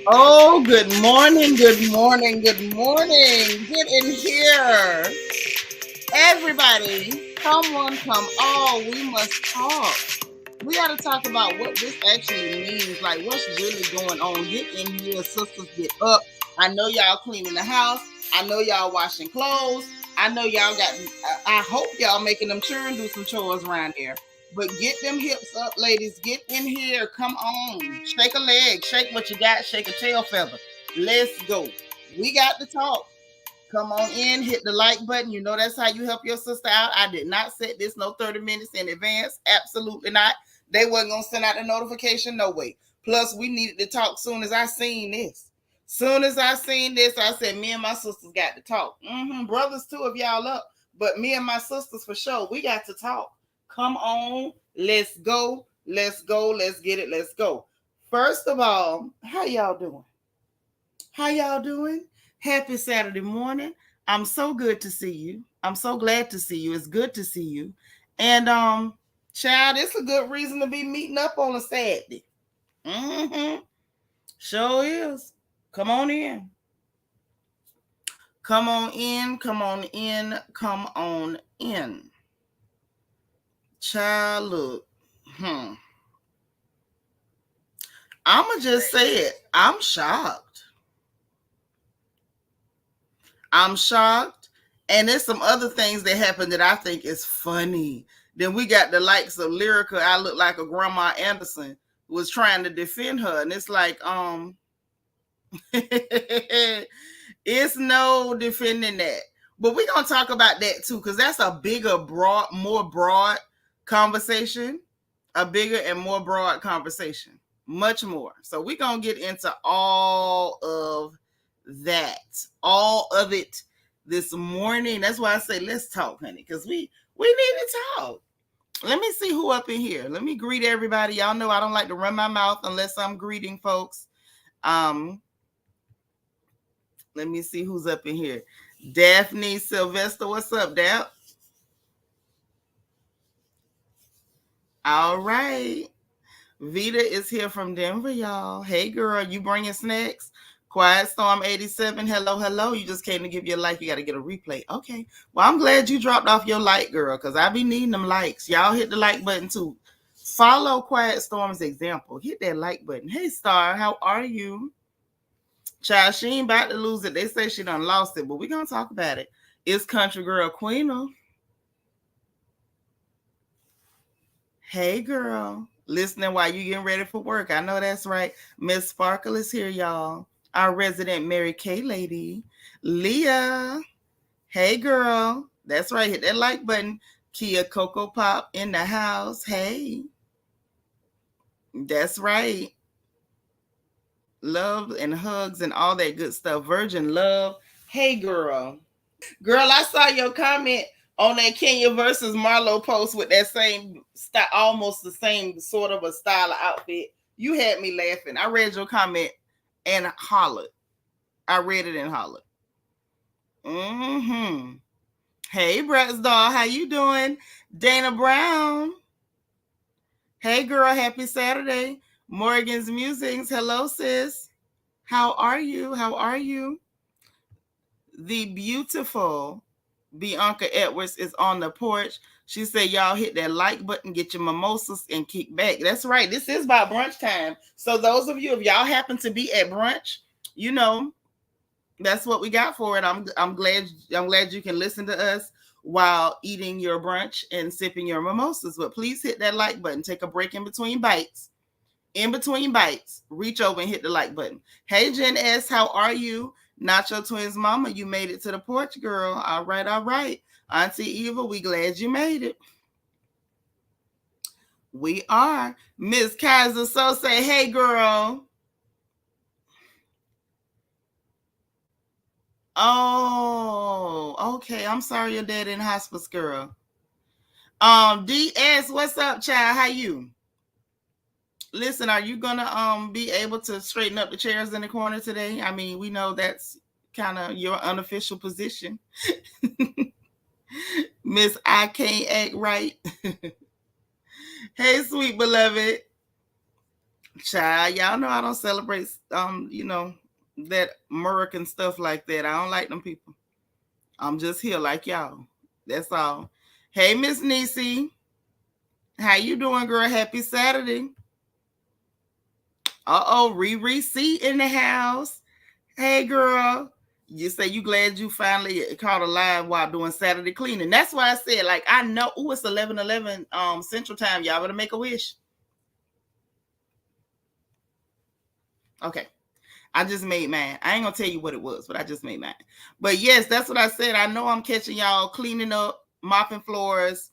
Oh, good morning, good morning, good morning. Get in here. Everybody, come on, come on. We must talk. We got to talk about what this actually means, like what's really going on. Get in here, sisters, get up. I know y'all cleaning the house. I know y'all washing clothes. I know y'all got, I hope y'all making them children do some chores around here. But get them hips up, ladies. Get in here. Come on. Shake a leg. Shake what you got. Shake a tail feather. Let's go. We got to talk. Come on in, hit the like button. You know that's how you help your sister out. I did not set this no 30 minutes in advance. Absolutely not. They wasn't gonna send out the notification, no way. Plus, we needed to talk soon as I seen this. Soon as I seen this, I said, me and my sisters got to talk. Brothers too, if y'all up. But me and my sisters for sure, we got to talk. Come on, let's go. Let's go. Let's get it. Let's go. First of all, how y'all doing? How y'all doing? Happy Saturday morning. I'm so good to see you. I'm so glad to see you. It's good to see you. And child, it's a good reason to be meeting up on a Saturday. Sure is. Come on in. Come on in. Come on in. Come on in. Child, look. I'ma just say it. I'm shocked. I'm shocked. And there's some other things that happened that I think is funny. Then we got the likes of Lyrica. I look like a Grandma Anderson was trying to defend her. And it's like, it's no defending that. But we're going to talk about that too, because that's a bigger, more broad conversation. A bigger and more broad conversation. Much more. So we're going to get into all of that. All of it this morning. That's why I say let's talk, honey, because we need to talk. Let me see who up in here. Let me greet everybody. Y'all know I don't like to run my mouth unless I'm greeting folks. Let me see who's up in here. Daphne Sylvester, what's up, Dap? All right. Vita is here from Denver, y'all. Hey, girl, you bringing snacks? Quiet Storm 87, hello, hello. You just came to give you a like. You got to get a replay. Okay. Well, I'm glad you dropped off your like, girl, because I be needing them likes. Y'all hit the like button, too. Follow Quiet Storm's example. Hit that like button. Hey, Star, how are you? Child, she ain't about to lose it. They say she done lost it, but we're going to talk about it. It's Country Girl Queena. Hey, girl. Listening while you getting ready for work. I know that's right. Miss Sparkle is here, y'all. Our resident Mary Kay lady. Leah. Hey, girl. That's right. Hit that like button. Kia Cocoa Pop in the house. Hey. That's right. Love and hugs and all that good stuff. Virgin love. Hey, girl. Girl, I saw your comment on that Kenya versus Marlo post with that same style, almost the same sort of a style of outfit. You had me laughing. I read your comment and hollered. I read it and hollered. Hey, Brett's doll, how you doing? Dana Brown. Hey, girl, happy Saturday. Morgan's Musings. Hello, sis. How are you? How are you? The beautiful Bianca Edwards is on the porch. She said, y'all hit that like button, get your mimosas, and kick back. That's right. This is about brunch time. So those of you, if y'all happen to be at brunch, you know, that's what we got for it. I'm glad you can listen to us while eating your brunch and sipping your mimosas. But please hit that like button. Take a break in between bites. In between bites, reach over and hit the like button. Hey, Jen S., how are you? Nacho Twins mama, you made it to the porch, girl. All right, all right. Auntie Eva, we glad you made it. We are. Miss Kaiser So say, hey, girl. Oh, okay. I'm sorry your dad in hospice, girl. DS, what's up, child? How you? Listen, are you gonna be able to straighten up the chairs in the corner today? I mean, we know that's kind of your unofficial position. Miss I Can't Act Right. Hey, sweet beloved. Child, y'all know I don't celebrate that American stuff like that. I don't like them people. I'm just here like y'all. That's all. Hey, Miss Nisi. How you doing, girl? Happy Saturday. Uh-oh, Riri C in the house. Hey, girl. You say you glad you finally caught a live while doing Saturday cleaning. That's why I said, like, I know. Ooh, it's 11:11 Central Time. Y'all better make a wish. Okay. I just made mine. I ain't gonna tell you what it was, but I just made mine. But yes, that's what I said. I know I'm catching y'all cleaning up, mopping floors,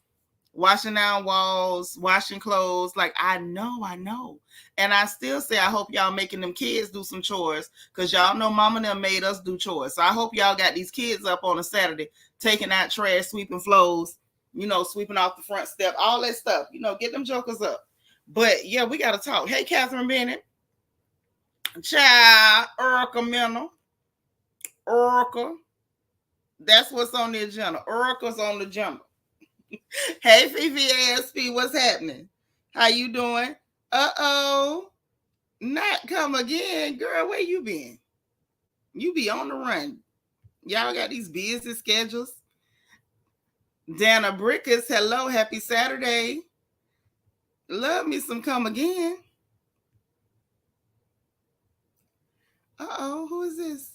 washing down walls, washing clothes. Like, I know. And I still say I hope y'all making them kids do some chores, because y'all know mama and them made us do chores. So I hope y'all got these kids up on a Saturday taking out trash, sweeping floors, sweeping off the front step, all that stuff. Get them jokers up. But yeah, we gotta talk. Hey, Catherine Bennett. Child, Erica Mena. Erica. That's what's on the agenda. Erica's on the agenda. Hey, Fifi ASP, what's happening? How you doing? Uh-oh. Not come again. Girl, where you been? You be on the run. Y'all got these busy schedules. Dana Brickers, hello. Happy Saturday. Love me some come again. Uh-oh, who is this?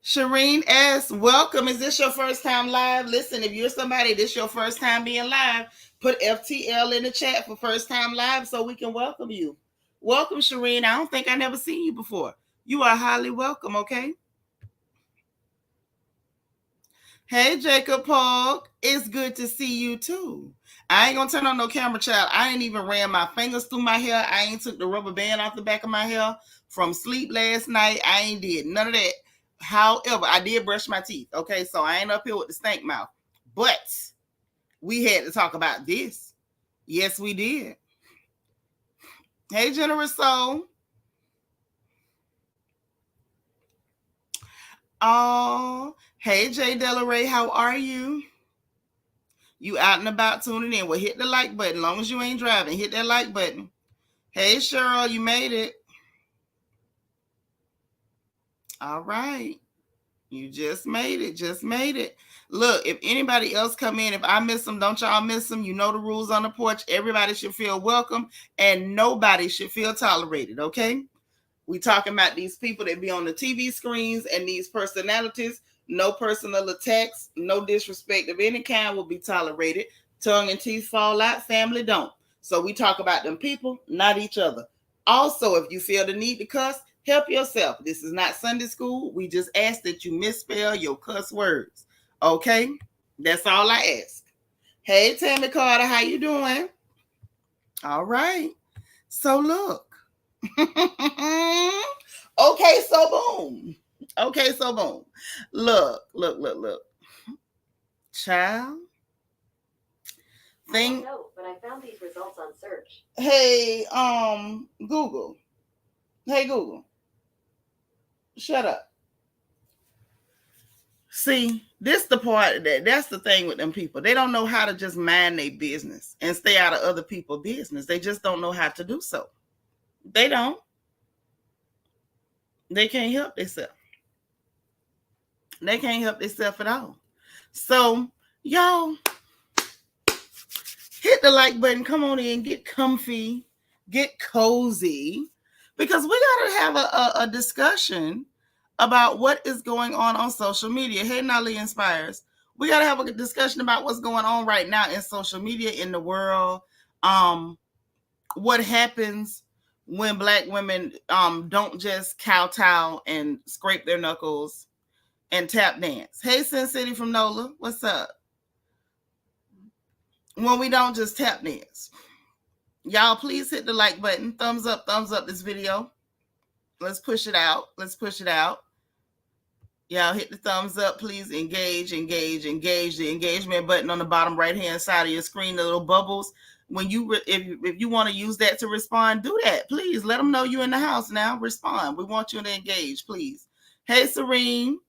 Shireen S., welcome. Is this your first time live? Listen, if you're somebody, this your first time being live, put FTL in the chat for first time live so we can welcome you. Welcome, Shireen. I don't think I never seen you before. You are highly welcome, okay? Hey, Jacob Polk. It's good to see you, too. I ain't gonna turn on no camera, child. I ain't even ran my fingers through my hair. I ain't took the rubber band off the back of my hair from sleep last night. I ain't did none of that. However, I did brush my teeth, okay? So I ain't up here with the stank mouth. But we had to talk about this. Yes, we did. Hey, Generous Soul. Oh, hey, Jay Delaray, how are you? You out and about tuning in. Well, hit the like button. As long as you ain't driving, hit that like button. Hey, Cheryl, you made it. All right. You just made it. Just made it. Look, if anybody else come in, if I miss them, don't y'all miss them. You know the rules on the porch. Everybody should feel welcome and nobody should feel tolerated, okay? We talking about these people that be on the TV screens and these personalities. No personal attacks, no disrespect of any kind will be tolerated. Tongue and teeth fall out, family don't. So we talk about them people, not each other. Also, if you feel the need to cuss, help yourself. This is not Sunday school. We just ask that you misspell your cuss words. Okay? That's all I ask. Hey, Tammy Carter, how you doing? All right. So look. Okay, so boom. Look. Child. I don't know, but I found these results on search. Hey, Google. Hey, Google. Shut up. See, this the part that's the thing with them people. They don't know how to just mind their business and stay out of other people's business. They just don't know how to do so. They don't. They can't help themselves. They can't help themselves at all. So, y'all, hit the like button. Come on in, get comfy, get cozy, because we got to have a discussion about what is going on social media. Hey, Nolly Inspires. We got to have a discussion about what's going on right now in social media, in the world. What happens when Black women don't just kowtow and scrape their knuckles and tap dance. Hey, Sin City from NOLA, what's up? When we don't just tap dance. Y'all, please hit the like button. Thumbs up this video. Let's push it out. Y'all hit the thumbs up, please. Engage. The engagement button on the bottom right-hand side of your screen, the little bubbles. When if you want to use that to respond, do that. Please let them know you're in the house now. Respond. We want you to engage, please. Hey, Serene.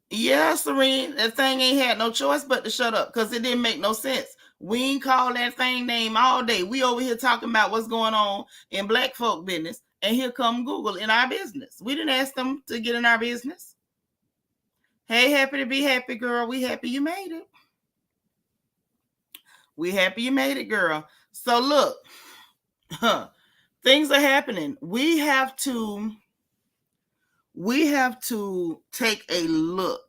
Yeah, Serene, that thing ain't had no choice but to shut up because it didn't make no sense. We ain't call that thing name all day. We over here talking about what's going on in black folk business, and here come Google in our business. We didn't ask them to get in our business. Hey, happy to be happy, girl. We happy you made it. We happy you made it, girl. So look, things are happening. We have to take a look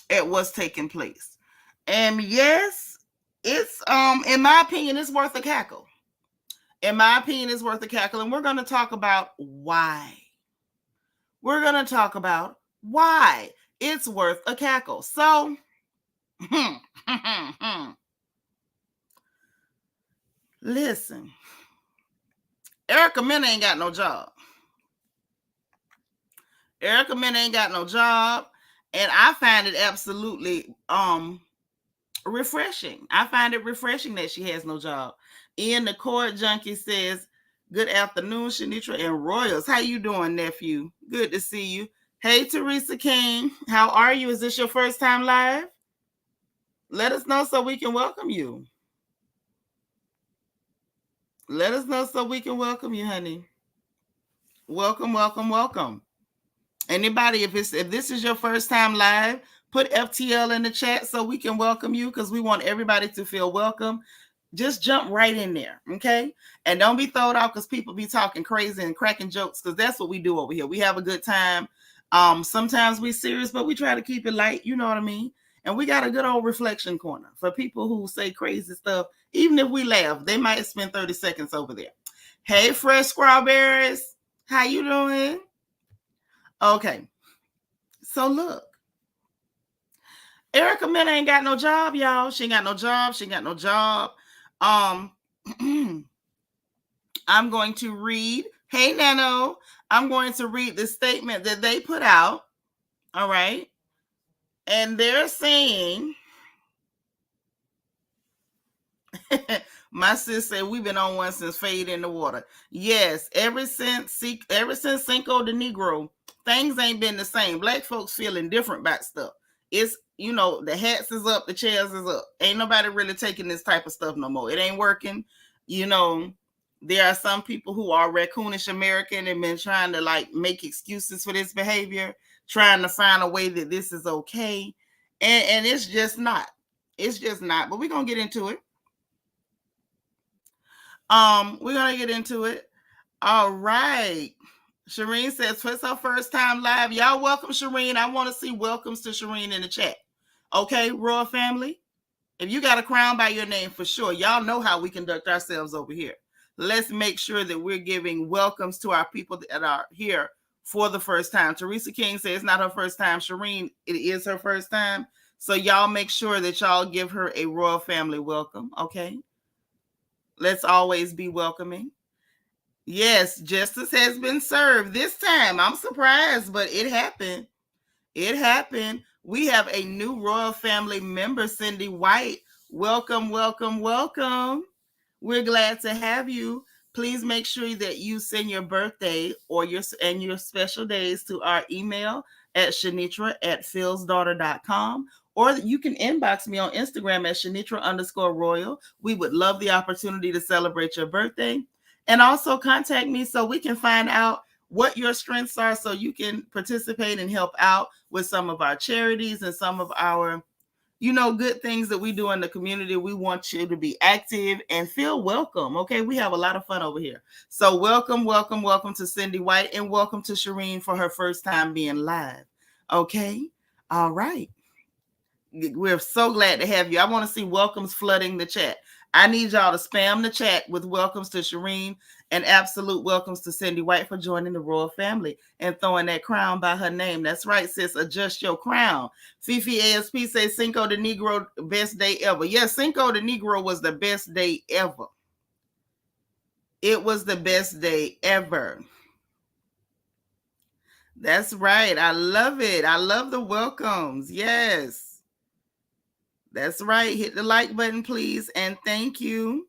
at what's taking place. And yes, it's in my opinion, it's worth a cackle. In my opinion, it's worth a cackle. And we're gonna talk about why. We're gonna talk about why it's worth a cackle. So listen, Erica Mena ain't got no job. Erica Mena ain't got no job. And I find it absolutely refreshing. I find it refreshing that she has no job. Ian the Court Junkie says, good afternoon, Shanitra and Royals. How you doing, nephew? Good to see you. Hey, Teresa King. How are you? Is this your first time live? Let us know so we can welcome you. Let us know so we can welcome you, honey. Welcome, welcome, welcome. Anybody, if this is your first time live, put FTL in the chat so we can welcome you because we want everybody to feel welcome. Just jump right in there, okay? And don't be thrown off because people be talking crazy and cracking jokes because that's what we do over here. We have a good time. Sometimes we serious, but we try to keep it light. You know what I mean? And we got a good old reflection corner for people who say crazy stuff. Even if we laugh, they might spend 30 seconds over there. Hey, fresh strawberries. How you doing? Okay. So look. Erica Mena ain't got no job, y'all. She ain't got no job. She ain't got no job. I'm going to read. Hey, Nano. I'm going to read the statement that they put out. All right. And they're saying, my sis said we've been on one since Fade in the Water. Yes, ever since Cinco de Negro, things ain't been the same. Black folks feeling different about stuff. It's, the hats is up, the chairs is up. Ain't nobody really taking this type of stuff no more. It ain't working. There are some people who are raccoonish American and been trying to make excuses for this behavior, trying to find a way that this is okay. And it's just not. It's just not. But we're going to get into it. We're going to get into it. All right. Shireen says, it's her first time live. Y'all welcome Shireen. I want to see welcomes to Shireen in the chat. Okay, Royal family? If you got a crown by your name, for sure. Y'all know how we conduct ourselves over here. Let's make sure that we're giving welcomes to our people that are here for the first time. Teresa King says it's not her first time. Shireen, it is her first time. So y'all make sure that y'all give her a Royal family welcome, okay? Let's always be welcoming. Yes, justice has been served this time. I'm surprised, but it happened. It happened. We have a new Royal family member, Cindy White. Welcome, welcome, welcome. We're glad to have you. Please make sure that you send your birthday or your special days to our email at shanitra@philsdaughter.com, or you can inbox me on Instagram at shanitra_royal. We would love the opportunity to celebrate your birthday. And also contact me so we can find out what your strengths are so you can participate and help out with some of our charities and some of our good things that we do in the community. We want you to be active and feel welcome. Okay, we have a lot of fun over here. So welcome, welcome, welcome to Cindy White, and welcome to Shireen for her first time being live. Okay, all right. We're so glad to have you. I want to see welcomes flooding the chat. I need y'all to spam the chat with welcomes to Shireen and absolute welcomes to Cindy White for joining the royal family and throwing that crown by her name. That's right, sis. Adjust your crown. Fifi ASP says Cinco de Negro, best day ever. Yes, Cinco de Negro was the best day ever. It was the best day ever. That's right. I love it. I love the welcomes. Yes. That's right. Hit the like button, please. And thank you.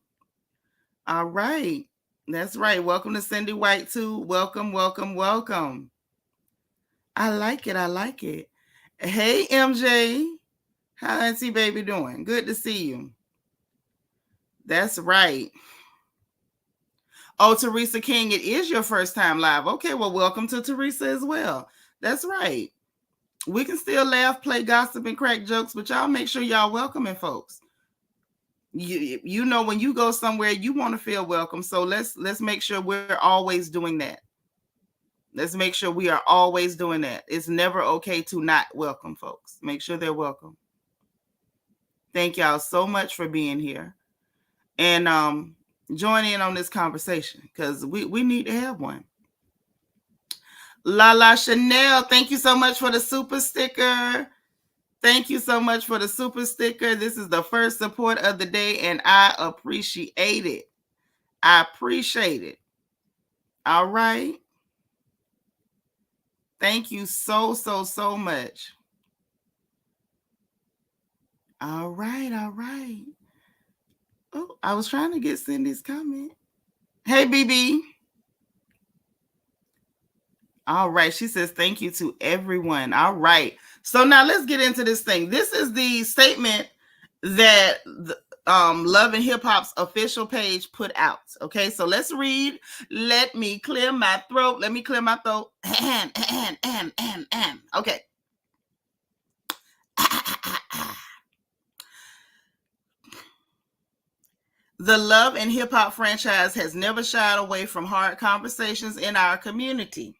All right. That's right. Welcome to Cindy White, too. Welcome, welcome, welcome. I like it. I like it. Hey, MJ. How Auntie Baby doing? Good to see you. That's right. Oh, Teresa King, it is your first time live. Okay, well, welcome to Teresa as well. That's right. We can still laugh, play gossip, and crack jokes, but y'all make sure y'all welcoming folks. You know when you go somewhere, you want to feel welcome. So let's make sure we're always doing that. Let's make sure we are always doing that. It's never okay to not welcome folks. Make sure they're welcome. Thank y'all so much for being here. And join in on this conversation because we need to have one. La Chanel, thank you so much for the super sticker. Thank you so much for the super sticker. This is the first support of the day, and I appreciate it. I appreciate it. All right. Thank you so much. All right, all right. Oh, I was trying to get Cindy's comment. Hey, BB. All right. She says, thank you to everyone. All right. So now let's get into this thing. This is the statement that Love and Hip Hop's official page put out. Okay. So let's read. Let me clear my throat. Let me clear my throat. Okay. The Love and Hip Hop franchise has never shied away from hard conversations in our community.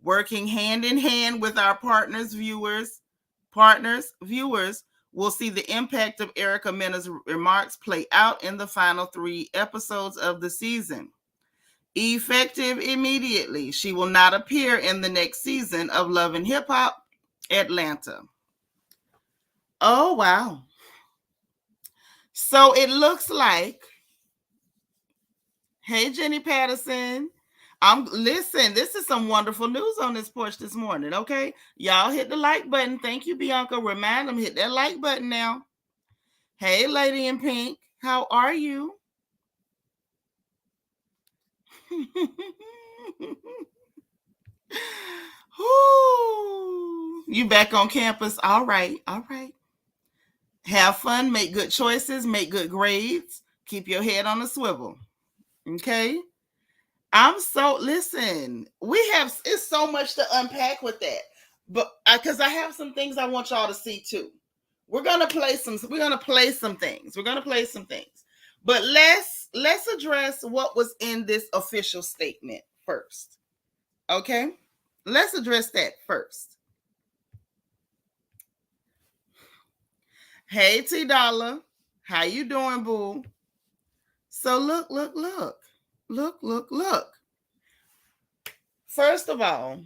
Working hand in hand with our partners, viewers will see the impact of Erica Mena's remarks play out in the final 3 episodes of the season. Effective immediately, she will not appear in the next season of Love and Hip Hop Atlanta. Oh, wow. So it looks like, hey, Jenny Patterson. Listen, this is some wonderful news on this porch this morning, okay? Y'all hit the like button. Thank you, Bianca. Remind them, hit that like button now. Hey, Lady in Pink. How are you? You back on campus? All right, all right. Have fun, make good choices, make good grades. Keep your head on a swivel, okay? Listen, it's so much to unpack with that. But because I have some things I want y'all to see too. We're gonna play some things. But let's address what was in this official statement first. Okay? Let's address that first. Hey T Dollar, how you doing, boo? So look. First of all,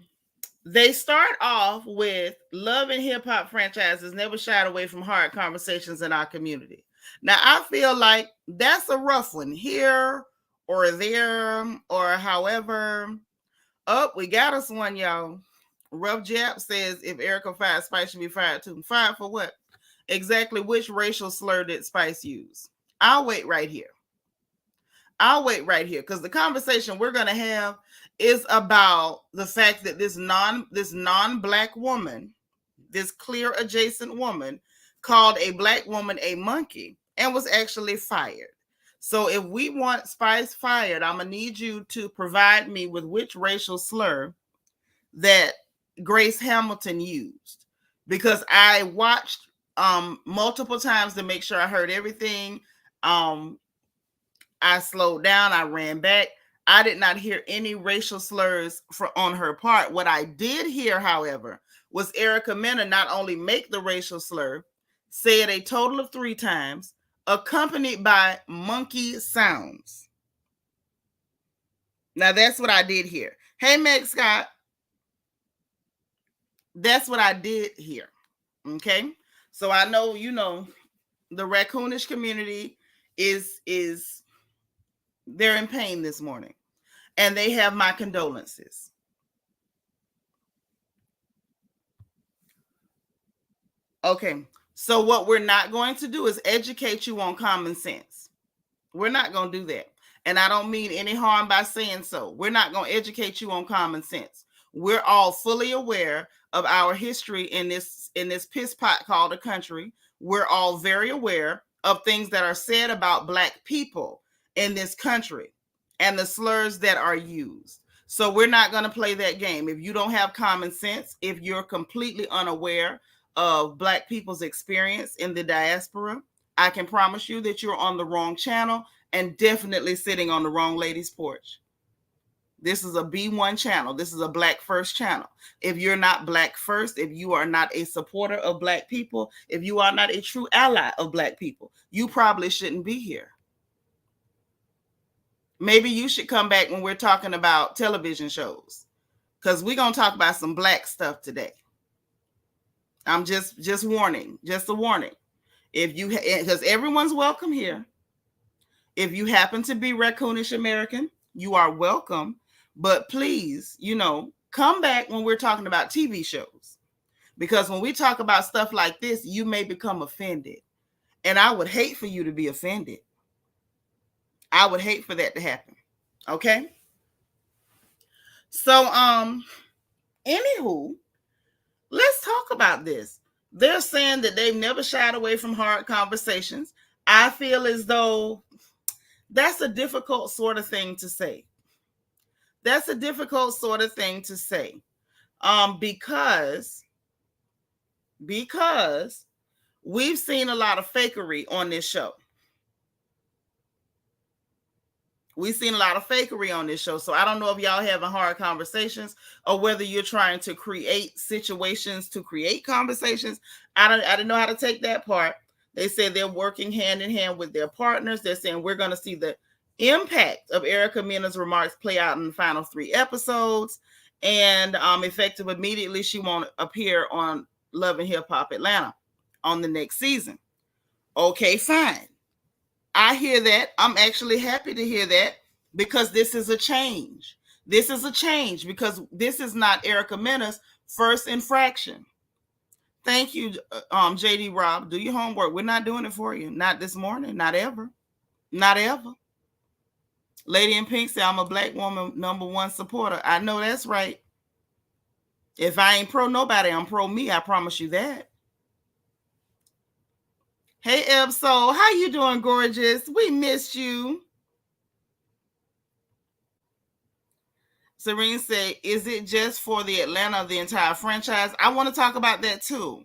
they start off with Love and Hip Hop franchises never shied away from hard conversations in our community. Now, I feel like that's a rough one here or there or however. Oh, we got us one, y'all. Rough Jap says if Erica fired, Spice should be fired too. Fired for what? Exactly which racial slur did Spice use? I'll wait right here because the conversation we're going to have is about the fact that this non-black woman, this clear adjacent woman, called a black woman a monkey and was actually fired. So if we want Spice fired, I'm going to need you to provide me with which racial slur that Grace Hamilton used, because I watched multiple times to make sure I heard everything. I slowed down. I ran back. I did not hear any racial slurs on her part. What I did hear, however, was Erica Mena not only make the racial slur, say it a total of 3 times, accompanied by monkey sounds. Now, that's what I did hear. Hey, Meg Scott. That's what I did hear. Okay? So I know, the raccoonish community is they're in pain this morning, and they have my condolences. Okay, so what we're not going to do is educate you on common sense. We're not going to do that. And I don't mean any harm by saying so. We're not going to educate you on common sense. We're all fully aware of our history in this piss pot called a country. We're all very aware of things that are said about Black people in this country and the slurs that are used. So we're not going to play that game. If you don't have common sense, if you're completely unaware of Black people's experience in the diaspora, I can promise you that you're on the wrong channel and definitely sitting on the wrong lady's porch. This is a B1 channel. This is a Black First channel. If you're not Black First, if you are not a supporter of Black people, if you are not a true ally of Black people, you probably shouldn't be here. Maybe you should come back when we're talking about television shows, because we're going to talk about some Black stuff today. I'm just warning, just a warning. If you, because everyone's welcome here. If you happen to be Raccoonish American, you are welcome. But please, come back when we're talking about TV shows. Because when we talk about stuff like this, you may become offended. And I would hate for you to be offended. I would hate for that to happen. Okay? So, anywho, let's talk about this. They're saying that they've never shied away from hard conversations. I feel as though that's a difficult sort of thing to say. That's a difficult sort of thing to say. Because we've seen a lot of fakery on this show. We've seen a lot of fakery on this show. So I don't know if y'all having hard conversations or whether you're trying to create situations to create conversations. I didn't know how to take that part. They said they're working hand in hand with their partners. They're saying we're going to see the impact of Erica Mena's remarks play out in the final 3 episodes. And effective immediately, she won't appear on Love and Hip Hop Atlanta on the next season. Okay, fine. I hear that. I'm actually happy to hear that, because this is a change. This is a change because this is not Erica Mena's first infraction. Thank you, JD Rob. Do your homework. We're not doing it for you. Not this morning. Not ever. Not ever. Lady in Pink said, I'm a Black woman #1 supporter. I know that's right. If I ain't pro nobody, I'm pro me. I promise you that. Hey, Ebso, how you doing, gorgeous? We missed you. Serene said, is it just for the Atlanta of the entire franchise? I want to talk about that too.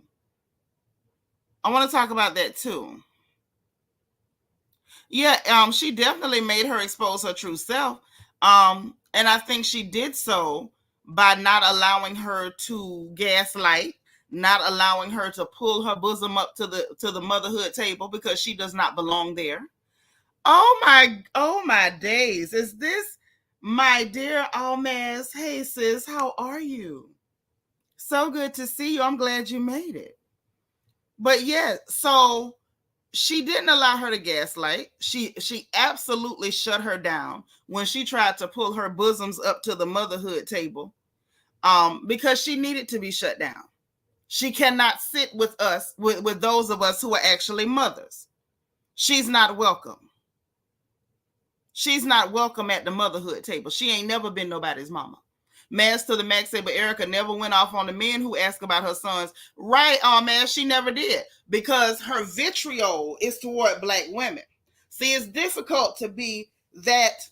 Yeah, she definitely made her expose her true self. And I think she did so by not allowing her to gaslight, not allowing her to pull her bosom up to the motherhood table, because she does not belong there. Oh my days. Is this my dear Almaz? Hey sis, how are you? So good to see you. I'm glad you made it. But yeah, so she didn't allow her to gaslight. She absolutely shut her down when she tried to pull her bosoms up to the motherhood table, because she needed to be shut down. She cannot sit with us, with those of us who are actually mothers. She's not welcome. She's not welcome at the motherhood table. She ain't never been nobody's mama. Mass to the Max said, but Erica never went off on the men who asked about her sons. Right, man, she never did, because her vitriol is toward Black women. See, it's difficult to be that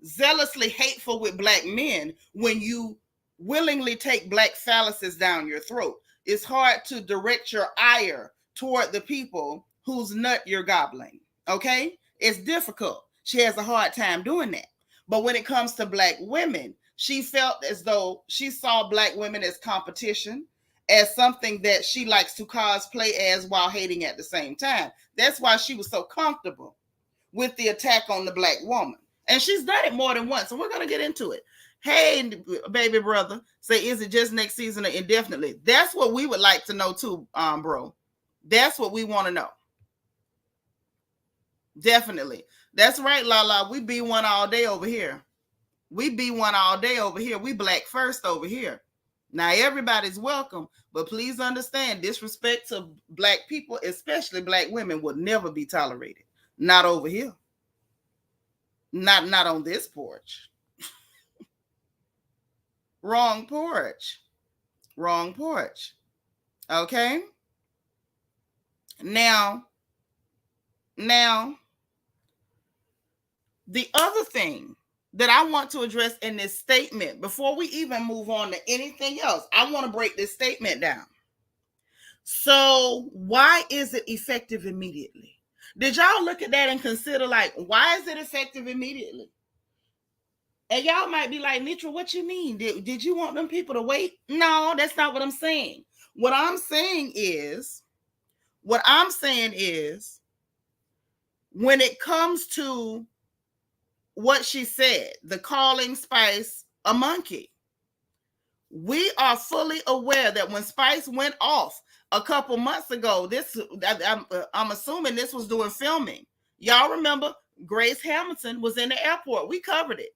zealously hateful with Black men when you willingly take Black phalluses down your throat. It's hard to direct your ire toward the people whose nut you're gobbling, okay? It's difficult. She has a hard time doing that. But when it comes to Black women, she felt as though she saw Black women as competition, as something that she likes to cosplay as while hating at the same time. That's why she was so comfortable with the attack on the Black woman. And she's done it more than once, so we're going to get into it. Hey, baby brother, say, is it just next season or indefinitely? That's what we would like to know too, bro. That's what we want to know. Definitely. That's right, Lala. We be one all day over here. We be one all day over here. We Black first over here. Now, everybody's welcome, but please understand, disrespect to Black people, especially Black women, will never be tolerated. Not over here. Not on this porch. Wrong porch. Wrong porch. Okay? Now, the other thing that I want to address in this statement, before we even move on to anything else, I want to break this statement down. So, why is it effective immediately? Did y'all look at that and consider, like, why is it effective immediately? And y'all might be like, Nitra, what you mean? Did you want them people to wait? No, that's not what I'm saying. What I'm saying is, when it comes to what she said, the calling Spice a monkey, we are fully aware that when Spice went off a couple months ago, I'm assuming this was doing filming. Y'all remember Grace Hamilton was in the airport. We covered it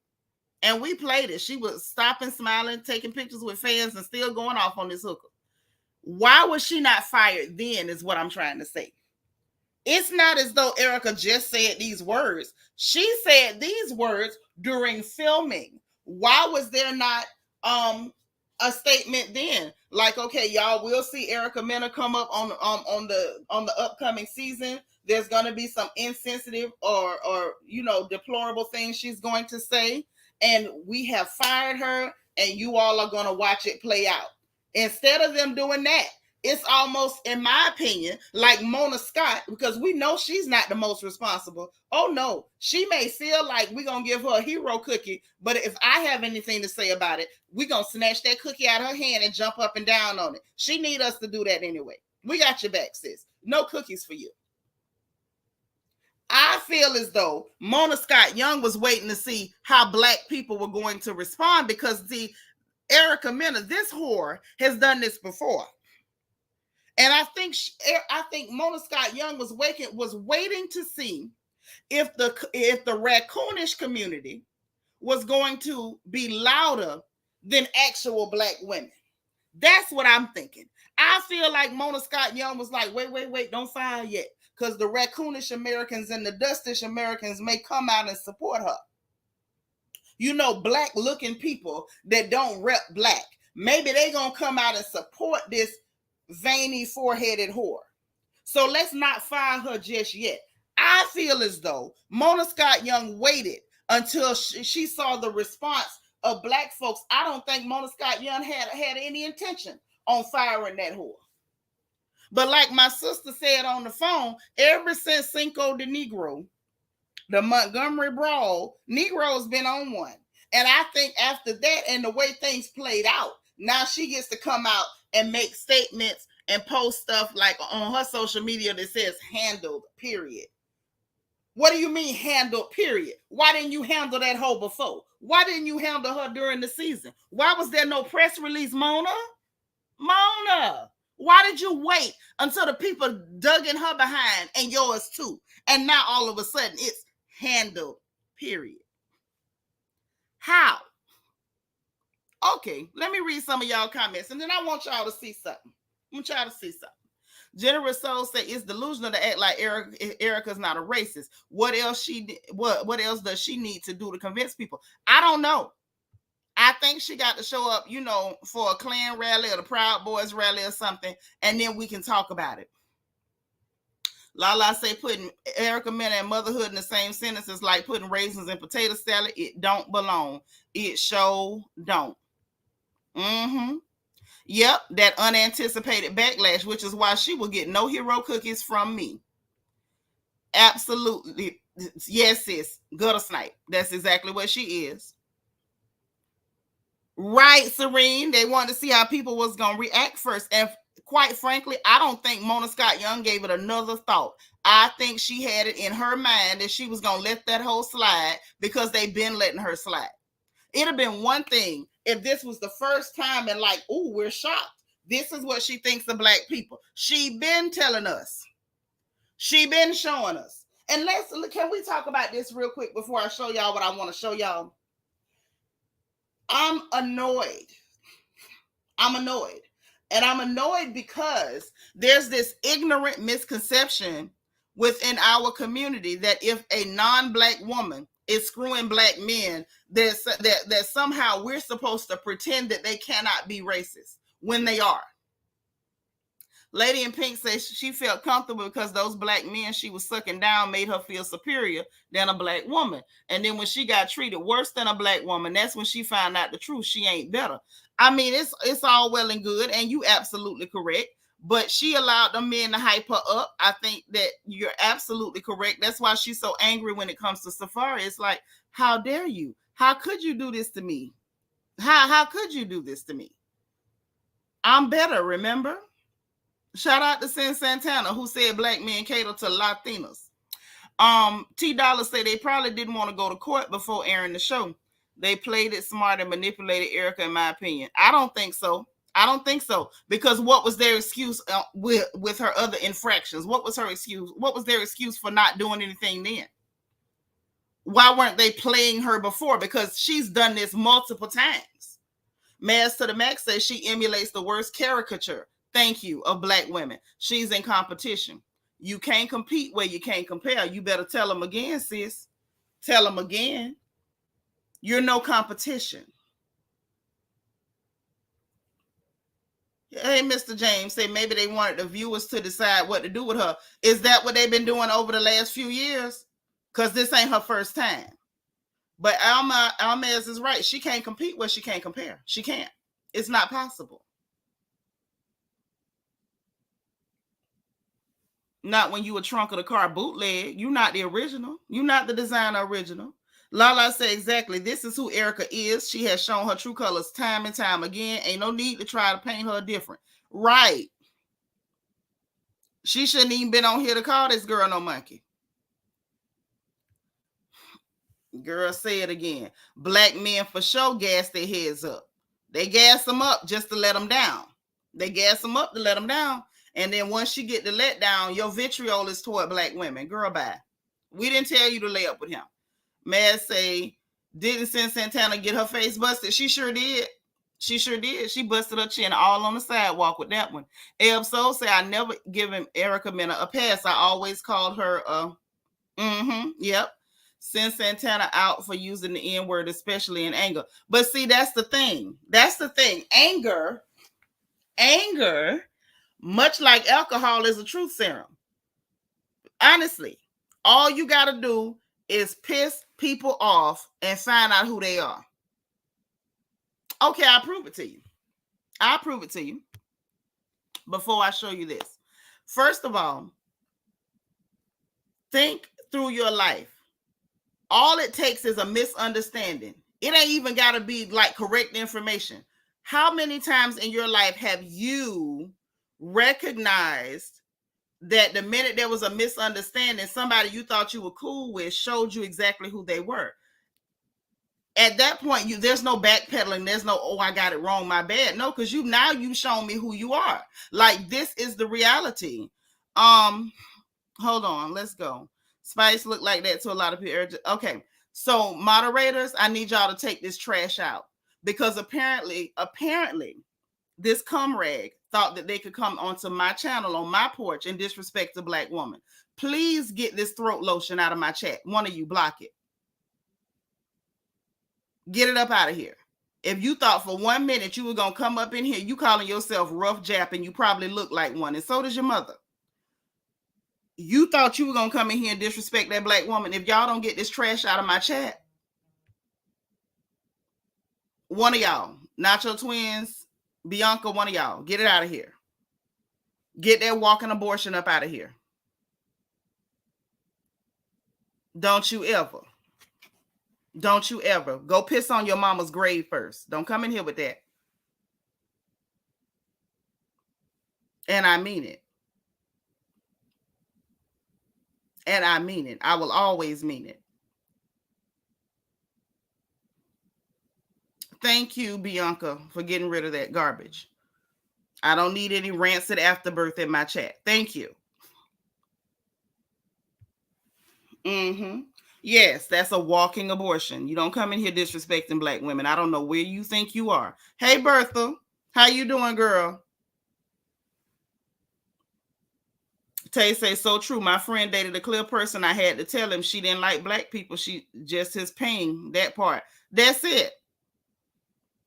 and we played it. She was stopping, smiling, taking pictures with fans and still going off on this hooker. Why was she not fired then is what I'm trying to say. It's not as though Erica just said these words. She said these words during filming. Why was there not a statement then? Like, okay, y'all will see Erica Mena come up on the upcoming season. There's going to be some insensitive or deplorable things she's going to say, and we have fired her, and you all are going to watch it play out. Instead of them doing that, it's almost, in my opinion, like Mona Scott, because we know she's not the most responsible. Oh no, she may feel like we're going to give her a hero cookie, but if I have anything to say about it, we're going to snatch that cookie out of her hand and jump up and down on it. She need us to do that anyway. We got your back, sis. No cookies for you. I feel as though Mona Scott Young was waiting to see how Black people were going to respond, because Erica Mena, this whore, has done this before. And I think Mona Scott Young was waiting to see if the raccoonish community was going to be louder than actual Black women. That's what I'm thinking. I feel like Mona Scott Young was like, wait, don't fire yet, because the raccoonish Americans and the dustish Americans may come out and support her. Black looking people that don't rep Black, maybe they gonna come out and support this veiny foreheaded whore. So let's not fire her just yet. I feel as though Mona Scott Young waited until she saw the response of Black folks. I don't think Mona Scott Young had any intention on firing that whore. But like my sister said on the phone, ever since Cinco de Negro, the Montgomery Brawl, Negro's been on one. And I think after that and the way things played out, now she gets to come out and make statements and post stuff like on her social media that says handled, period. What do you mean handled, period? Why didn't you handle that hoe before? Why didn't you handle her during the season? Why was there no press release, Mona? Why did you wait until the people dug in her behind and yours too? And now all of a sudden it's handled, period. How? Okay, let me read some of y'all comments, and then I want y'all to see something. Generous Soul said it's delusional to act like Erica's not a racist. What else does she need to do to convince people? I don't know. I think she got to show up, for a Klan rally or the Proud Boys rally or something, and then we can talk about it. Lala say putting Erica Mena and motherhood in the same sentence is like putting raisins in potato salad. It don't belong. It sure don't. Yep, that unanticipated backlash, which is why she will get no hero cookies from me. Absolutely. Yes, sis. Gutter snipe. That's exactly what she is. Right, Serene. They wanted to see how people was going to react first. And quite frankly, I don't think Mona Scott Young gave it another thought. I think she had it in her mind that she was going to let that whole slide because they've been letting her slide. It'd have been one thing if this was the first time and like, oh, we're shocked. This is what she thinks of Black people. She been telling us. She been showing us. And can we talk about this real quick before I show y'all what I want to show y'all? I'm annoyed. And I'm annoyed because there's this ignorant misconception within our community that if a non-Black woman is screwing black men that somehow we're supposed to pretend that they cannot be racist when they are. Lady in Pink says she felt comfortable because those black men she was sucking down made her feel superior than a black woman. And then when she got treated worse than a black woman, that's when she found out the truth. She ain't better. I mean, it's all well and good, and you absolutely correct. But she allowed them men to hype her up. I think that you're absolutely correct. That's why she's so angry when it comes to Safari. It's like, how dare you? How could you do this to me? How could you do this to me? I'm better, remember? Shout out to Sin Santana, who said black men cater to Latinas. T Dollar said they probably didn't want to go to court before airing the show. They played it smart and manipulated Erica, in my opinion. I don't think so. Because what was their excuse with her other infractions? What was her excuse? What was their excuse for not doing anything then? Why weren't they playing her before? Because she's done this multiple times. Maz to the Max says she emulates the worst caricature. Thank you, of black women. She's in competition. You can't compete where you can't compare. You better tell them again, sis. Tell them again. You're no competition. Hey, Mr. James, say maybe they wanted the viewers to decide what to do with her. Is that what they've been doing over the last few years? Because this ain't her first time. But Almaz is right. She can't compete where she can't compare. She can't. It's not possible. Not when you a trunk of the car bootleg. You're not the original. You're not the designer original. Lala said exactly. This is who Erica is. She has shown her true colors time and time again. Ain't no need to try to paint her different. Right. She shouldn't even been on here to call this girl no monkey. Girl, say it again. Black men for sure gas their heads up. They gas them up just to let them down. They gas them up to let them down. And then once you get the let down, your vitriol is toward black women. Girl, bye. We didn't tell you to lay up with him. Mad say, didn't Sin Santana get her face busted? She sure did. She sure did. She busted her chin all on the sidewalk with that one. Eb Soul say, I never given Erica Mena a pass. I always called her yep. Sin Santana out for using the N-word, especially in anger. But see, that's the thing. That's the thing. Anger, much like alcohol, is a truth serum. Honestly, all you got to do is piss people off and find out who they are. Okay, I'll prove it to you. I'll prove it to you before I show you this. First of all, think through your life. All it takes is a misunderstanding. It ain't even got to be like correct information. How many times in your life have you recognized that the minute there was a misunderstanding, somebody you thought you were cool with showed you exactly who they were? At that point, there's no backpedaling. There's no, oh, I got it wrong, my bad. No, because you've shown me who you are. Like, this is the reality. Hold on, let's go. Spice look like that to a lot of people. Okay, so moderators, I need y'all to take this trash out, because apparently, this comrade thought that they could come onto my channel on my porch and disrespect a black woman. Please get this throat lotion out of my chat. One of you, block it. Get it up out of here. If you thought for 1 minute you were going to come up in here, you calling yourself rough Jap, and you probably look like one, and so does your mother. You thought you were going to come in here and disrespect that black woman. If y'all don't get this trash out of my chat, one of y'all, Nacho Twins, Bianca, one of y'all, get it out of here. Get that walking abortion up out of here. Don't you ever go piss on your mama's grave first. Don't come in here with that. And I mean it. And I mean it. I will always mean it. Thank you, Bianca, for getting rid of that garbage. I don't need any rancid afterbirth in my chat. Thank you. Yes, that's a walking abortion. You don't come in here disrespecting black women. I don't know where you think you are. Hey, Bertha. How you doing, girl? Tay say so true. My friend dated a clear person. I had to tell him she didn't like black people. She just his pain. That part. That's it.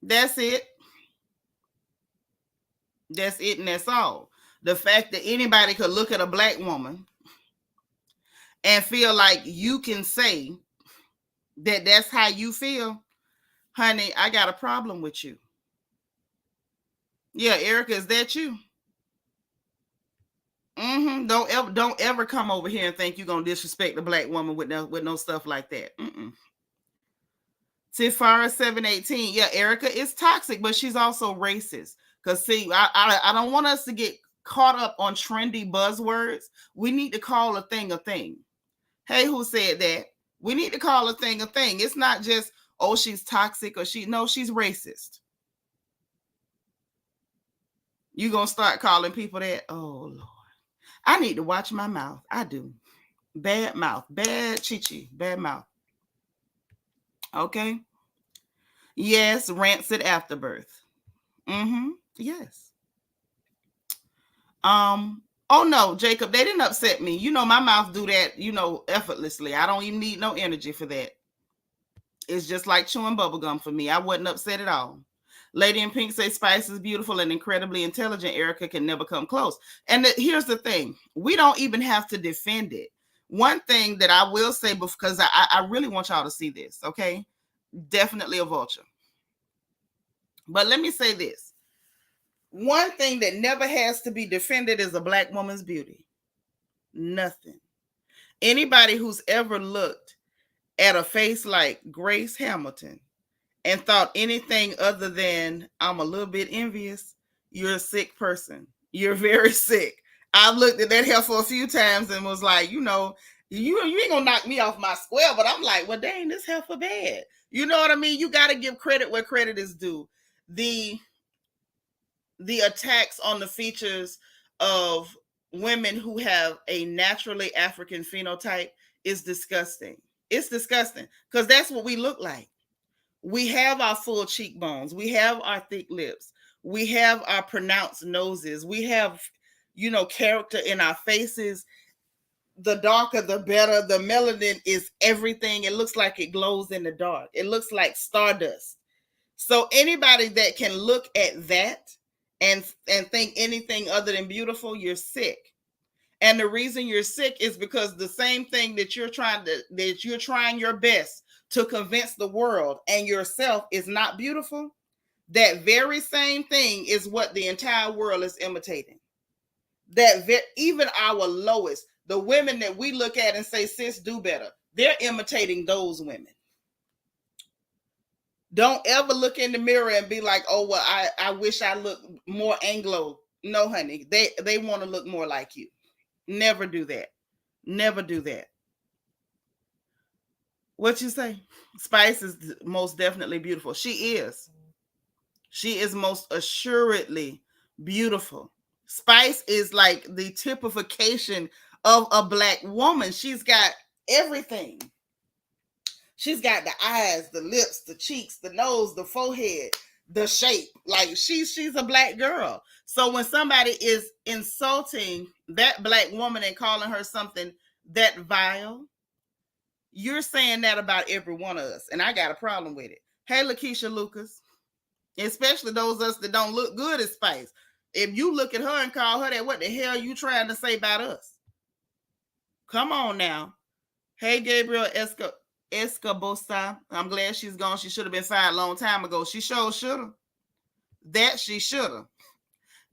That's it. That's it, and that's all. The fact that anybody could look at a black woman and feel like you can say that that's how you feel, honey, I got a problem with you. Yeah, Erica, is that you? Don't ever come over here and think you're gonna disrespect a black woman with no stuff like that. Tifara 718. Yeah, Erica is toxic, but she's also racist. Cause see, I don't want us to get caught up on trendy buzzwords. We need to call a thing a thing. Hey, who said that? We need to call a thing a thing. It's not just, oh, she's toxic or she's racist. You gonna start calling people that? Oh Lord. I need to watch my mouth. I do. Bad mouth. Bad chichi. Bad mouth. Okay. Yes, rancid afterbirth. Yes. Oh no, Jacob, they didn't upset me. You know, my mouth do that, effortlessly. I don't even need no energy for that. It's just like chewing bubblegum for me. I wasn't upset at all. Lady in Pink says Spice is beautiful and incredibly intelligent. Erica can never come close. And here's the thing. We don't even have to defend it. One thing that I will say, because I really want y'all to see this, okay? Definitely a vulture. But let me say this. One thing that never has to be defended is a black woman's beauty. Nothing. Anybody who's ever looked at a face like Grace Hamilton and thought anything other than I'm a little bit envious, you're a sick person. You're very sick. I've looked at that heifer a few times and was like, you ain't gonna knock me off my square, but I'm like, well, dang, this heifer bad. You know what I mean? You got to give credit where credit is due. The attacks on the features of women who have a naturally African phenotype is disgusting. It's disgusting because that's what we look like. We have our full cheekbones. We have our thick lips. We have our pronounced noses. We have, character in our faces. The darker, the better. The melanin is everything. It looks like it glows in the dark. It looks like stardust. So anybody that can look at that and think anything other than beautiful, you're sick. And the reason you're sick is because the same thing that you're trying your best to convince the world and yourself is not beautiful, that very same thing is what the entire world is imitating. Even our lowest, the women that we look at and say, sis, do better, they're imitating those women. Don't ever look in the mirror and be like, oh, well, I wish I looked more Anglo. No, honey, they want to look more like you. Never do that. Never do that. What you say? Spice is most definitely beautiful. She is. She is most assuredly beautiful. Spice is like the typification of a black woman. She's got everything. She's got the eyes, the lips, the cheeks, the nose, the forehead, the shape. Like she's a black girl. So when somebody is insulting that black woman and calling her something that vile, you're saying that about every one of us. And I got a problem with it. Hey, Lakeisha Lucas, especially those of us that don't look good as Spice. If you look at her and call her that, what the hell are you trying to say about us? Come on now. Hey, Gabriel Escobosa. I'm glad she's gone. She should have been fired a long time ago. She sure should have. That she should have.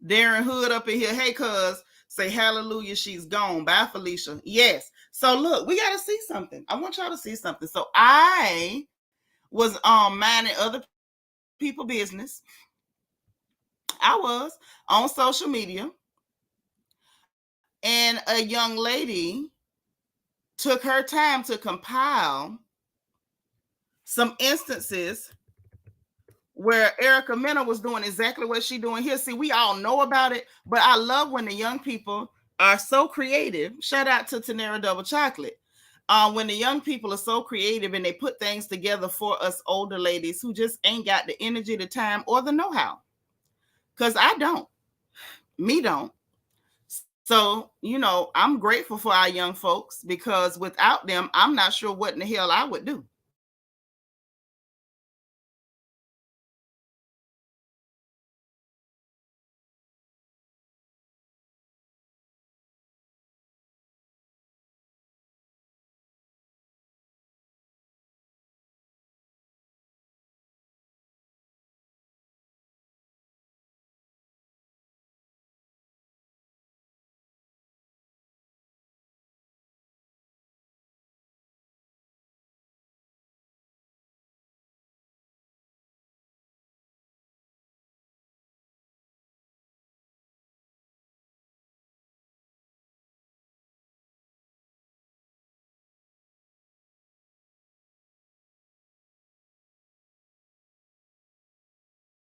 Darren Hood up in here. Hey, cuz. Say hallelujah, she's gone. Bye, Felicia. Yes. So look, we got to see something. I want y'all to see something. So I was minding other people business. I was on social media. And a young lady took her time to compile some instances where Erica Mena was doing exactly what she's doing here. See, we all know about it, but I love when the young people are so creative. Shout out to Tanera Double Chocolate. When the young people are so creative and they put things together for us older ladies who just ain't got the energy, the time, or the know-how. Because I don't. Me don't. So, I'm grateful for our young folks because without them, I'm not sure what in the hell I would do.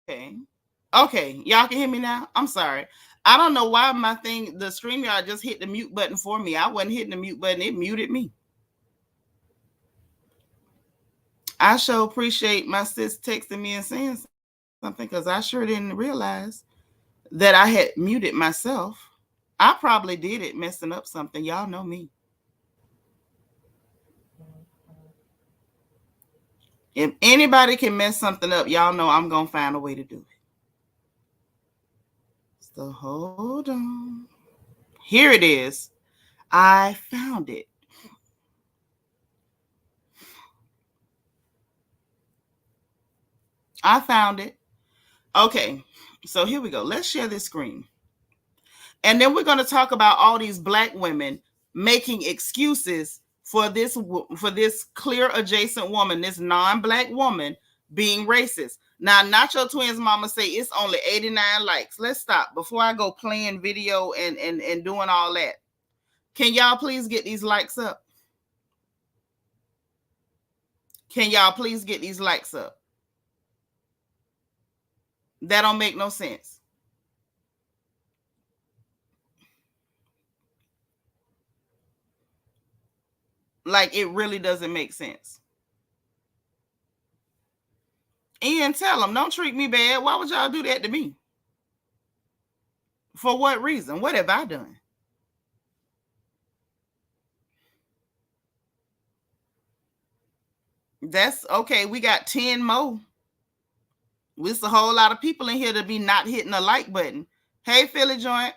Okay. Okay. Y'all can hear me now? I'm sorry. I don't know why the StreamYard just hit the mute button for me. I wasn't hitting the mute button. It muted me. I sure appreciate my sis texting me and saying something because I sure didn't realize that I had muted myself. I probably did it messing up something. Y'all know me. If anybody can mess something up, y'all know I'm going to find a way to do it. So hold on. Here it is. I found it. I found it. Okay. So here we go. Let's share this screen. And then we're going to talk about all these Black women making excuses for this clear adjacent woman, this non-Black woman being racist. Now, Nacho Twins mama say it's only 89 likes. Let's stop before I go playing video and doing all that. Can y'all please get these likes up? Can y'all please get these likes up? That don't make no sense. Like, it really doesn't make sense. Ian, tell them, don't treat me bad. Why would y'all do that to me? For what reason? What have I done? That's okay. We got 10 more. It's a whole lot of people in here to be not hitting the like button. Hey, Philly Joint.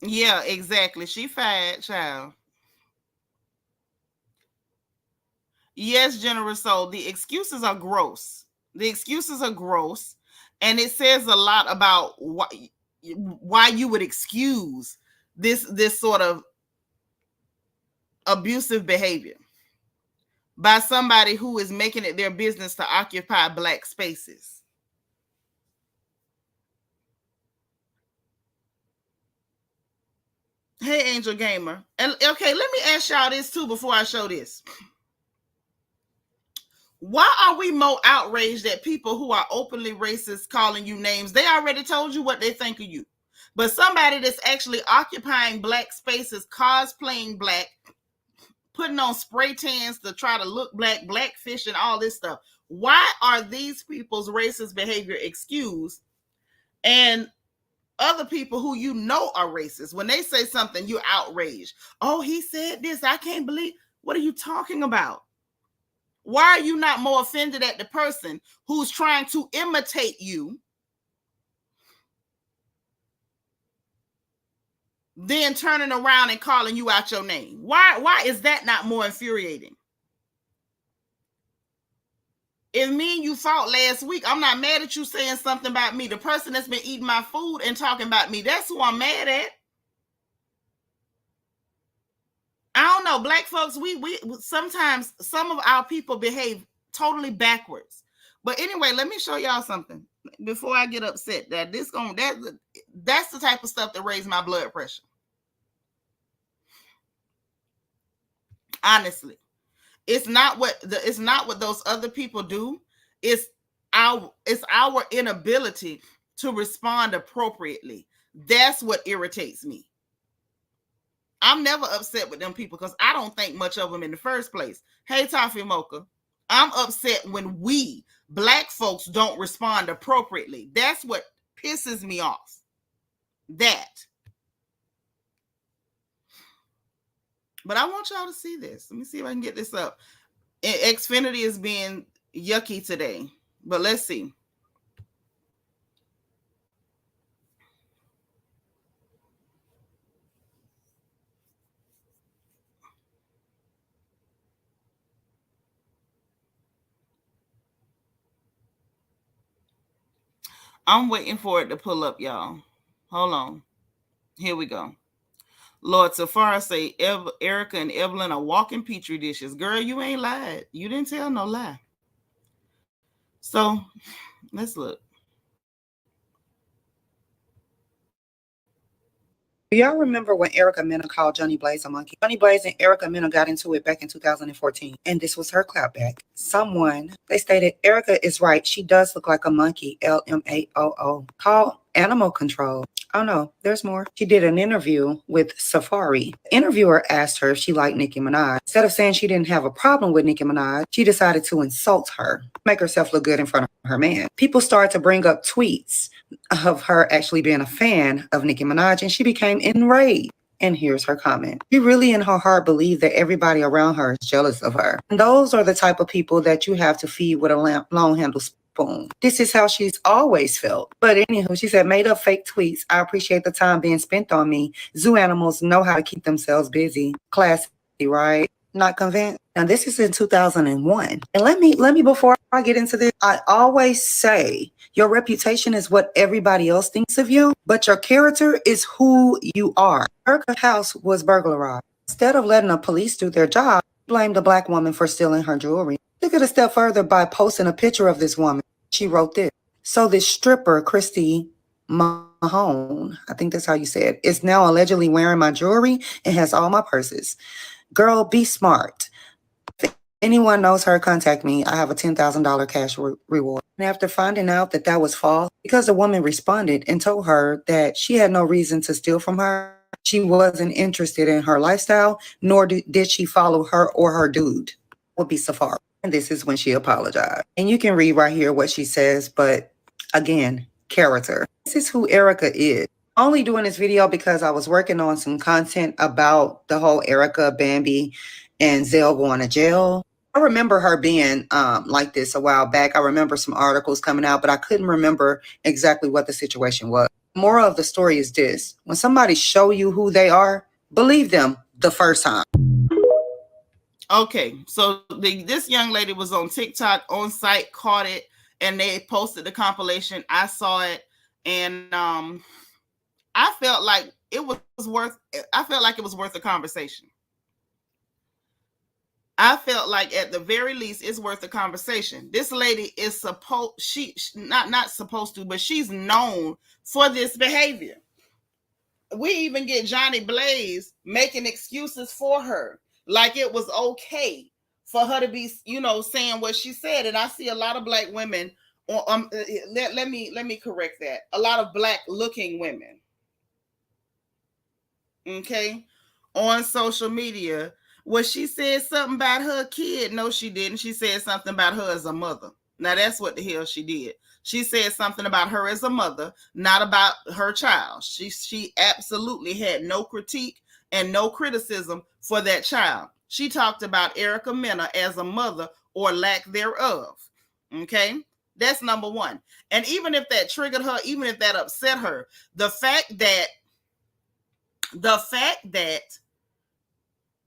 Yeah, exactly. She fired, child. Yes, Generous Soul. The excuses are gross. The excuses are gross. And it says a lot about why you would excuse this sort of abusive behavior by somebody who is making it their business to occupy Black spaces. Hey, Angel Gamer. And okay, let me ask y'all this too before I show this. Why are we more outraged at people who are openly racist calling you names? They already told you what they think of you. But somebody that's actually occupying Black spaces, cosplaying Black, putting on spray tans to try to look Black, blackfish and all this stuff. Why are these people's racist behavior excused? And other people who you know are racist, when they say something, you're outraged. Oh, he said this. I can't believe. What are you talking about? Why are you not more offended at the person who's trying to imitate you than turning around and calling you out your name? Why is that not more infuriating? If me and you fought last week, I'm not mad at you saying something about me. The person that's been eating my food and talking about me, that's who I'm mad at. I don't know. Black folks, we sometimes some of our people behave totally backwards. But anyway, let me show y'all something before I get upset. That's the type of stuff that raises my blood pressure. Honestly, it's not what those other people do. It's our inability to respond appropriately. That's what irritates me. I'm never upset with them people because I don't think much of them in the first place. Hey, Toffee Mocha, I'm upset when we Black folks don't respond appropriately. That's what pisses me off. That. But I want y'all to see this. Let me see if I can get this up. Xfinity is being yucky today, but let's see. I'm waiting for it to pull up, y'all. Hold on. Here we go. Lord Safari say Erica and Evelyn are walking petri dishes. Girl, you ain't lied. You didn't tell no lie. So let's look. Do y'all remember when Erica Mena called Johnny Blaze a monkey? Johnny Blaze and Erica Mena got into it back in 2014, and this was her clapback. They stated, Erica is right. She does look like a monkey, LMAOO. Call animal control. Oh no, there's more. She did an interview with Safari. The interviewer asked her if she liked Nicki Minaj. Instead of saying she didn't have a problem with Nicki Minaj, she decided to insult her, make herself look good in front of her man. People started to bring up tweets of her actually being a fan of Nicki Minaj, and she became enraged. And here's her comment. She really in her heart believed that everybody around her is jealous of her. And those are the type of people that you have to feed with a long handle spoon. This is how she's always felt. But anywho, she said, made up fake tweets. I appreciate the time being spent on me. Zoo animals know how to keep themselves busy. Classy, right? Not convinced. Now this is in 2001. And let me before I get into this, I always say your reputation is what everybody else thinks of you, but your character is who you are. Erica's house was burglarized. Instead of letting the police do their job, blamed a black woman for stealing her jewelry. Took it a step further by posting a picture of this woman. She wrote this. So this stripper, Christy Mahone, I think that's how you say it, is now allegedly wearing my jewelry and has all my purses. Girl, be smart. If anyone knows her, contact me. I have a $10,000 cash reward. And after finding out that that was false, because the woman responded and told her that she had no reason to steal from her, she wasn't interested in her lifestyle, nor did she follow her or her dude. Would be Safari. And this is when she apologized. And you can read right here what she says, but again, character. This is who Erica is. Only doing this video because I was working on some content about the whole Erica, Bambi, and Zell going to jail. I remember her being like this a while back. I remember some articles coming out, but I couldn't remember exactly what the situation was. Moral of the story is this. When somebody show you who they are, believe them the first time. Okay, so this young lady was on TikTok, on site, caught it, and they posted the compilation. I saw it, and I felt like it was worth a conversation. I felt like at the very least it's worth a conversation. This lady is not supposed to, but she's known for this behavior. We even get Johnny Blaze making excuses for her, like it was okay for her to be, saying what she said. And I see a lot of black women, let me correct that. A lot of black looking women, okay, on social media. Well, she said something about her kid. No, she didn't. She said something about her as a mother. Now, that's what the hell she did. She said something about her as a mother, not about her child. She absolutely had no critique and no criticism for that child. She talked about Erica Mena as a mother or lack thereof. Okay? That's number one. And even if that triggered her, even if that upset her, the fact that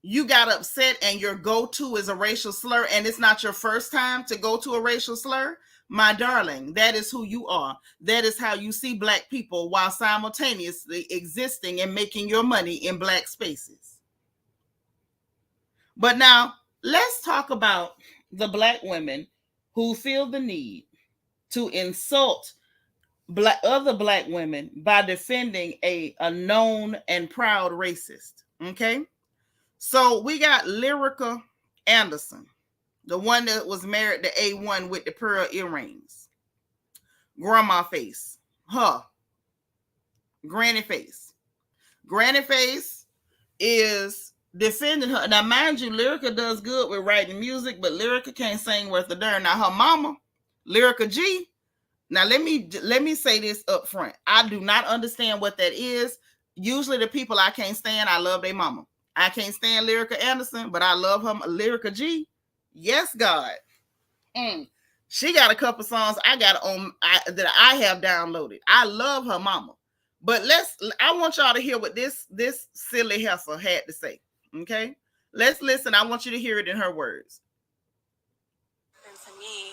you got upset and your go-to is a racial slur, and it's not your first time to go to a racial slur, my darling, that is who you are. That is how you see black people while simultaneously existing and making your money in black spaces. But now, let's talk about the black women who feel the need to insult other black women by defending a known and proud racist, okay? So we got Lyrica Anderson, the one that was married to A1 with the pearl earrings. Grandma face. Her. Granny face. Granny face is defending her. Now, mind you, Lyrica does good with writing music, but Lyrica can't sing worth a darn. Now, her mama, Lyrica G, Now let me say this up front. I do not understand what that is. Usually the people I can't stand, I love their mama. I can't stand Lyrica Anderson, but I love her. Lyrica G. Yes, God. She got a couple songs I got on that I have downloaded. I love her mama. But I want y'all to hear what this silly heifer had to say. Okay? Let's listen. I want you to hear it in her words. And to me,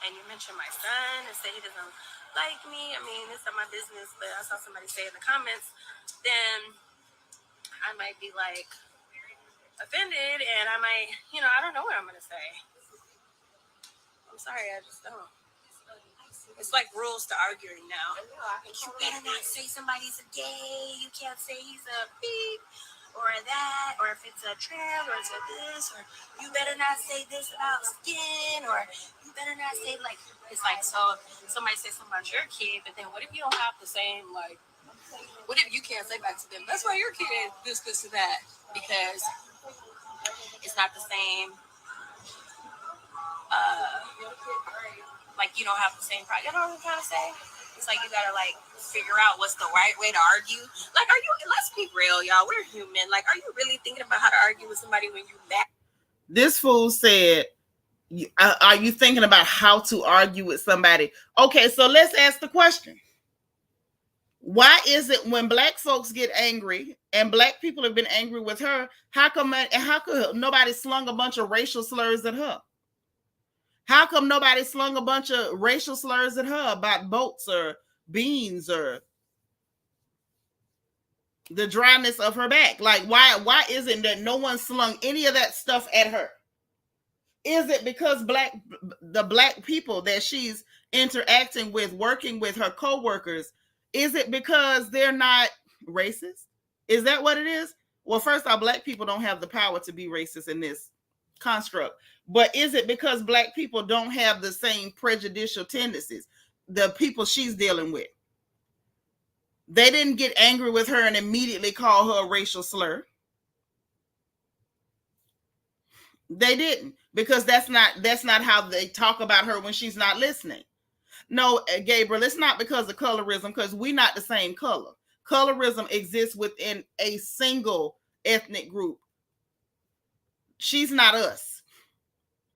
and you mentioned my son and say he doesn't like me. I mean, it's not my business, but I saw somebody say in the comments, then I might be like offended, and I might, I don't know what I'm gonna say. I'm sorry, I just don't. It's like rules to arguing now. You better not say somebody's a gay. You can't say he's a beep or that, or if it's a trans, or it's a this, or you better not say this about skin, or you better not say, like, it's like, so somebody says something about your kid, but then what if you don't have the same, like, what if you can't say back to them, that's why your kid is this and that, because it's not the same, like, you don't have the same pride. You know what I'm trying to say? It's like you gotta, like, figure out what's the right way to argue. Like, let's be real, y'all. We're human. Like, are you really thinking about how to argue with somebody when you're mad? This fool said, are you thinking about how to argue with somebody? Okay, so let's ask the question. Why is it when black folks get angry and black people have been angry with her, how could nobody slung a bunch of racial slurs at her? How come nobody slung a bunch of racial slurs at her about boats or beans or the dryness of her back? Like, why is it that no one slung any of that stuff at her? Is it because the black people that she's interacting with, working with, her co-workers, is it because they're not racist? Is that what it is? Well, first off, black people don't have the power to be racist in this construct. But is it because black people don't have the same prejudicial tendencies, the people she's dealing with? They didn't get angry with her and immediately call her a racial slur. They didn't, because that's not how they talk about her when she's not listening. No, Gabriel, it's not because of colorism, because we're not the same color. Colorism exists within a single ethnic group. She's not us.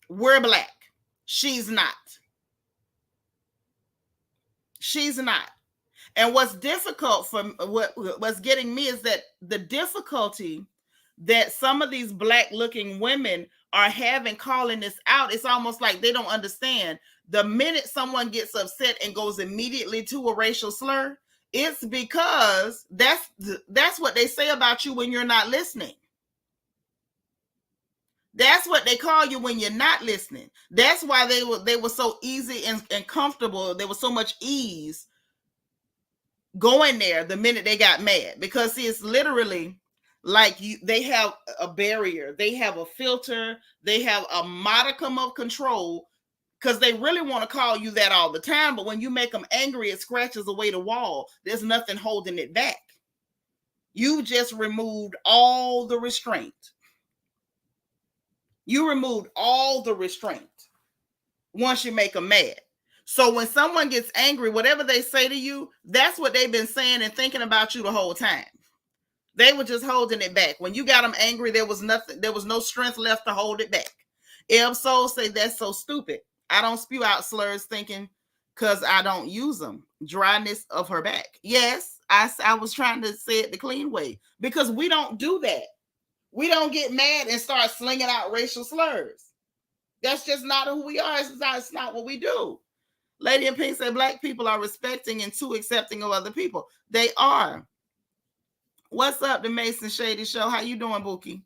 We're black. She's not. She's not. And what's difficult for what's getting me is that the difficulty that some of these black looking women are having calling this out, it's almost like they don't understand. The minute someone gets upset and goes immediately to a racial slur, it's because that's what they say about you when you're not listening. That's what they call you when you're not listening. That's why they were so easy and comfortable. There was so much ease going there the minute they got mad, because see, it's literally like they have a barrier, they have a filter, they have a modicum of control, because they really want to call you that all the time. But when you make them angry, it scratches away the wall. There's nothing holding it back. You just removed all the restraint. You removed all the restraint once you make them mad. So when someone gets angry, whatever they say to you, that's what they've been saying and thinking about you the whole time. They were just holding it back. When you got them angry, there was no strength left to hold it back. Eb Soul say that's so stupid. I don't spew out slurs thinking because I don't use them. Dryness of her back. Yes, I was trying to say it the clean way, because we don't do that. We don't get mad and start slinging out racial slurs. That's just not who we are. It's not what we do. Lady in Pink said black people are respecting and too accepting of other people. They are. What's up, the Mason Shady Show? How you doing, Bookie?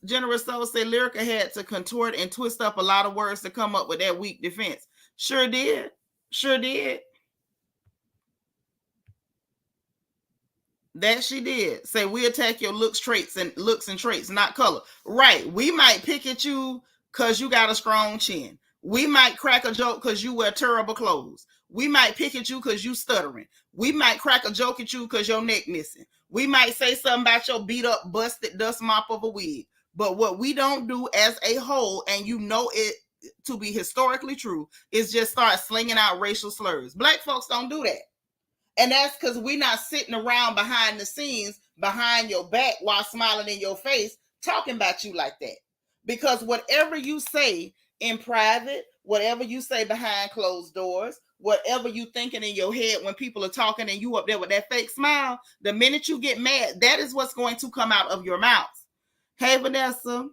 Generous Soul said Lyrica had to contort and twist up a lot of words to come up with that weak defense. Sure did. Sure did. That she did. Say we attack your looks and traits, not color. Right. We might pick at you because you got a strong chin. We might crack a joke because you wear terrible clothes. We might pick at you because you stuttering. We might crack a joke at you because your neck missing. We might say something about your beat up, busted dust mop of a wig. But what we don't do as a whole, and you know it to be historically true is just start slinging out racial slurs. Black folks don't do that. And that's because we're not sitting around behind the scenes, behind your back while smiling in your face, talking about you like that. Because whatever you say in private, whatever you say behind closed doors, whatever you thinking in your head when people are talking and you up there with that fake smile, the minute you get mad, that is what's going to come out of your mouth. Hey, Vanessa.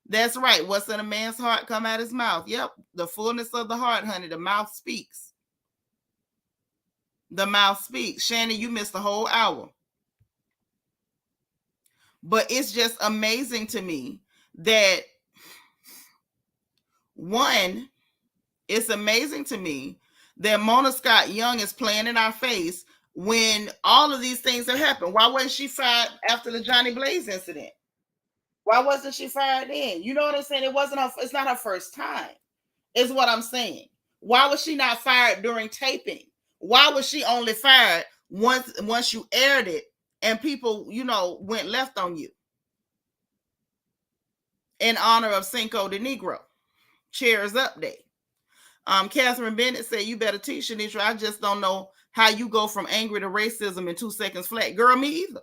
That's right. What's in a man's heart come out his mouth. Yep. The fullness of the heart, honey. The mouth speaks. The mouth speaks. Shannon, you missed the whole hour. But it's just amazing to me that one, it's amazing to me that Mona Scott Young is playing in our face when all of these things have happened. Why wasn't she fired after the Johnny Blaze incident? Why wasn't she fired then? You know what I'm saying? It's not her first time, is what I'm saying. Why was she not fired during taping? Why was she only fired once you aired it and people, went left on you? In honor of Cinco de Negro. Cheers up day. Catherine Bennett said, you better teach, Shanitra. I just don't know how you go from angry to racism in 2 seconds flat. Girl, me either.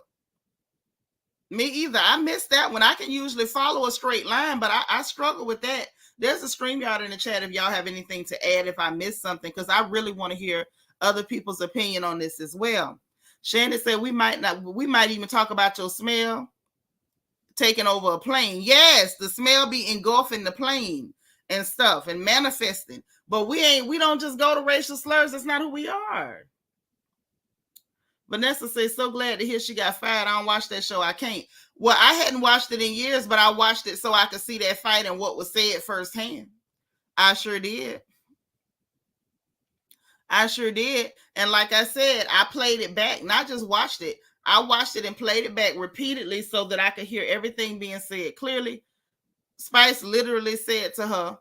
Me either. I missed that one. I can usually follow a straight line, but I struggle with that. There's a StreamYard in the chat if y'all have anything to add if I missed something, because I really want to hear other people's opinion on this as well. Shannon said we might even talk about your smell taking over a plane. Yes, the smell be engulfing the plane and stuff and manifesting. But we don't just go to racial slurs. That's not who we are. Vanessa says, so glad to hear she got fired. I don't watch that show. I can't. Well, I hadn't watched it in years, but I watched it so I could see that fight and what was said firsthand. I sure did. And like I said, I played it back, not just watched it. I watched it and played it back repeatedly so that I could hear everything being said clearly. Spice literally said to her,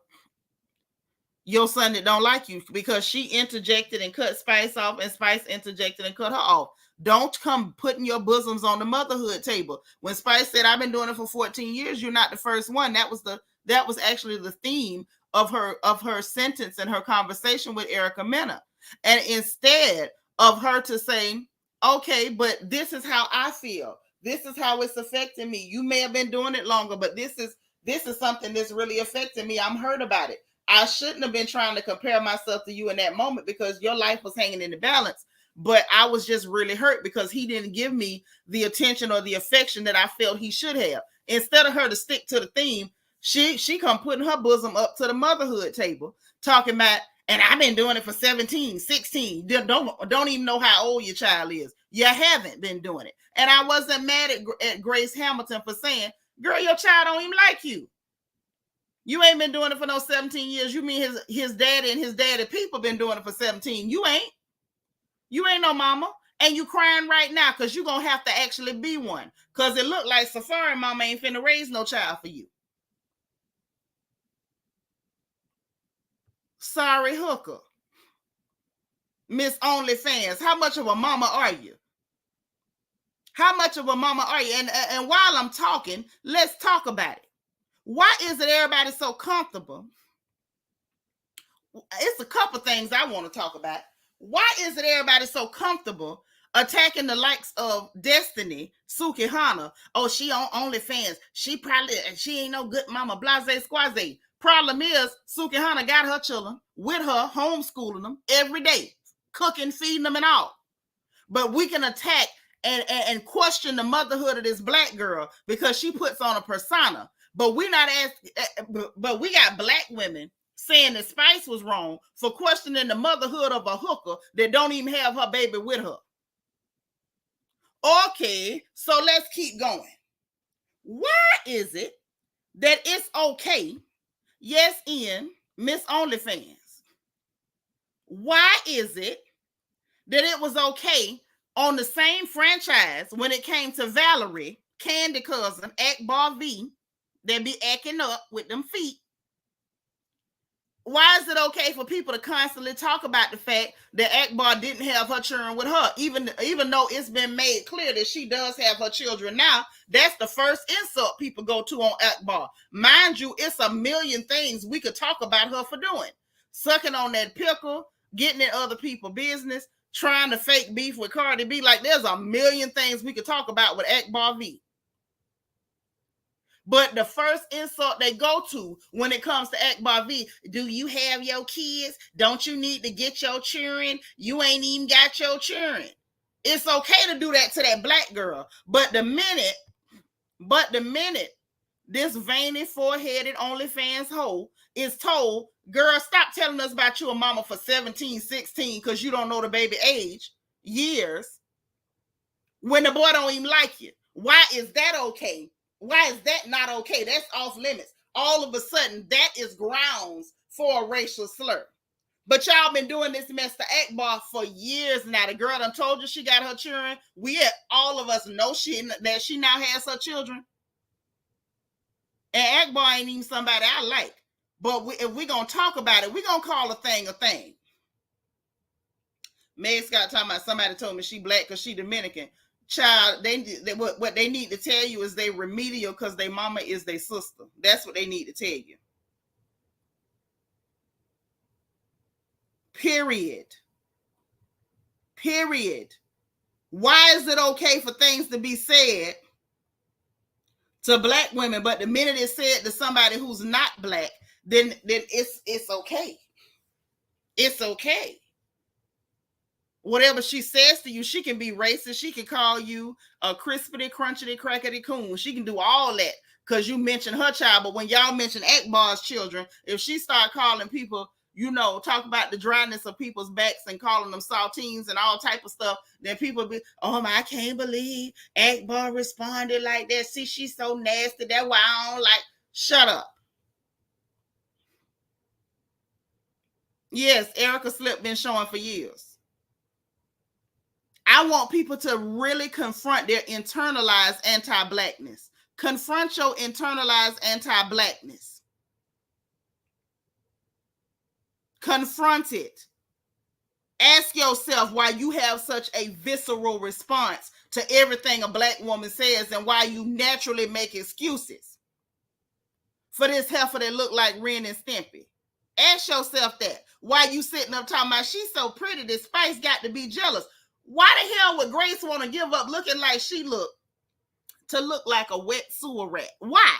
your son that don't like you, because she interjected and cut Spice off, and Spice interjected and cut her off. Don't come putting your bosoms on the motherhood table. When Spice said, I've been doing it for 14 years, you're not the first one. That was actually the theme of her sentence and her conversation with Erica Mena. And instead of her to say, okay, but this is how I feel. This is how it's affecting me. You may have been doing it longer, but this is something that's really affecting me. I'm hurt about it. I shouldn't have been trying to compare myself to you in that moment because your life was hanging in the balance. But I was just really hurt because he didn't give me the attention or the affection that I felt he should have. Instead of her to stick to the theme, she come putting her bosom up to the motherhood table, talking about, and I've been doing it for 17, 16. Don't even know how old your child is. You haven't been doing it. And I wasn't mad at Grace Hamilton for saying, girl, your child don't even like you. You ain't been doing it for no 17 years. You mean his daddy and his daddy people been doing it for 17. You ain't no mama. And you crying right now because you're going to have to actually be one. Because it looked like Safari mama ain't finna raise no child for you. Sorry, hooker. Miss OnlyFans, how much of a mama are you? How much of a mama are you? And while I'm talking, let's talk about it. Why is it everybody so comfortable? It's a couple things I want to talk about. Why is it everybody so comfortable attacking the likes of Destiny, Sukihana? Oh, she on OnlyFans. She ain't no good mama, blase squaze. Problem is, Sukihana got her children with her, homeschooling them every day, cooking, feeding them and all. But we can attack and question the motherhood of this black girl because she puts on a persona. But we got black women saying that Spice was wrong for questioning the motherhood of a hooker that don't even have her baby with her. Okay, so let's keep going. Why is it that it's okay? Yes, in Miss OnlyFans. Why is it that it was okay on the same franchise when it came to Valerie, Candy Cousin, Akbar V, they be acting up with them feet? Why is it okay for people to constantly talk about the fact that Akbar didn't have her children with her, even though it's been made clear that she does have her children now? That's the first insult people go to on Akbar. Mind you, it's a million things we could talk about her for doing. Sucking on that pickle, getting in other people's business, trying to fake beef with Cardi B. Like, there's a million things we could talk about with Akbar V. But the first insult they go to when it comes to Akbar V, do you have your kids? Don't you need to get your children? You ain't even got your children. It's okay to do that to that black girl. But the minute this veiny, foreheaded OnlyFans hoe is told, girl, stop telling us about you a mama for 17, 16 because you don't know the baby age, years, when the boy don't even like you. Why is that okay? Why is that not okay? That's off limits. All of a sudden, that is grounds for a racial slur. But y'all been doing this mess to Akbar for years now. The girl done told you she got her children. All of us know that she now has her children. And Akbar ain't even somebody I like. But if we're going to talk about it, we're going to call a thing a thing. Meg Scott talking about somebody told me she black because she Dominican. Child, what they need to tell you is they remedial because their mama is their sister. That's what they need to tell you. Period. Why is it okay for things to be said to black women, but the minute it's said to somebody who's not black, then it's okay. It's okay. Whatever she says to you, she can be racist. She can call you a crispity, crunchity, crackety coon. She can do all that because you mentioned her child. But when y'all mention Akbar's children, if she start calling people, talk about the dryness of people's backs and calling them saltines and all type of stuff, then people be, oh my, I can't believe Akbar responded like that. See, she's so nasty. That's why I don't like. Shut up. Yes, Erica Slip been showing for years. I want people to really confront their internalized anti-blackness. Confront your internalized anti-blackness. Confront it. Ask yourself why you have such a visceral response to everything a black woman says and why you naturally make excuses for this heifer that look like Ren and Stimpy. Ask yourself that. Why you sitting up talking about she's so pretty, this Spice got to be jealous. Why the hell would Grace want to give up looking like she look like a wet sewer rat? Why?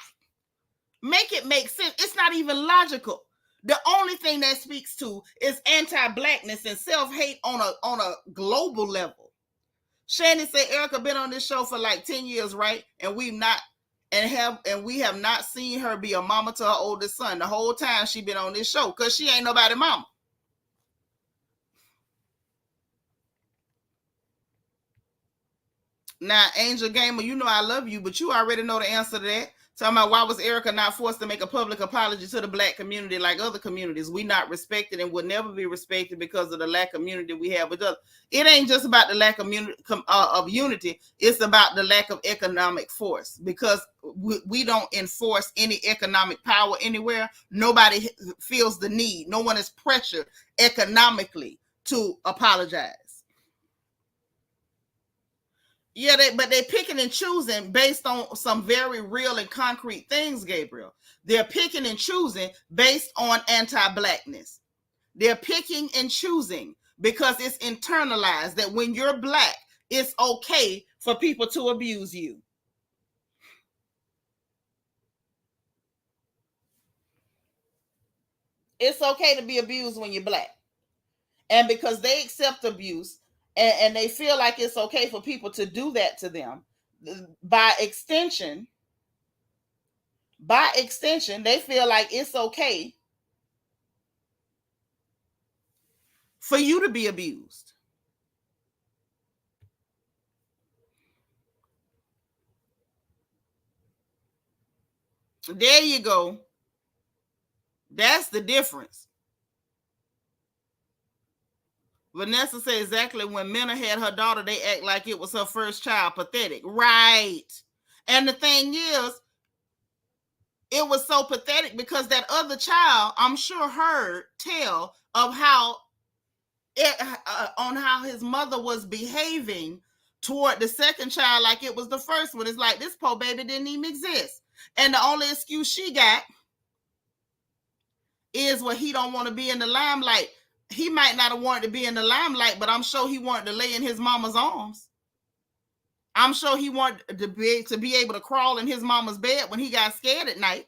Make it make sense. It's not even logical. The only thing that speaks to is anti-blackness and self-hate on a global level. Shannon said Erica been on this show for like 10 years, right? And we have not seen her be a mama to her oldest son the whole time she been on this show because she ain't nobody mama. Now, Angel Gamer, I love you, but you already know the answer to that. Talking about why was Erica not forced to make a public apology to the black community like other communities? We not respected and will never be respected because of the lack of unity we have with others. It ain't just about the lack of unity. It's about the lack of economic force because we don't enforce any economic power anywhere. Nobody feels the need. No one is pressured economically to apologize. Yeah, but they're picking and choosing based on some very real and concrete things, Gabriel. They're picking and choosing based on anti-blackness. They're picking and choosing because it's internalized that when you're black, it's okay for people to abuse you. It's okay to be abused when you're black. And because they accept abuse, and they feel like it's okay for people to do that to them, by extension, they feel like it's okay for you to be abused. There you go. That's the difference. Vanessa said exactly when Mena had her daughter, they act like it was her first child. Pathetic. Right. And the thing is, it was so pathetic because that other child, I'm sure, heard tell of how on how his mother was behaving toward the second child like it was the first one. It's like, this poor baby didn't even exist. And the only excuse she got is, well, he don't want to be in the limelight. He might not have wanted to be in the limelight, but I'm sure he wanted to lay in his mama's arms. I'm sure he wanted to be able to crawl in his mama's bed when he got scared at night.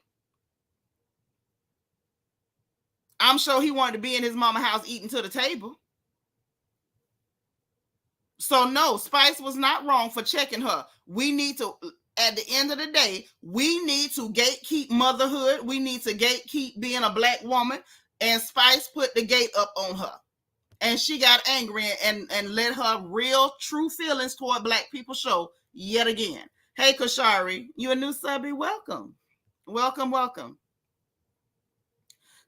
I'm sure he wanted to be in his mama's house eating to the table. So no, Spice was not wrong for checking her. We need to, at the end of the day, we need to gatekeep motherhood. We need to gatekeep being a black woman. And Spice put the gate up on her. And she got angry and let her real, true feelings toward black people show yet again. Hey, Kashari, you a new subby? Welcome. Welcome, welcome.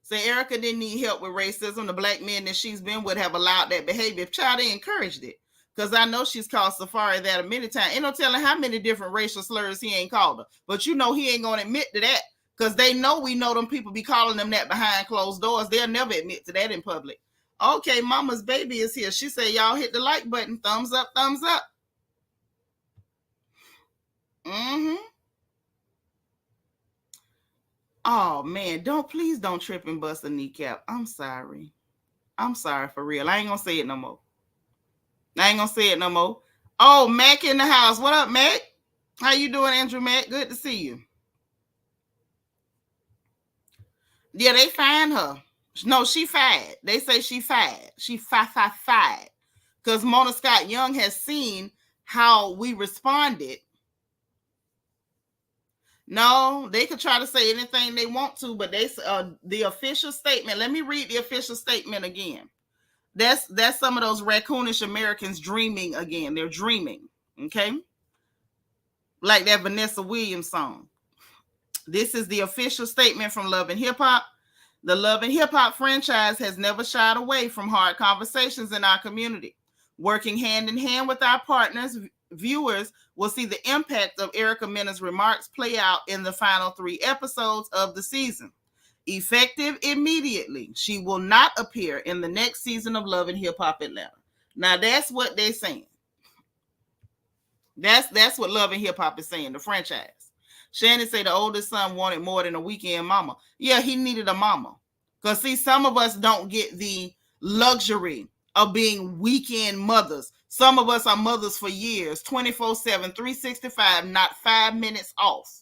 Say Erica didn't need help with racism. The black men that she's been with have allowed that behavior. If child, they encouraged it. Because I know she's called Safari that a many times. Ain't no telling how many different racial slurs he ain't called her. But you know he ain't going to admit to that. Because they know we know them people be calling them that behind closed doors. They'll never admit to that in public. Okay, mama's baby is here. She said, y'all hit the like button. Thumbs up, thumbs up. Oh, man. Please don't trip and bust a kneecap. I'm sorry. I'm sorry for real. I ain't going to say it no more. Oh, Mac in the house. What up, Mac? How you doing, Andrew Mac? Good to see you. Yeah, they find her. No, she fired. They say she fired. She fired. Because Mona Scott Young has seen how we responded. No, they could try to say anything they want to, but they the official statement. Let me read the official statement again. That's some of those raccoonish Americans dreaming again. They're dreaming, okay? Like that Vanessa Williams song. This is the official statement from Love and Hip Hop. The Love and Hip Hop franchise has never shied away from hard conversations in our community. Working hand in hand with our partners, viewers will see the impact of Erica Mena's remarks play out in the final 3 episodes of the season. Effective immediately, she will not appear in the next season of Love and Hip Hop Atlanta. Now that's what they're saying. That's what Love and Hip Hop is saying, the franchise. Shannon say the oldest son wanted more than a weekend mama. Yeah, he needed a mama. Because see, some of us don't get the luxury of being weekend mothers. Some of us are mothers for years, 24/7, 365, not 5 minutes off.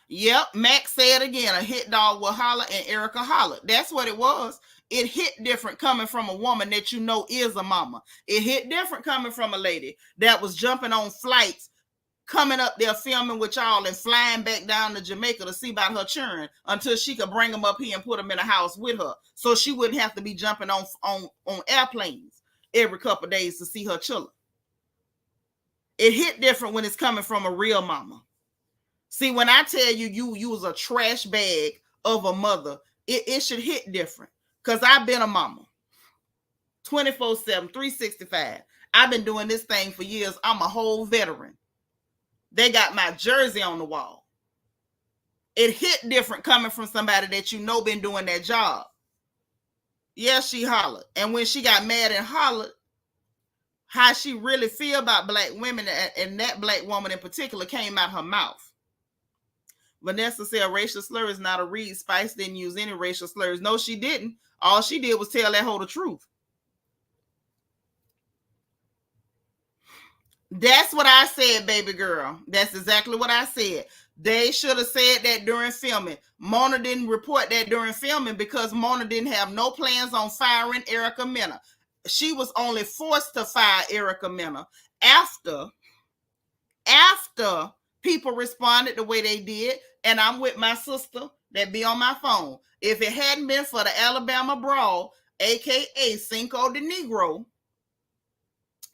Yep, Max said again, a hit dog will holler and Erica hollered. That's what it was. It hit different coming from a woman that you know is a mama. It hit different coming from a lady that was jumping on flights, coming up there filming with y'all and flying back down to Jamaica to see about her children until she could bring them up here and put them in a house with her. So she wouldn't have to be jumping on airplanes every couple of days to see her children. It hit different when it's coming from a real mama. See, when I tell you you was a trash bag of a mother, it should hit different. Because I've been a mama. 24/7, 365. I've been doing this thing for years. I'm a whole veteran. They got my jersey on the wall. It hit different coming from somebody that you know been doing that job. Yeah, she hollered. And when she got mad and hollered, how she really feel about black women and that black woman in particular came out her mouth. Vanessa said a racial slur is not a read. Spice didn't use any racial slurs. No, she didn't. All she did was tell that whole the truth. That's what I said, baby girl. That's exactly what I said. They should have said that during filming. Mona didn't report that during filming because Mona didn't have no plans on firing Erica Mena. She was only forced to fire Erica Mena after people responded the way they did. And I'm with my sister that be on my phone. If it hadn't been for the Alabama brawl, aka Cinco de Negro,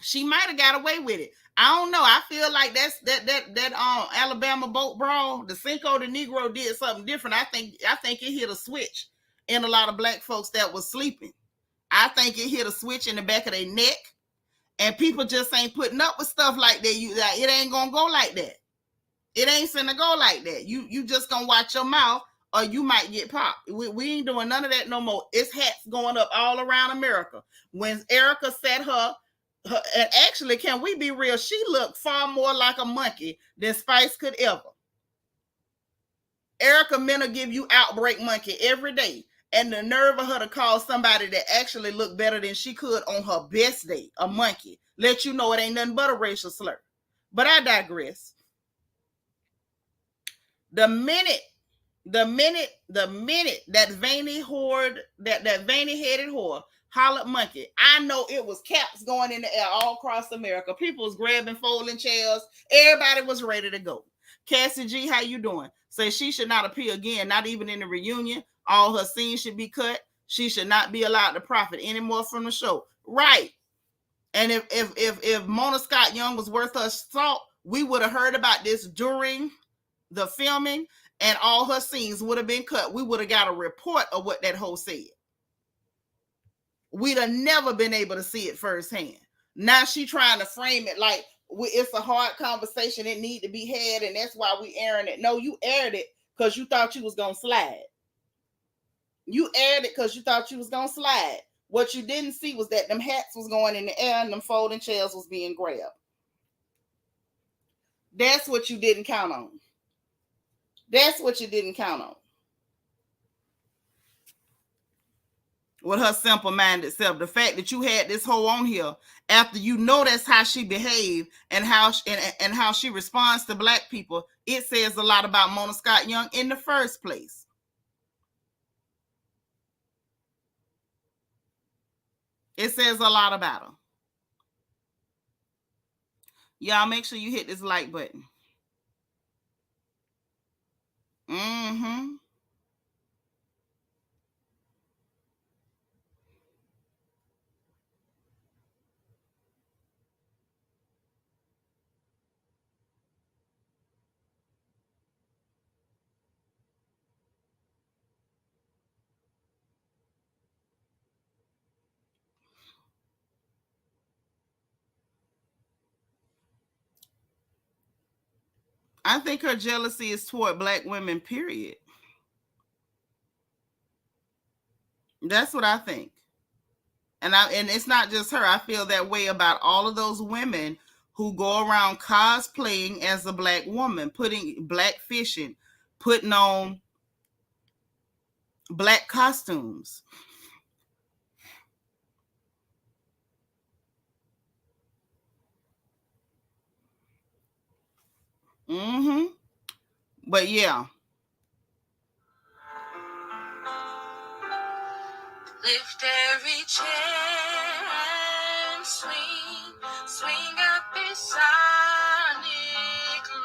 she might have got away with it. I don't know. I feel like that Alabama boat brawl, the Cinco de Negro did something different. I think it hit a switch in a lot of black folks that was sleeping. I think it hit a switch in the back of their neck, and people just ain't putting up with stuff like that. It ain't gonna go like that. It ain't finna go like that. You just gonna watch your mouth or you might get popped. We ain't doing none of that no more. It's hats going up all around America. When Erica said her, and actually, can we be real? She looked far more like a monkey than Spice could ever. Erica Mena give you outbreak monkey every day. And the nerve of her to call somebody that actually looked better than she could on her best day a monkey. Let you know it ain't nothing but a racial slur. But I digress. The minute that veiny horde, that veiny headed whore hollered monkey, I know it was caps going in the air all across America. People was grabbing folding chairs. Everybody was ready to go. Cassie G, how you doing? Say she should not appear again, not even in the reunion. All her scenes should be cut. She should not be allowed to profit anymore from the show. Right. And if Mona Scott Young was worth her salt, we would have heard about this during the filming, and all her scenes would have been cut. We would have got a report of what that hoe said. We'd have never been able to see it firsthand. Now she trying to frame it like it's a hard conversation. It need to be had, and that's why we airing it. No, you aired it because you thought you was gonna slide. You aired it because you thought you was gonna slide. What you didn't see was that them hats was going in the air and them folding chairs was being grabbed. That's what you didn't count on. That's what you didn't count on. With her simple-minded self, the fact that you had this hoe on here after you know that's how she behaved and how she responds to black people, it says a lot about Mona Scott Young in the first place. It says a lot about her. Y'all make sure you hit this like button. Mm-hmm. I think her jealousy is toward black women, period. That's what I think. And it's not just her. I feel that way about all of those women who go around cosplaying as a black woman, putting black fishing, putting on black costumes. Mm-hmm. But yeah. Lift every chair and swing out these sonic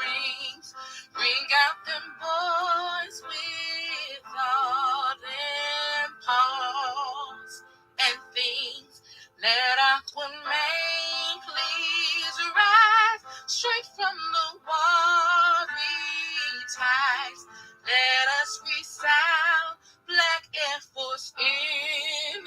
rings, bring out them boys with all them paws and things. Let Aquaman please rise straight from the watery tides. Let us resound Black Air Force energy.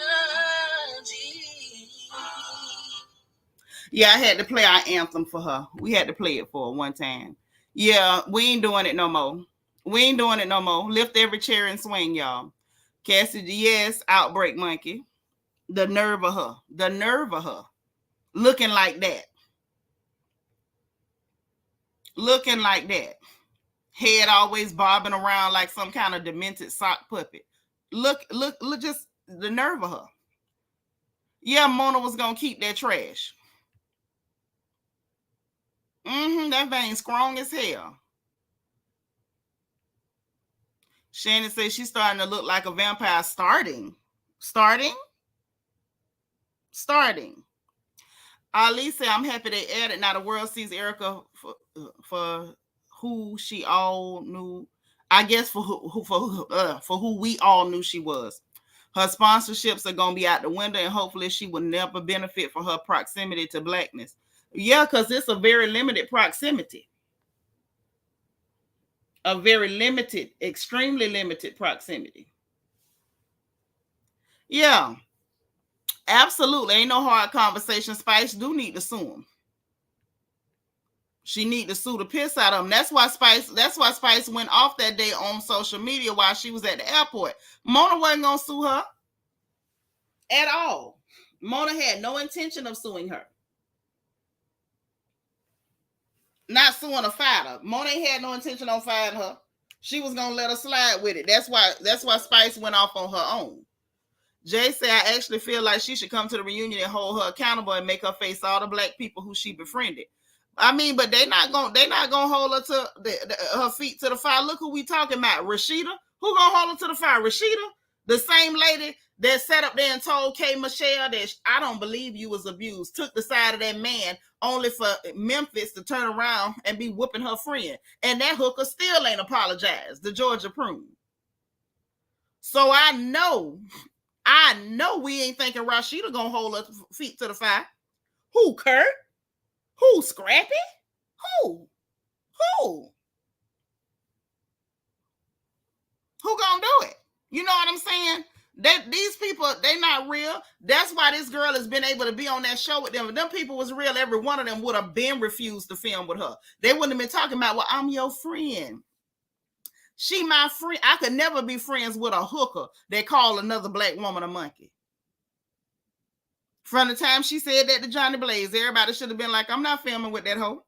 Yeah, I had to play our anthem for her. We had to play it for her one time. Yeah, we ain't doing it no more. We ain't doing it no more. Lift every chair and swing, y'all. Cassidy, yes, outbreak monkey. The nerve of her. The nerve of her. Looking like that. Looking like that. Head always bobbing around like some kind of demented sock puppet. Look, just the nerve of her. Yeah, Mona was going to keep that trash. That vein strong as hell. Shannon says she's starting to look like a vampire. Starting. Ali said, I'm happy they added. Now the world sees Erica for who she all knew. I guess for who we all knew she was. Her sponsorships are going to be out the window, and hopefully she will never benefit from her proximity to blackness. Yeah, because it's a very limited proximity. A very limited, extremely limited proximity. Yeah, absolutely. Ain't no hard conversation. Spice do need to sue him. She need to sue the piss out of him. That's why Spice went off that day on social media while she was at the airport. Mona wasn't gonna sue her at all. Mona had no intention of suing her. Not suing a fighter. Mona ain't had no intention on fighting her. She was gonna let her slide with it. That's why Spice went off on her own. Jay said, I actually feel like she should come to the reunion and hold her accountable and make her face all the black people who she befriended. I mean, but they not gonna hold her to her feet to the fire. Look who we talking about, Rashida. Who gonna hold her to the fire? Rashida, the same lady that sat up there and told K. Michelle that I don't believe you was abused. Took the side of that man only for Memphis to turn around and be whooping her friend, and that hooker still ain't apologized. The Georgia Prune. So I know we ain't thinking Rashida gonna hold her feet to the fire. Who, Kurt? Who, Scrappy? Who gonna do it? You know what I'm saying? That these people, they not real. That's why this girl has been able to be on that show with them. If them people was real, every one of them would have been refused to film with her. They wouldn't have been talking about, well, I'm your friend. She my friend. I could never be friends with a hooker that called another black woman a monkey. From the time she said that to Johnny Blaze, everybody should have been like, I'm not filming with that hoe.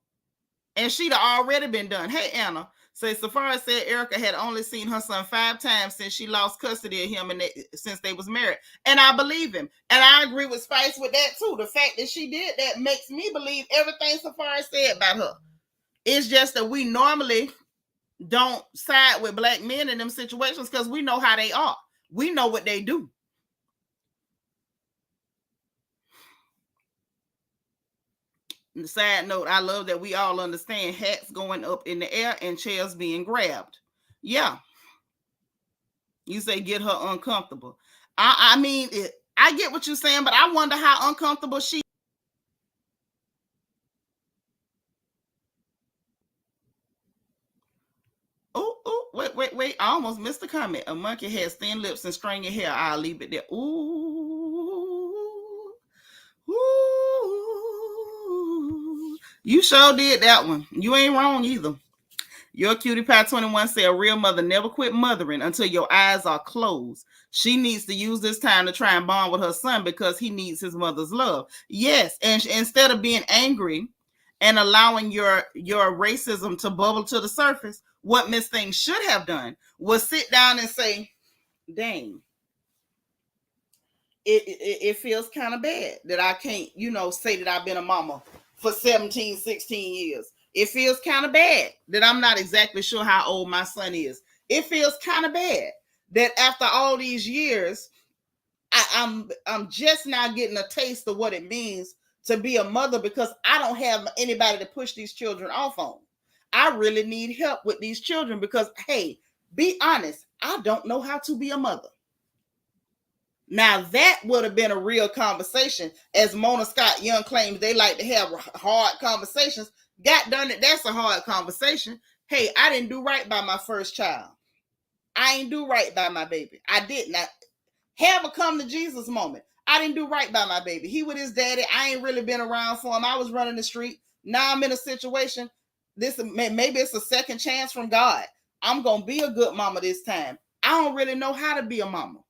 And she'd have already been done. Hey, Anna. So Safari said Erica had only seen her son 5 times since she lost custody of him and since they was married. And I believe him. And I agree with Spice with that too. The fact that she did that makes me believe everything Safari said about her. It's just that we normally don't side with black men in them situations because we know how they are. We know what they do. Side note, I love that we all understand hats going up in the air and chairs being grabbed. Yeah. You say get her uncomfortable. I mean, I get what you're saying, but I wonder how uncomfortable she. Oh, wait. I almost missed the comment. A monkey has thin lips and stringy hair. I'll leave it there. Ooh. You sure did that one. You ain't wrong either. Your cutie pie 21 said a real mother never quit mothering until your eyes are closed. She needs to use this time to try and bond with her son because he needs his mother's love. Yes, and instead of being angry and allowing your racism to bubble to the surface, what Miss Thing should have done was sit down and say, dang, it feels kind of bad that I can't, say that I've been a mama for 17, 16 years. It feels kind of bad that I'm not exactly sure how old my son is. It feels kind of bad that after all these years, I'm just now getting a taste of what it means to be a mother because I don't have anybody to push these children off on. I really need help with these children because, hey, be honest, I don't know how to be a mother. Now that would have been a real conversation. As Mona Scott Young claims they like to have hard conversations. God darn it, that's a hard conversation. Hey, I didn't do right by my first child. I ain't do right by my baby. I did not have a come to Jesus moment. I didn't do right by my baby. He with his daddy. I ain't really been around for him. I was running the street. Now I'm in a situation. Maybe it's a second chance from God. I'm going to be a good mama this time. I don't really know how to be a mama.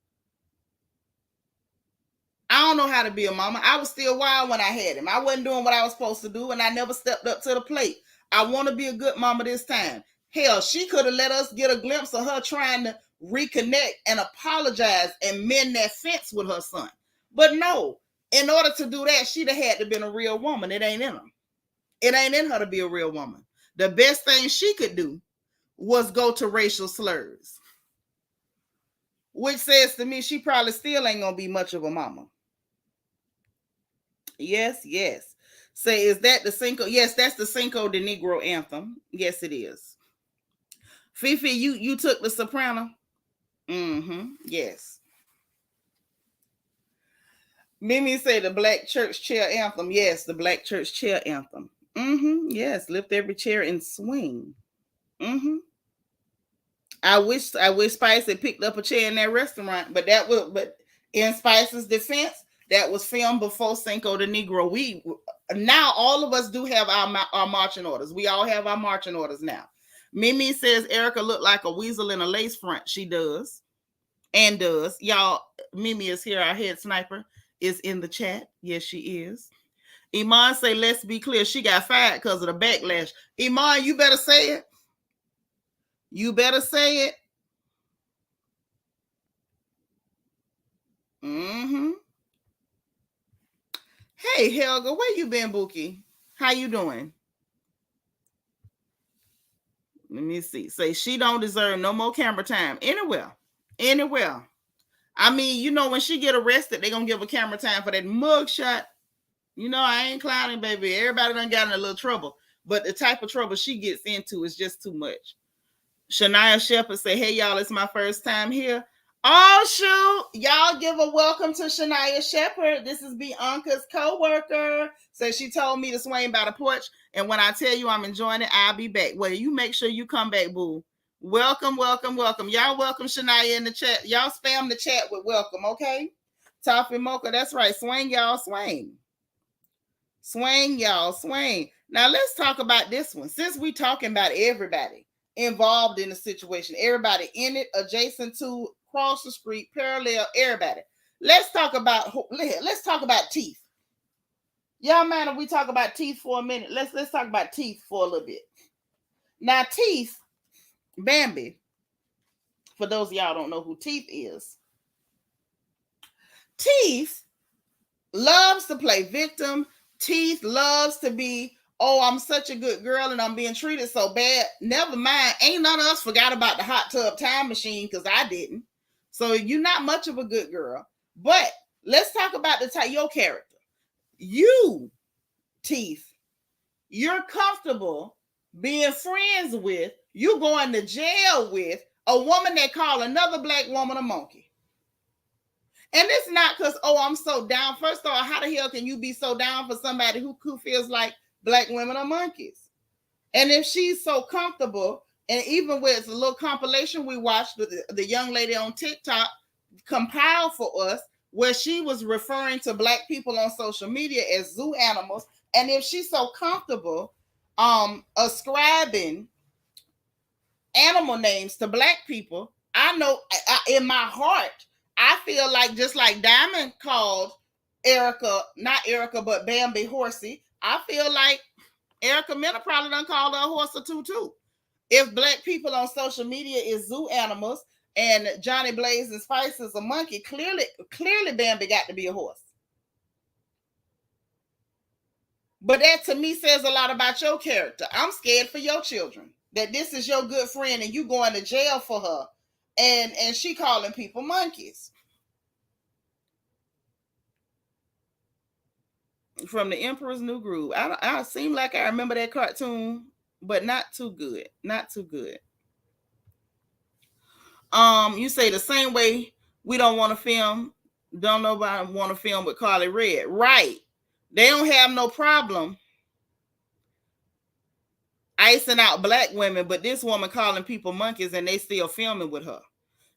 I don't know how to be a mama. I was still wild when I had him. I wasn't doing what I was supposed to do, and I never stepped up to the plate. I want to be a good mama this time. Hell, she could have let us get a glimpse of her trying to reconnect and apologize and mend that fence with her son. But no, in order to do that, she'd have had to been a real woman. It ain't in her. It ain't in her to be a real woman. The best thing she could do was go to racial slurs, which says to me she probably still ain't going to be much of a mama. Yes. Say, is that the Cinco? Yes, that's the Cinco de Negro anthem. Yes, it is. Fifi, you took the soprano? Yes. Mimi said the Black Church Chair anthem. Yes, the Black Church Chair anthem. Yes, lift every chair and swing. I wish Spice had picked up a chair in that restaurant, but in Spice's defense, that was filmed before Cinco de Negro. We now all of us do have our marching orders. We all have our marching orders now. Mimi says Erica looked like a weasel in a lace front. She does. And does. Y'all, Mimi is here. Our head sniper is in the chat. Yes, she is. Iman say, let's be clear. She got fired because of the backlash. Iman, you better say it. You better say it. Mm-hmm. Hey, Helga, where you been, Bookie? How you doing? Let me see. Say she don't deserve no more camera time. Anywhere. I mean, you know, when she get arrested, they gonna give her camera time for that mug shot. You know, I ain't clowning, baby. Everybody done got in a little trouble. But the type of trouble she gets into is just too much. Shania Shepherd say, hey, y'all, it's my first time here. Oh, shoot. Y'all give a welcome to Shania Shepherd. This is Bianca's co-worker. So she told me to swing by the porch. And when I tell you I'm enjoying it, I'll be back. Well, you make sure you come back, boo. Welcome. Y'all welcome Shania in the chat. Y'all spam the chat with welcome, okay? Toffee Mocha, that's right. Swing, y'all, swing. Swing, y'all, swing. Now, let's talk about this one. Since we talking about everybody involved in the situation, everybody in it, adjacent to, across the street, parallel, everybody. Let's talk about teeth. Y'all mind if we talk about teeth for a minute? Let's talk about teeth for a little bit. Now, Teeth, Bambi, for those of y'all don't know who Teeth is. Teeth loves to play victim. Teeth loves to be, oh, I'm such a good girl and I'm being treated so bad. Never mind. Ain't none of us forgot about the hot tub time machine because I didn't. So you're not much of a good girl. But let's talk about your character. You, Teeth, you're comfortable being friends with, you going to jail with a woman that called another black woman a monkey. And it's not because, oh, I'm so down. First of all, how the hell can you be so down for somebody who feels like black women are monkeys? And if she's so comfortable, and even with a little compilation we watched, the young lady on TikTok compiled for us, where she was referring to black people on social media as zoo animals. And if she's so comfortable ascribing animal names to black people, I know in my heart, I feel like just like Diamond called Erica, not Erica, but Bambi horsey, I feel like Erica Mena probably done called her a horse or two too. If black people on social media is zoo animals and Johnny Blaze and Spice is a monkey, clearly Bambi got to be a horse. But that to me says a lot about your character. I'm scared for your children. That this is your good friend and you going to jail for her. And she calling people monkeys. From the Emperor's New Groove. I seem like I remember that cartoon, but not too good. Not too good. You say the same way we don't want to film. Don't nobody want to film with Carly Red. Right. They don't have no problem icing out black women, but this woman calling people monkeys and they still filming with her.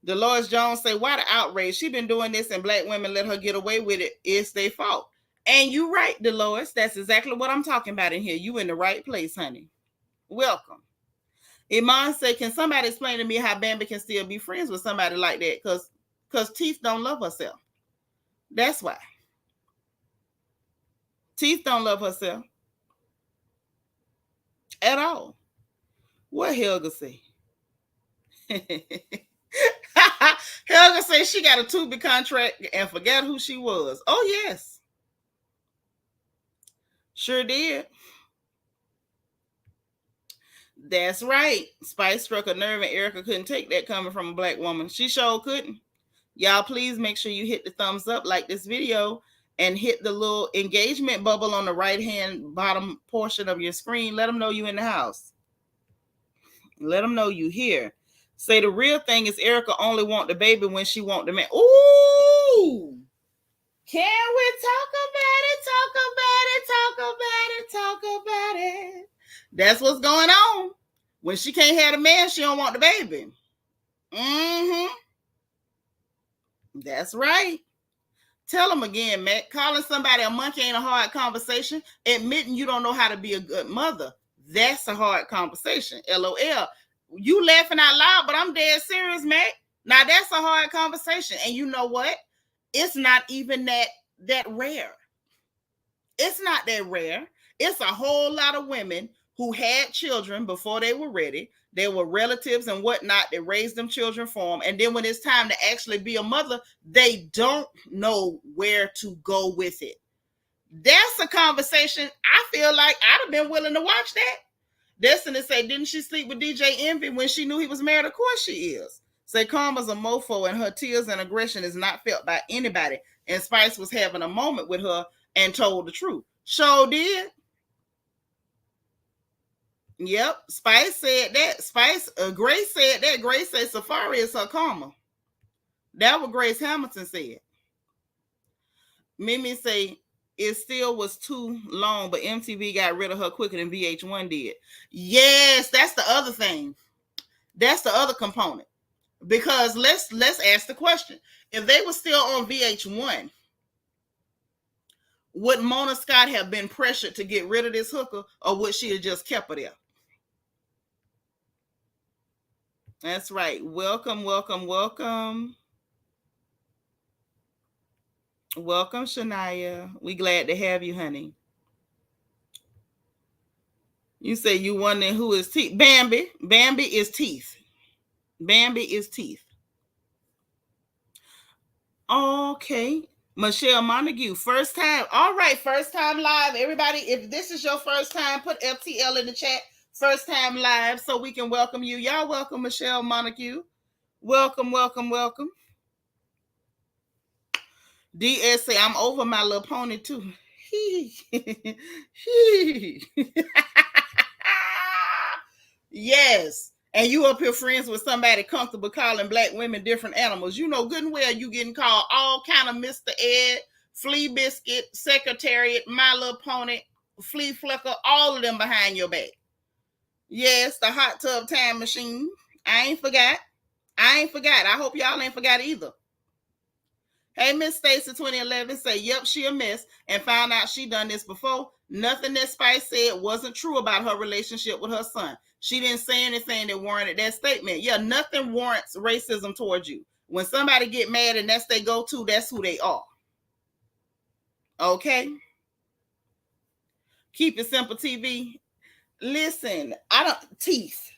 Dolores Jones say, why the outrage? She been doing this and black women let her get away with it. It's their fault. And you right, Dolores. That's exactly what I'm talking about in here. You in the right place, honey. Welcome. Iman said, can somebody explain to me how Bambi can still be friends with somebody like that? Because Teeth don't love herself. That's why. Teeth don't love herself. At all. What Helga say? Helga said she got a Tubi contract and forgot who she was. Oh, yes. Sure did. That's right. Spice struck a nerve and Erica couldn't take that coming from a black woman. She sure couldn't. Y'all, please make sure you hit the thumbs up, like this video, and hit the little engagement bubble on the right-hand bottom portion of your screen. Let them know you in the house. Let them know you here. Say the real thing is Erica only want the baby when she want the man. Ooh! Can we talk about it? That's what's going on. When she can't have the man, she don't want the baby. Mm-hmm. That's right. Tell them again, Matt. Calling somebody a monkey ain't a hard conversation. Admitting you don't know how to be a good mother, that's a hard conversation. LOL. You laughing out loud, but I'm dead serious, Matt. Now that's a hard conversation. And you know what? It's not even that rare. It's not that rare. It's a whole lot of women who had children before they were ready. They were relatives and whatnot that raised them children for them. And then when it's time to actually be a mother, they don't know where to go with it. That's a conversation I feel like I'd have been willing to watch that. Destiny say, didn't she sleep with DJ Envy when she knew he was married? Of course she is. Say Karma's a mofo and her tears and aggression is not felt by anybody. And Spice was having a moment with her and told the truth. Sure did. Yep, Spice said that. Grace said that. Grace said Safari is her karma. That what Grace Hamilton said. Mimi say it still was too long, but MTV got rid of her quicker than VH1 did. Yes, that's the other thing. That's the other component. Because let's ask the question. If they were still on VH1, would Mona Scott have been pressured to get rid of this hooker, or would she have just kept her there? That's right. Welcome, welcome, welcome. Welcome, Shania. We glad to have you, honey. You say you wondering who is Teeth. Bambi. Bambi is Teeth. Bambi is Teeth. Okay. Michelle Montague, first time. All right, first time live. Everybody, if this is your first time, put FTL in the chat. First time live so we can welcome you. Y'all welcome Michelle Montague. Welcome, welcome, welcome. DS say, I'm over My Little Pony too. Yes. And you up here friends with somebody comfortable calling black women different animals. You know good and well you getting called all kind of Mr. Ed, Flea Biscuit, Secretariat, My Little Pony, Flea Flicker, all of them behind your back. Yes, the hot tub time machine. I ain't forgot. I hope y'all ain't forgot either. Hey, Miss Stacy 2011 say, yep, she a mess and found out she done this before. Nothing that Spice said wasn't true about her relationship with her son. She didn't say anything that warranted that statement. Yeah, nothing warrants racism towards you. When somebody get mad and that's they go-to, that's who they are. Okay? Keep it simple, TV. Listen, Teeth.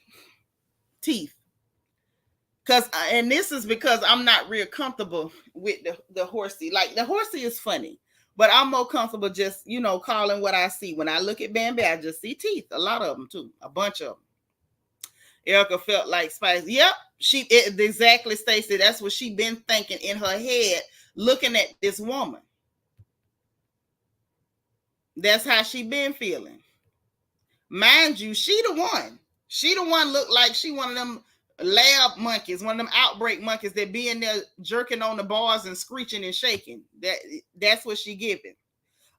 And this is because I'm not real comfortable with the horsey. Like the horsey is funny, but I'm more comfortable just, calling what I see. When I look at Bambi, I just see teeth. A lot of them too. A bunch of them. Erica felt like Spice. Yep, exactly, Stacey. That's what she been thinking in her head, looking at this woman. That's how she been feeling. Mind you, she the one. She the one looked like she one of them lab monkeys, one of them outbreak monkeys that be in there jerking on the bars and screeching and shaking. That's what she giving.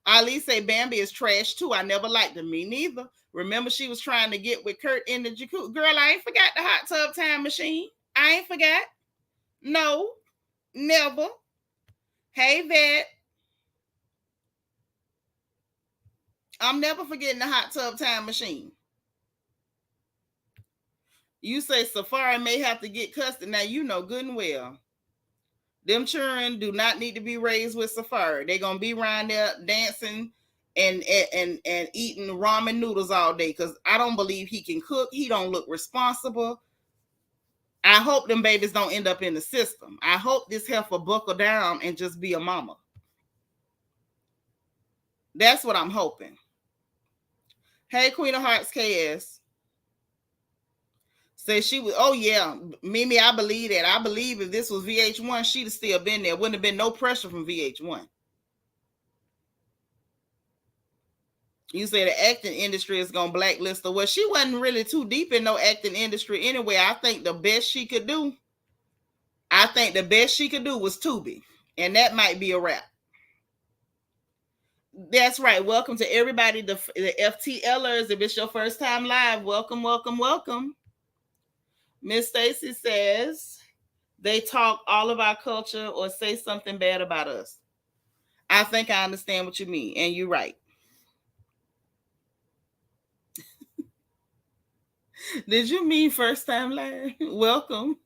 Ali say Bambi is trash too. I never liked her. Me neither. Remember she was trying to get with Kurt in the jacuzzi. Girl, I ain't forgot the hot tub time machine. I ain't forgot. No, never. Hey, Vet. I'm never forgetting the hot tub time machine. You say Safari may have to get custody. Now, you know good and well. Them children do not need to be raised with Safari. They're going to be around there dancing and eating ramen noodles all day because I don't believe he can cook. He don't look responsible. I hope them babies don't end up in the system. I hope this heifer buckle down and just be a mama. That's what I'm hoping. Hey, Queen of Hearts KS. Say she was, oh yeah, Mimi, I believe that. I believe if this was VH1, she'd have still been there. Wouldn't have been no pressure from VH1. You say the acting industry is going to blacklist her. Well, she wasn't really too deep in no acting industry anyway. I think the best she could do was Tubi. And that might be a wrap. That's right. Welcome to everybody, the FTLers. If it's your first time live, welcome, welcome, welcome. Miss Stacy says they talk all of our culture or say something bad about us. I think I understand what you mean, and you're right. Did you mean first time Larry? Welcome.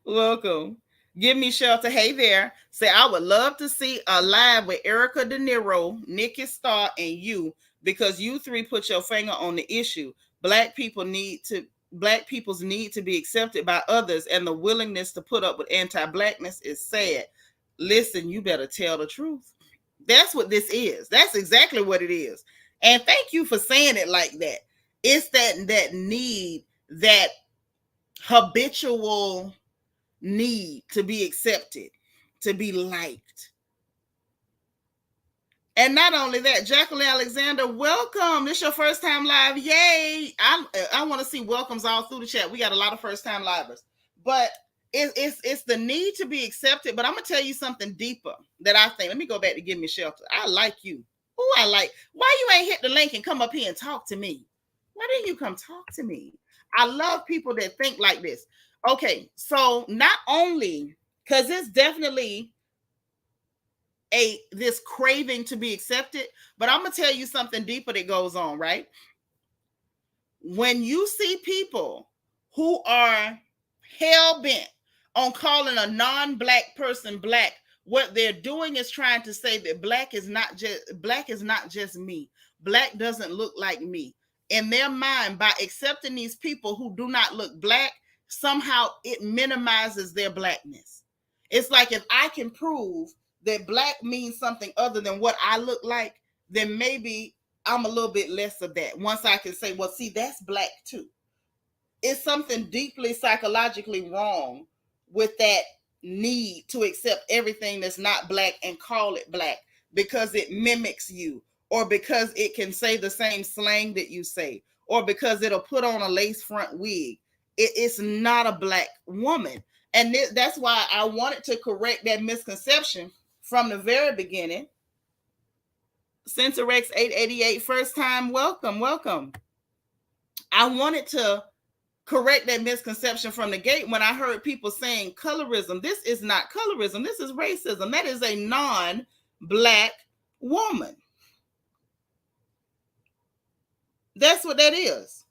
Welcome. Give me shelter. Hey there. Say, I would love to see a live with Erica De Niro, Nikki Starr, and you, because you three put your finger on the issue. Black people's need to be accepted by others, and the willingness to put up with anti-blackness is sad. Listen, you better tell the truth. That's what this is. That's exactly what it is. And thank you for saying it like that. It's that need, that habitual need to be accepted, to be liked. And not only that, Jacqueline Alexander, welcome. This your first time live. Yay. I want to see welcomes all through the chat. We got a lot of first time livers. But it's the need to be accepted. But I'm going to tell you something deeper that I think. Let me go back to Give Me Shelter. I like you. Oh, I like. Why you ain't hit the link and come up here and talk to me? Why didn't you come talk to me? I love people that think like this. Okay, so not only, because it's definitely this craving to be accepted, but I'm gonna tell you something deeper that goes on, right? When you see people who are hell-bent on calling a non-black person black, what they're doing is trying to say that black is not just me. Black doesn't look like me. In their mind, by accepting these people who do not look black, somehow it minimizes their blackness. It's like, if I can prove that black means something other than what I look like, then maybe I'm a little bit less of that. Once I can say, well, see, that's black too. It's something deeply psychologically wrong with that need to accept everything that's not black and call it black because it mimics you, or because it can say the same slang that you say, or because it'll put on a lace front wig. It's not a black woman. And that's why I wanted to correct that misconception from the very beginning. Centerex 888, first time, welcome. I wanted to correct that misconception from the gate when I heard people saying colorism. This is not colorism. This is racism. That is a non-black woman. That's what that is.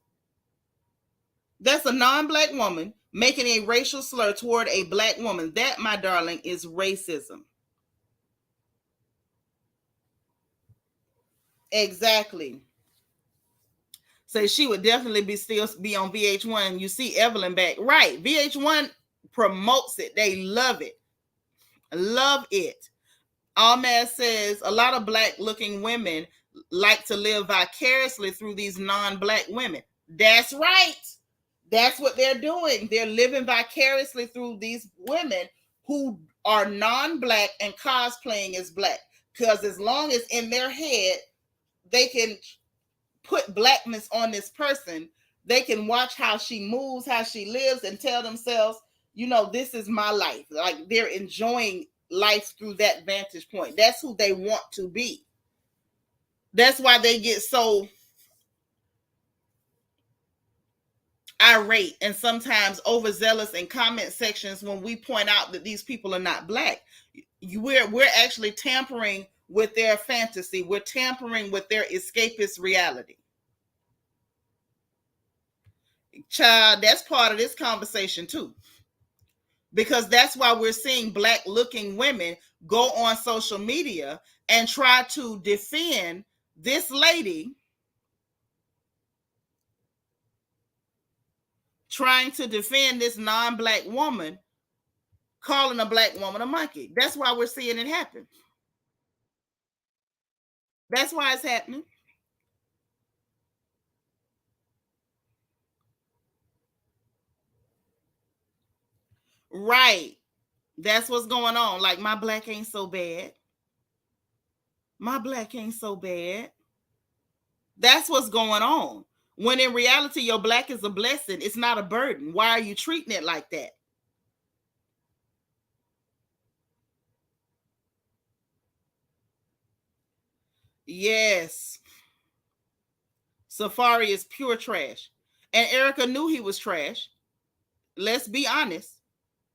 That's a non-black woman making a racial slur toward a black woman. That, my darling, is racism. Exactly. So she would definitely still be on VH1. You see Evelyn back. Right. VH1 promotes it. They love it. Love it. Ahmed says a lot of black looking women like to live vicariously through these non-black women. That's right. That's what they're doing. They're living vicariously through these women who are non-black and cosplaying as black. Because as long as in their head they can put blackness on this person, they can watch how she moves, how she lives, and tell themselves, you know, this is my life. Like, they're enjoying life through that vantage point. That's who they want to be. That's why they get so irate and sometimes overzealous in comment sections when we point out that these people are not black. We're actually tampering with their fantasy. We're tampering with their escapist reality. Child, that's part of this conversation too. Because that's why we're seeing black looking women go on social media and try to defend this lady, trying to defend this non-black woman, calling a black woman a monkey. That's why we're seeing it happen. That's why it's happening. Right. That's what's going on. Like, my black ain't so bad. My black ain't so bad. That's what's going on. When in reality, your black is a blessing. It's not a burden. Why are you treating it like that? Yes. Safari is pure trash. And Erica knew he was trash. Let's be honest.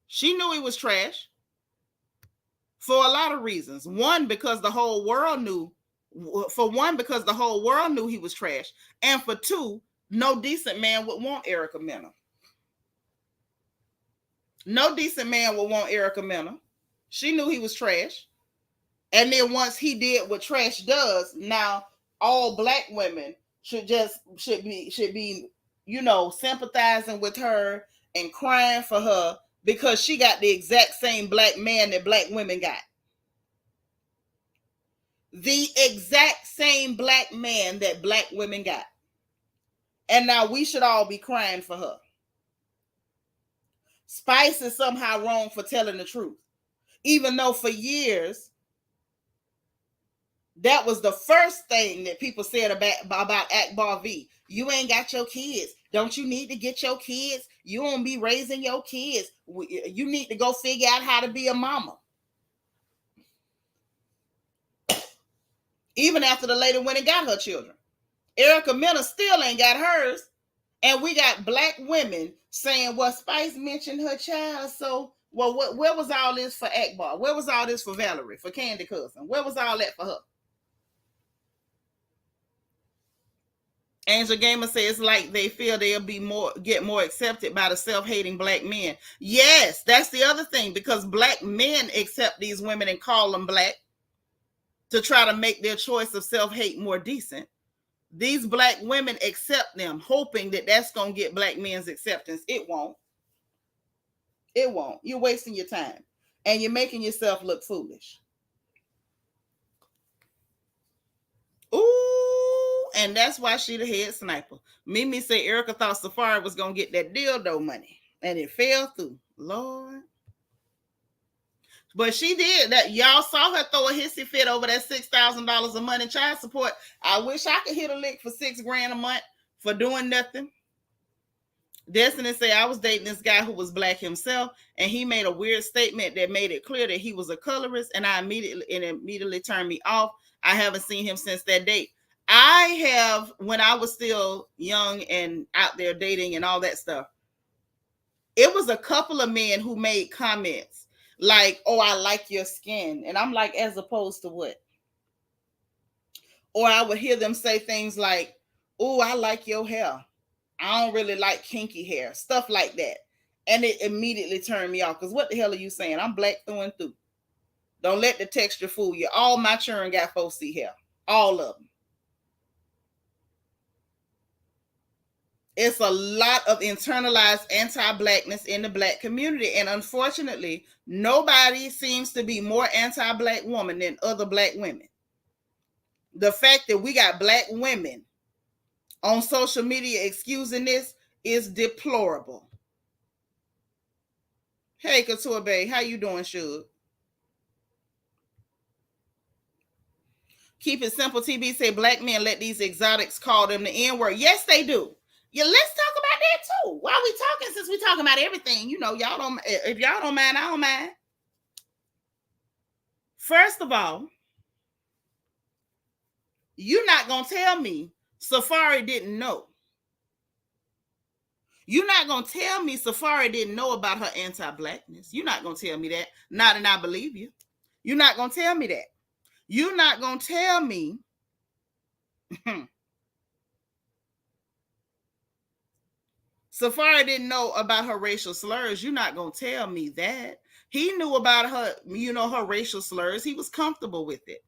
She knew he was trash. for a lot of reasons. One, because the whole world knew. For one, because the whole world knew he was trash, and for two, no decent man would want Erica Mena. No decent man would want Erica Mena. She knew he was trash. And then once he did what trash does, now all black women should be, you know, sympathizing with her and crying for her because she got the exact same black man that black women got. The exact same black man that black women got. And now we should all be crying for her. Spice is somehow wrong for telling the truth. Even though for years, that was the first thing that people said about Akbar V. You ain't got your kids. Don't you need to get your kids? You won't be raising your kids. You need to go figure out how to be a mama. Even after the lady went and got her children. Erica Mena still ain't got hers. And we got black women saying, well, Spice mentioned her child. So, well, where was all this for Akbar? Where was all this for Valerie, for Candy Cousin? Where was all that for her? Angel Gamer says like they feel they'll get more accepted by the self-hating black men. Yes, that's the other thing, because black men accept these women and call them black to try to make their choice of self-hate more decent. These black women accept them, hoping that that's going to get black men's acceptance. It won't. It won't. You're wasting your time. And you're making yourself look foolish. Ooh, and that's why she the head sniper. Mimi said Erica thought Safari was going to get that dildo money. And it fell through. Lord. But she did that. Y'all saw her throw a hissy fit over that $6,000 a month in child support. I wish I could hit a lick for $6,000 a month for doing nothing. Destiny say I was dating this guy who was black himself, and he made a weird statement that made it clear that he was a colorist, and it immediately turned me off. I haven't seen him since that date. I have, when I was still young and out there dating and all that stuff, it was a couple of men who made comments like, oh, I like your skin. And I'm like, as opposed to what? Or I would hear them say things like, oh, I like your hair. I don't really like kinky hair. Stuff like that. And it immediately turned me off. Because what the hell are you saying? I'm black through and through. Don't let the texture fool you. All my children got 4C hair. All of them. It's a lot of internalized anti-blackness in the black community. And unfortunately, nobody seems to be more anti-black woman than other black women. The fact that we got black women on social media excusing this is deplorable. Hey, Couture Bay, how you doing, Suge? Keep it simple. TB say black men let these exotics call them the N-word. Yes, they do. Yeah, let's talk about that too. While we talking, since we talking about everything, you know, y'all don't. If y'all don't mind, I don't mind. First of all, you're not gonna tell me Safari didn't know. You're not gonna tell me Safari didn't know about her anti-blackness. You're not gonna tell me that. Not and I believe you. You're not gonna tell me that. You're not gonna tell me. Safari didn't know about her racial slurs. You're not going to tell me that. He knew about her, you know, her racial slurs. He was comfortable with it.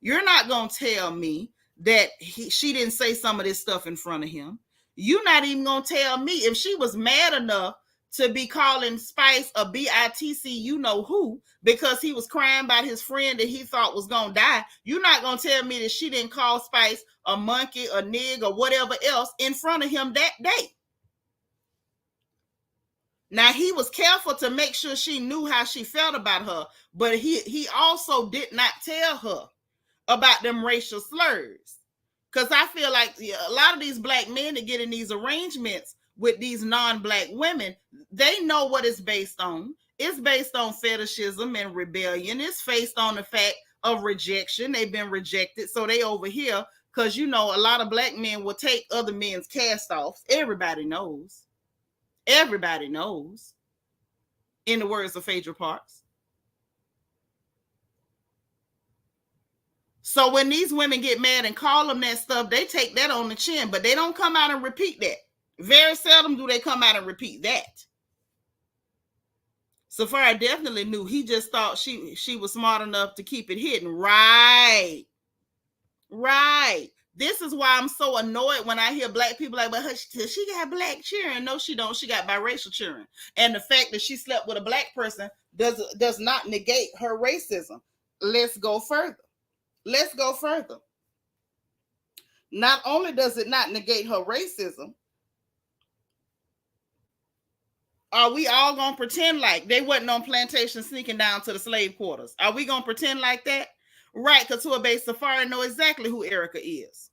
You're not going to tell me that she didn't say some of this stuff in front of him. You're not even going to tell me if she was mad enough to be calling Spice a BITC, you know who, because he was crying about his friend that he thought was going to die. You're not going to tell me that she didn't call Spice a monkey, a nig, or whatever else in front of him that day. Now, he was careful to make sure she knew how she felt about her, but he also did not tell her about them racial slurs. Because I feel like a lot of these black men that get in these arrangements with these non-black women, they know what it's based on. It's based on fetishism and rebellion. It's based on the fact of rejection. They've been rejected, so they over here. Because, you know, a lot of black men will take other men's cast-offs. Everybody knows. Everybody knows, in the words of Phaedra Parks. So when these women get mad and call them that stuff, they take that on the chin, but they don't come out and repeat that. Very seldom do they come out and repeat that. Safari definitely knew. He just thought she was smart enough to keep it hidden. Right. This is why I'm so annoyed when I hear black people like, but she got black cheering. No, she don't. She got biracial cheering. And the fact that she slept with a black person does not negate her racism. Let's go further. Not only does it not negate her racism, are we all going to pretend like they wasn't on plantation sneaking down to the slave quarters? Are we going to pretend like that? Right, because Katua Bay Safari know exactly who Erica is.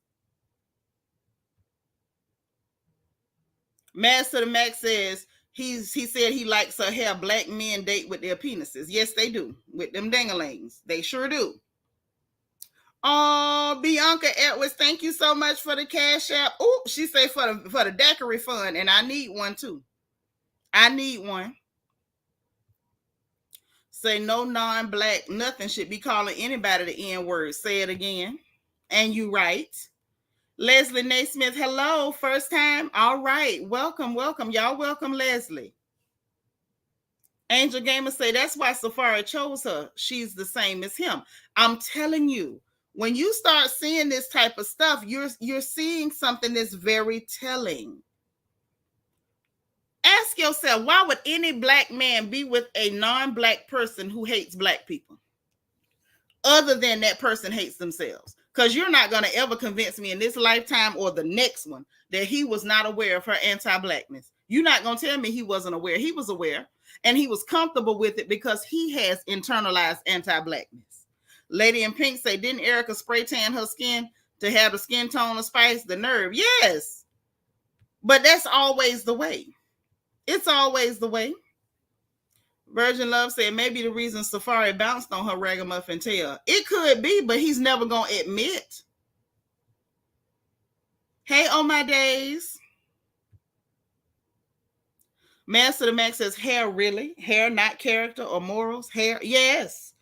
Master the Max says he said he likes her hair. Black men date with their penises. Yes, they do. With them dingalings. They sure do. Oh, Bianca Edwards, thank you so much for the cash app. Oh, she say for the daiquiri fund, and I need one too. I need one. Say no non-black, nothing should be calling anybody the N-word. Say it again. And you right. Leslie Naismith, hello, first time. All right, welcome. Y'all welcome Leslie. Angel Gamer say that's why Safari chose her. She's the same as him. I'm telling you, when you start seeing this type of stuff, you're seeing something that's very telling. Ask yourself, why would any black man be with a non-black person who hates black people? Other than that person hates themselves. Because you're not going to ever convince me in this lifetime or the next one that he was not aware of her anti-blackness. You're not going to tell me he wasn't aware. He was aware. And he was comfortable with it because he has internalized anti-blackness. Lady in Pink say, didn't Erica spray tan her skin to have the skin tone of spice? The nerve. Yes. But that's always the way. It's always the way. Virgin Love said maybe the reason Safari bounced on her ragamuffin tail. It could be, but he's never going to admit. Hey, on my days. Master the Max says, hair really? Hair, not character or morals? Hair, yes.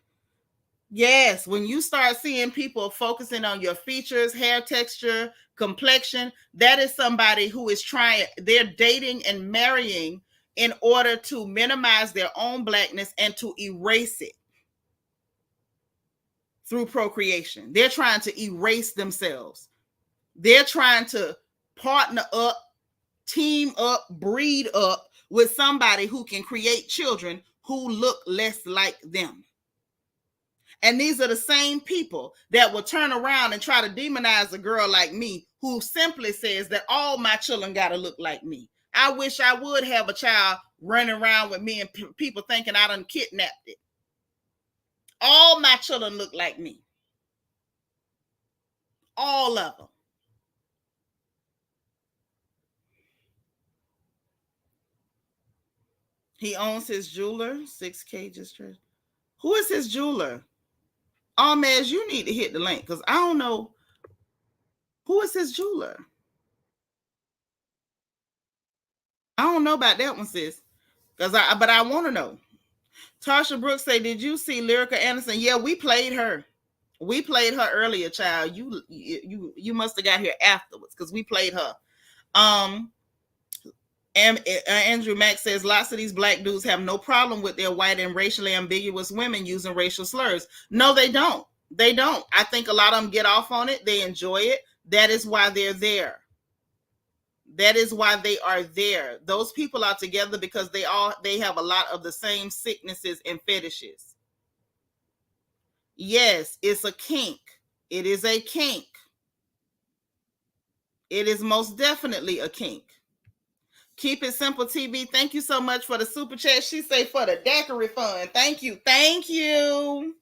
Yes, when you start seeing people focusing on your features, hair texture, complexion, that is somebody who is they're dating and marrying in order to minimize their own blackness and to erase it through procreation. They're trying to erase themselves. They're trying to partner up, team up, breed up with somebody who can create children who look less like them. And these are the same people that will turn around and try to demonize a girl like me who simply says that all my children got to look like me. I wish I would have a child running around with me and people thinking I done kidnapped it. All my children look like me. All of them. He owns his jeweler, 6K just trade. Who is his jeweler? Maz, you need to hit the link because I don't know. Who is his jeweler? I don't know about that one, sis. But I want to know. Tasha Brooks say, did you see Lyrica Anderson? Yeah, we played her. We played her earlier, child. You must have got here afterwards because we played her. And Andrew Mack says lots of these black dudes have no problem with their white and racially ambiguous women using racial slurs. No, they don't. They don't. I think a lot of them get off on it. They enjoy it. That is why they're there. That is why they are there. Those people are together because they have a lot of the same sicknesses and fetishes. Yes, it's a kink. It is a kink. It is most definitely a kink. Keep It Simple TV. Thank you so much for the super chat. She say for the daiquiri fund. Thank you. Thank you.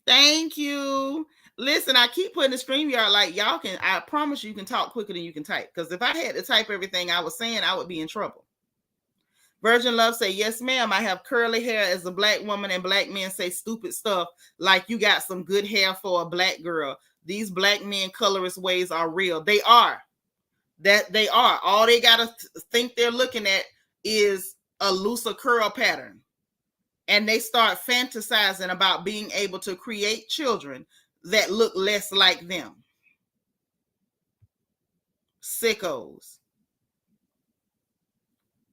Thank you. Listen, I keep putting the StreamYard like y'all can. I promise you can talk quicker than you can type. Because if I had to type everything I was saying, I would be in trouble. Virgin Love say, yes, ma'am. I have curly hair as a black woman, and black men say stupid stuff like you got some good hair for a black girl. These black men colorist ways are real. They are. That they are. All they gotta think they're looking at is a looser curl pattern. and they start fantasizing about being able to create children that look less like them. Sickos.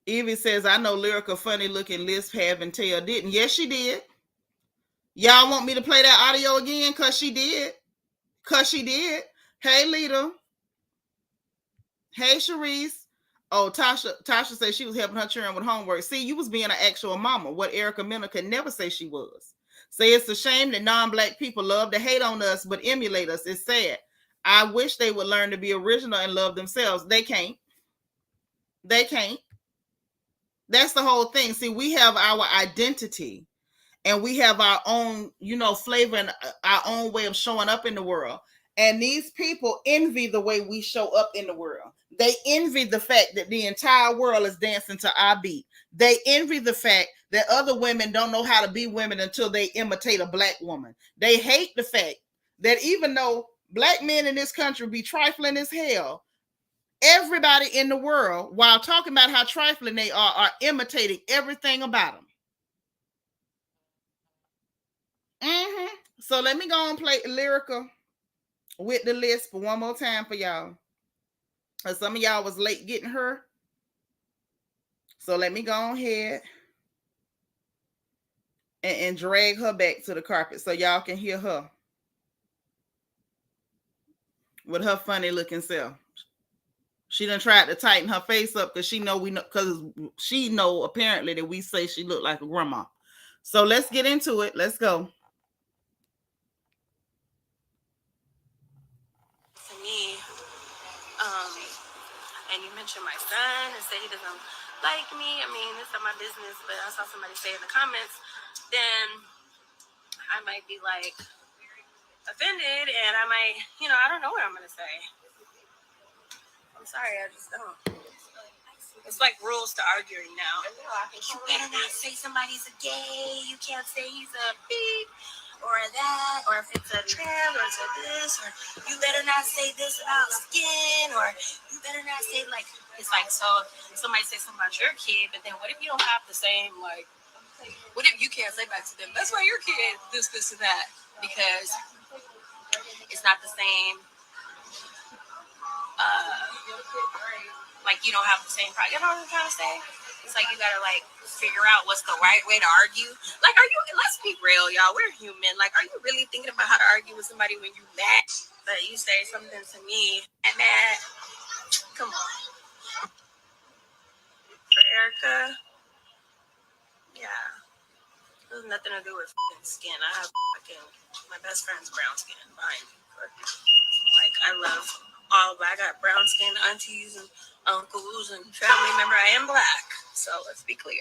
Evie says, I know Lyrica funny looking lisp having tail didn't. Yes, she did. Y'all want me to play that audio again? Because she did. Hey, Lita. Hey, Sharice. Oh, Tasha said she was helping her children with homework. See, you was being an actual mama, what Erica Mena could never say she was. Say it's a shame that non-black people love to hate on us, but emulate us. It's sad. I wish they would learn to be original and love themselves. They can't. That's the whole thing. See, we have our identity and we have our own, flavor and our own way of showing up in the world. And these people envy the way we show up in the world. They envy the fact that the entire world is dancing to our beat. They envy the fact that other women don't know how to be women until they imitate a black woman. They hate the fact that even though black men in this country be trifling as hell, everybody in the world, while talking about how trifling they are imitating everything about them. So let me go and play Lyrica with the lisp one more time for y'all. Some of y'all was late getting her. So let me go ahead and drag her back to the carpet so y'all can hear her with her funny looking self. She done tried to tighten her face up because she know apparently that we say she looked like a grandma. So let's get into it. Let's go. To me, and you mentioned my son and say he doesn't like me. I mean, it's not my business, but I saw somebody say in the comments, then I might be like offended and I might, I don't know what I'm going to say. I'm sorry, I just don't. It's like rules to arguing now. You better not say somebody's a gay. You can't say he's a beep or that, or if it's a trans or it's a this, or you better not say this about skin, or you better not say it's like, so somebody say something about your kid, but then what if you don't have the same, what if you can't say back to them, that's why your kid this and that, because it's not the same, you don't have the same problem. You know what I'm trying to say? It's like you gotta figure out what's the right way to argue. Let's be real, y'all. We're human. Are you really thinking about how to argue with somebody when you mad? But you say something to me and mad. Come on. For Erica, yeah. It has nothing to do with skin. I have my best friend's brown skin behind me. But, I love all black. I got brown skin aunties and uncles and family member. I am black, so let's be clear.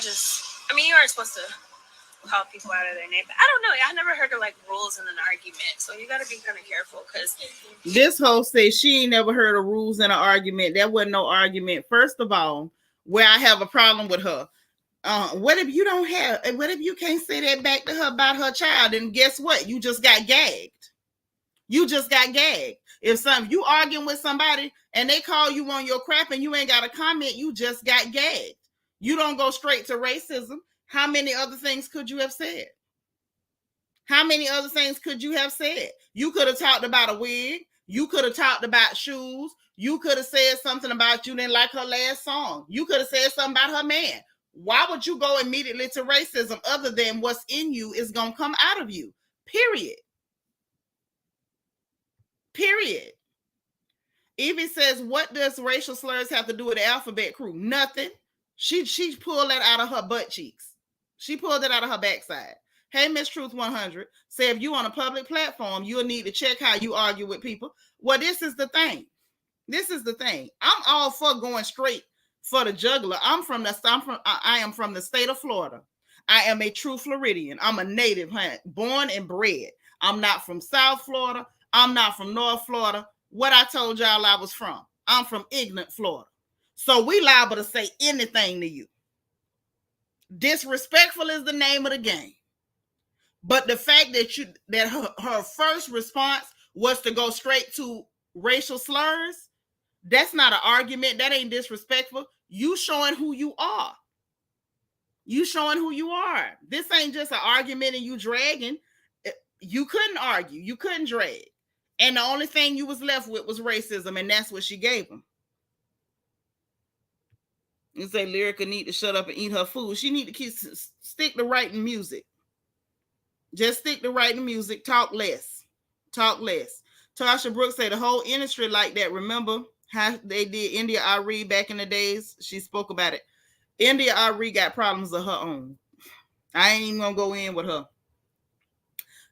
You aren't supposed to call people out of their name. But I don't know. I never heard of rules in an argument, so you got to be kind of careful because this host says she ain't never heard of rules in an argument. There wasn't no argument. First of all, where I have a problem with her. What if you can't say that back to her about her child? And guess what? You just got gagged. If you arguing with somebody and they call you on your crap and you ain't got a comment, you just got gagged. You don't go straight to racism. How many other things could you have said? You could have talked about a wig. You could have talked about shoes. You could have said something about you didn't like her last song. You could have said something about her man. Why would you go immediately to racism other than what's in you is going to come out of you? Period. Evie says, what does racial slurs have to do with the alphabet crew? Nothing. She pulled that out of her butt cheeks. She pulled it out of her backside. Hey, Miss Truth 100, say if you on a public platform, you'll need to check how you argue with people. Well, this is the thing. I'm all for going straight for the jugular. I am from the state of Florida. I am a true Floridian. I'm a native, born and bred. I'm not from South Florida. I'm not from North Florida. What I told y'all I was from. I'm from ignorant Florida. So we liable to say anything to you. Disrespectful is the name of the game. But the fact that her first response was to go straight to racial slurs, that's not an argument. That ain't disrespectful. You showing who you are. You showing who you are. This ain't just an argument and you dragging. You couldn't argue. You couldn't drag. And the only thing you was left with was racism, and that's what she gave him. You say Lyrica need to shut up and eat her food. She need to stick to writing music. Just stick to writing music. Talk less. Talk less. Tasha Brooks say the whole industry like that. Remember how they did India Ari back in the days? She spoke about it. India Ari got problems of her own. I ain't even gonna go in with her.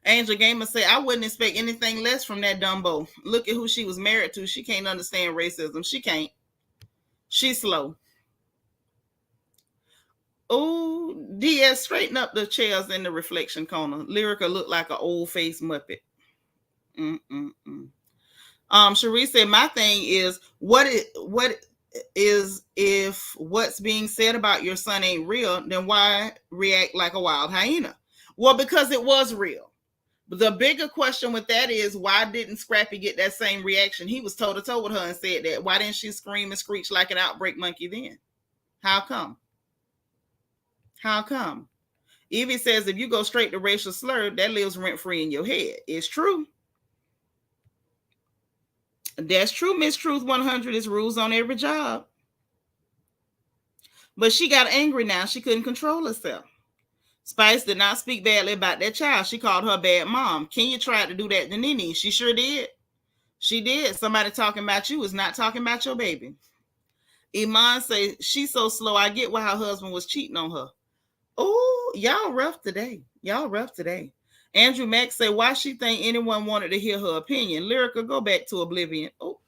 Angel Gamer say, I wouldn't expect anything less from that Dumbo. Look at who she was married to. She can't understand racism. She can't. She's slow. Oh, DS, straighten up the chairs in the reflection corner. Lyrica looked like an old-faced Muppet. Cherie said, my thing is, what is if what's being said about your son ain't real, then why react like a wild hyena? Well, because it was real. But the bigger question with that is, why didn't Scrappy get that same reaction? He was toe-to-toe with her and said that. Why didn't she scream and screech like an outbreak monkey then? How come? How come? Evie says, if you go straight to racial slur, that lives rent-free in your head. It's true. That's true, Miss Truth 100. Is rules on every job. But she got angry now. She couldn't control herself. Spice did not speak badly about that child. She called her a bad mom. Kenya tried to do that to Nene. She sure did. She did. Somebody talking about you is not talking about your baby. Iman say, she's so slow. I get why her husband was cheating on her. Oh, y'all rough today. Y'all rough today. Andrew Mack say, why she think anyone wanted to hear her opinion? Lyrica, go back to oblivion. Oh.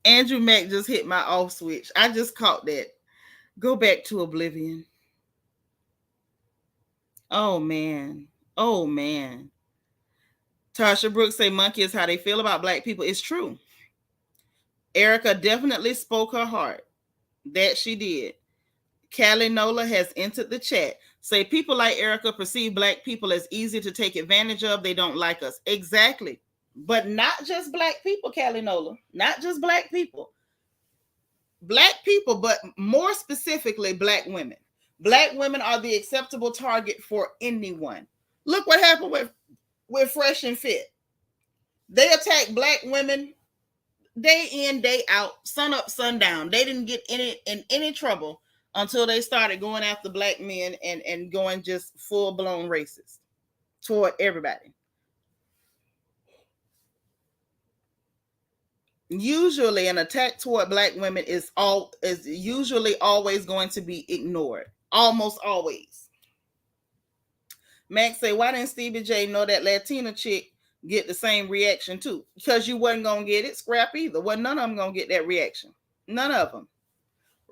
Andrew Mack just hit my off switch. I just caught that. Go back to oblivion. Oh, man. Oh, man. Tasha Brooks say, monkey is how they feel about black people. It's true. Erica definitely spoke her heart. That she did. Callie Nola has entered the chat. Say, people like Erica perceive black people as easy to take advantage of. They don't like us. Exactly. But not just black people, Callie Nola. Not just black people. Black people, but more specifically, black women. Black women are the acceptable target for anyone. Look what happened with Fresh and Fit. They attacked black women day in, day out, sun up, sun down. They didn't get in any trouble until they started going after black men and going just full-blown racist toward everybody. Usually an attack toward black women is usually always going to be ignored. Almost always. Max say, why didn't Stevie J know that Latina chick get the same reaction too? Because you wasn't going to get it. Scrap either. Well, none of them going to get that reaction. None of them.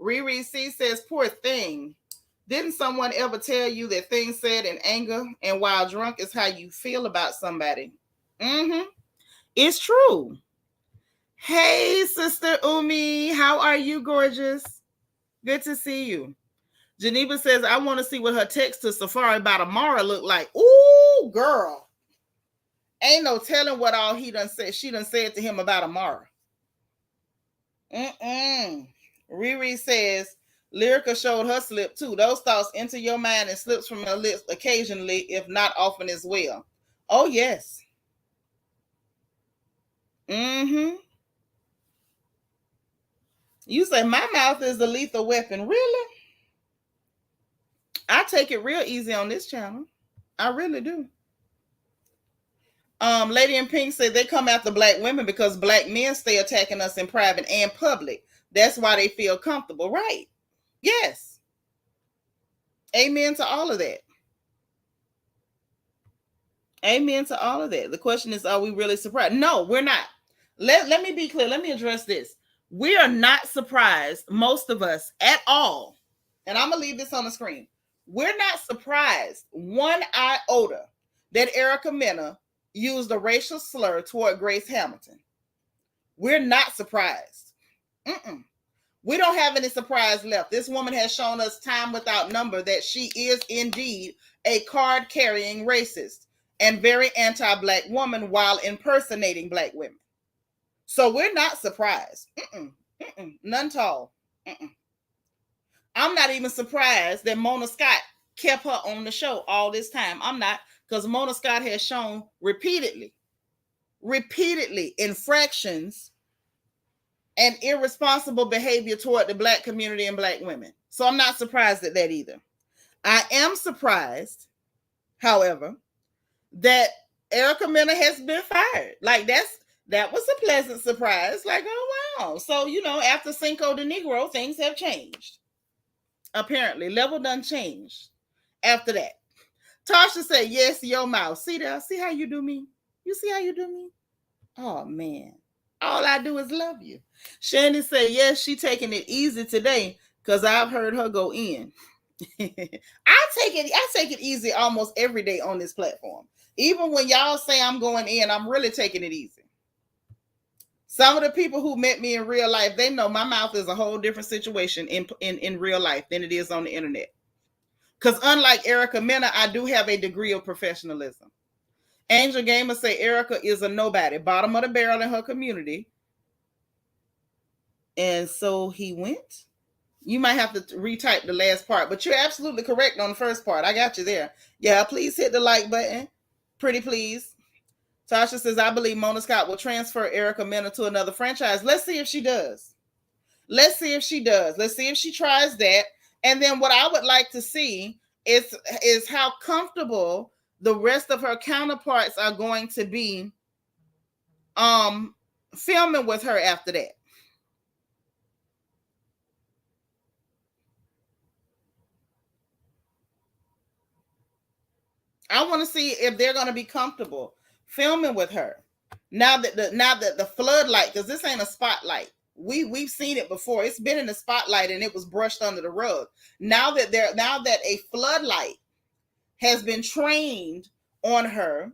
Riri C says, poor thing. Didn't someone ever tell you that things said in anger and while drunk is how you feel about somebody? It's true. Hey, Sister Umi. How are you, gorgeous? Good to see you. Geneva says, I want to see what her text to Safari about Amara look like. Ooh, girl. Ain't no telling what all she done said to him about Amara. Riri says, Lyrica showed her slip too. Those thoughts enter your mind and slips from her lips occasionally, if not often as well. Oh, yes. You say, my mouth is a lethal weapon. Really? I take it real easy on this channel. I really do. Lady in Pink said they come after black women because black men stay attacking us in private and public. That's why they feel comfortable, right? Yes. Amen to all of that. Amen to all of that. The question is, are we really surprised? No, we're not. Let me be clear. Let me address this. We are not surprised, most of us, at all. And I'm going to leave this on the screen. We're not surprised one iota that Erica Mena used a racial slur toward Grace Hamilton. We're not surprised. We don't have any surprise left. This woman has shown us time without number that she is indeed a card-carrying racist and very anti-black woman while impersonating black women. So we're not surprised. None at all. I'm not even surprised that Mona Scott kept her on the show all this time. I'm not, because Mona Scott has shown repeatedly infractions and irresponsible behavior toward the Black community and Black women. So I'm not surprised at that either. I am surprised, however, that Erica Mena has been fired. Like that was a pleasant surprise. Like, oh wow. So, after Cinco de Negro, things have changed. Apparently, level done changed after that. Tasha said, yes, your mouth. See there? See how you do me? You see how you do me? Oh man. All I do is love you. Shannon said, yes, she taking it easy today because I've heard her go in. I take it easy almost every day on this platform. Even when y'all say I'm going in, I'm really taking it easy. Some of the people who met me in real life, they know my mouth is a whole different situation in real life than it is on the internet. Because unlike Erica Mena, I do have a degree of professionalism. Angel Gamer say Erica is a nobody, bottom of the barrel in her community. And so he went. You might have to retype the last part, but you're absolutely correct on the first part. I got you there. Yeah, please hit the like button. Pretty please. Tasha says, I believe Mona Scott will transfer Erica Mena to another franchise. Let's see if she does. Let's see if she tries that. And then what I would like to see is how comfortable the rest of her counterparts are going to be filming with her after that. I want to see if they're going to be comfortable filming with her. Now that the floodlight, because this ain't a spotlight. We've seen it before. It's been in the spotlight and it was brushed under the rug. Now that a floodlight has been trained on her,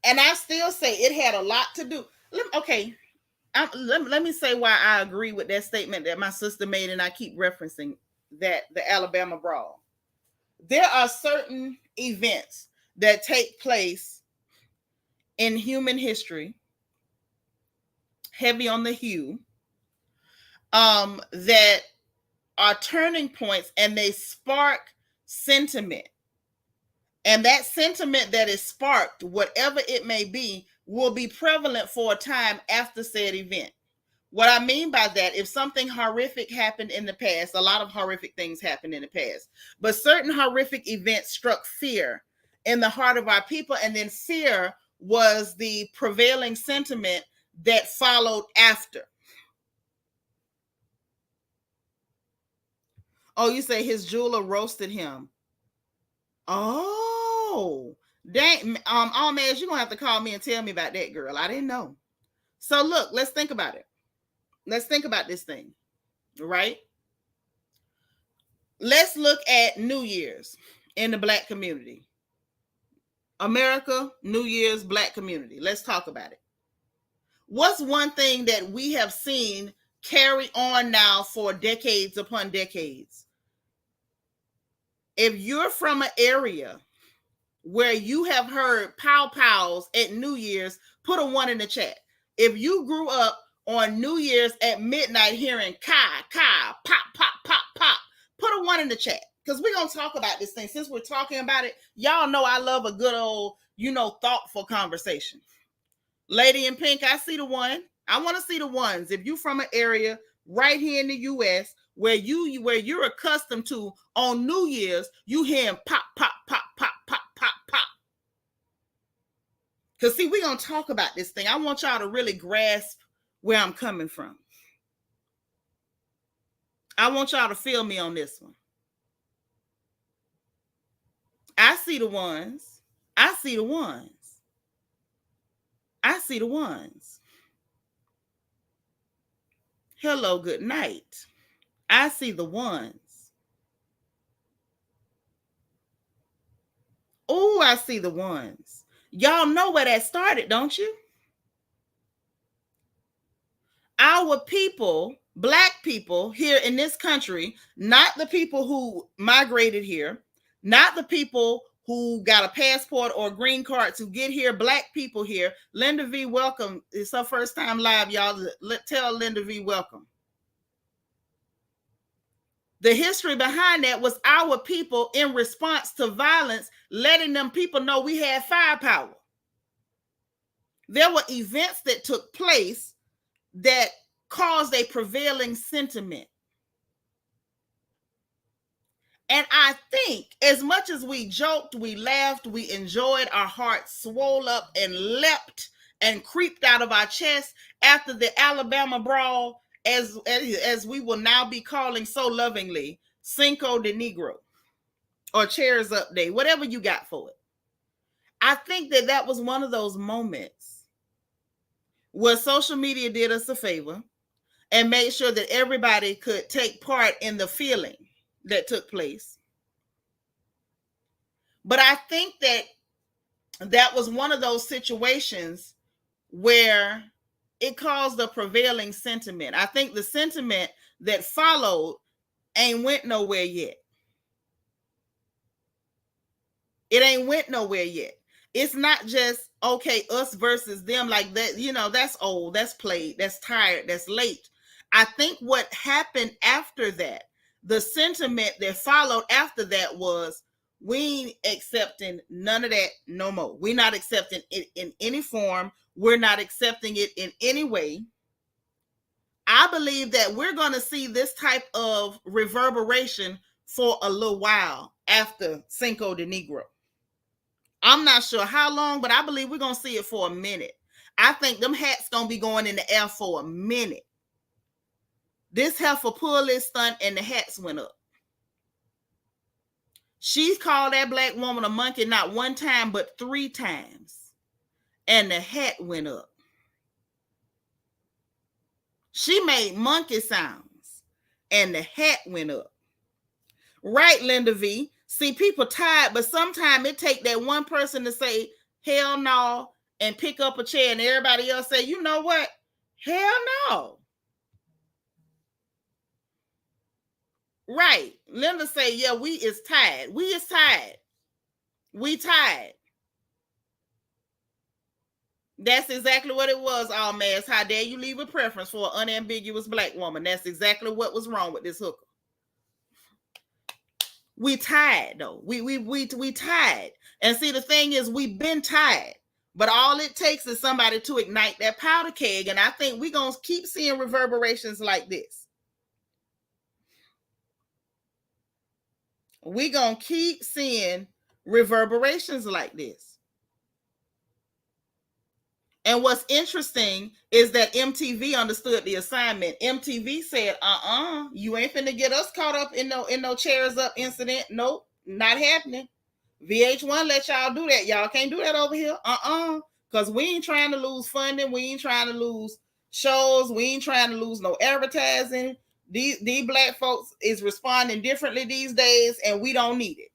and I still say it had a lot to do. Let me say why I agree with that statement that my sister made, and I keep referencing that the Alabama brawl. There are certain events that take place in human history, heavy on the hue, that are turning points, and they spark sentiment. And that sentiment that is sparked, whatever it may be, will be prevalent for a time after said event. What I mean by that, if something horrific happened in the past, a lot of horrific things happened in the past, but certain horrific events struck fear in the heart of our people, and then fear was the prevailing sentiment that followed after. Oh, you say his jeweler roasted him. Oh, dang. Almaz, you're going to have to call me and tell me about that, girl. I didn't know. So look, let's think about it. Let's think about this thing, right? Let's look at New Year's in the Black community. America, New Year's, Black community. Let's talk about it. What's one thing that we have seen carry on now for decades upon decades? If you're from an area where you have heard pow-pows at New Year's, put a 1 in the chat. If you grew up on New Year's at midnight hearing ka, pop, pop, pop, pop, put a 1 in the chat. Because we're going to talk about this thing. Since we're talking about it, y'all know I love a good old, thoughtful conversation. Lady in pink, I see the 1. I want to see the 1s. If you're from an area right here in the U.S. where you're accustomed to on New Year's, you hearing pop, pop, pop, pop, pop, pop, pop. Because see, we're going to talk about this thing. I want y'all to really grasp where I'm coming from. I want y'all to feel me on this one. I see the 1s. I see the 1s. I see the 1s. Hello, good night. I see the 1s. Oh, I see the 1s. Y'all know where that started, don't you? Our people, Black people here in this country, not the people who migrated here, not the people who got a passport or a green card to get here, Black people here. Linda V, welcome. It's her first time live, y'all. Tell Linda V welcome. The history behind that was our people in response to violence, letting them people know we had firepower. There were events that took place that caused a prevailing sentiment. And I think as much as we joked, we laughed, we enjoyed, our hearts swole up and leapt and creeped out of our chest after the Alabama brawl, as we will now be calling so lovingly, Cinco de Negro or Chairs Up Day, whatever you got for it. I think that was one of those moments where social media did us a favor and made sure that everybody could take part in the feeling that took place. But I think that was one of those situations where it caused a prevailing sentiment. I think the sentiment that followed ain't went nowhere yet. It ain't went nowhere yet. It's not just, okay, us versus them like that. You know, that's old, that's played, that's tired, that's late. I think what happened after that, the sentiment that followed after that was, we ain't accepting none of that no more. We're not accepting it in any form. We're not accepting it in any way. I believe that we're going to see this type of reverberation for a little while after Cinco de Negro. I'm not sure how long, but I believe we're going to see it for a minute. I think them hats going to be going in the air for a minute. This heifer pulled this stunt and the hats went up. She called that Black woman a monkey not one time, but 3 times. And the hat went up. She made monkey sounds and the hat went up. Right, Linda V. See, people tired, but sometimes it take that one person to say, hell no, and pick up a chair, and everybody else say, you know what? Hell no. Right. Linda say, yeah, we is tired. We is tired. We tired. That's exactly what it was, all mass. How dare you leave a preference for an unambiguous Black woman? That's exactly what was wrong with this hooker. We tired though. We tired. And see, the thing is, we've been tired. But all it takes is somebody to ignite that powder keg. And I think we're going to keep seeing reverberations like this. We're going to keep seeing reverberations like this. And what's interesting is that MTV understood the assignment. MTV said, you ain't finna get us caught up in no Chairs Up incident. Nope, not happening. VH1 let y'all do that. Y'all can't do that over here. Because we ain't trying to lose funding. We ain't trying to lose shows. We ain't trying to lose no advertising. These Black folks is responding differently these days, and we don't need it.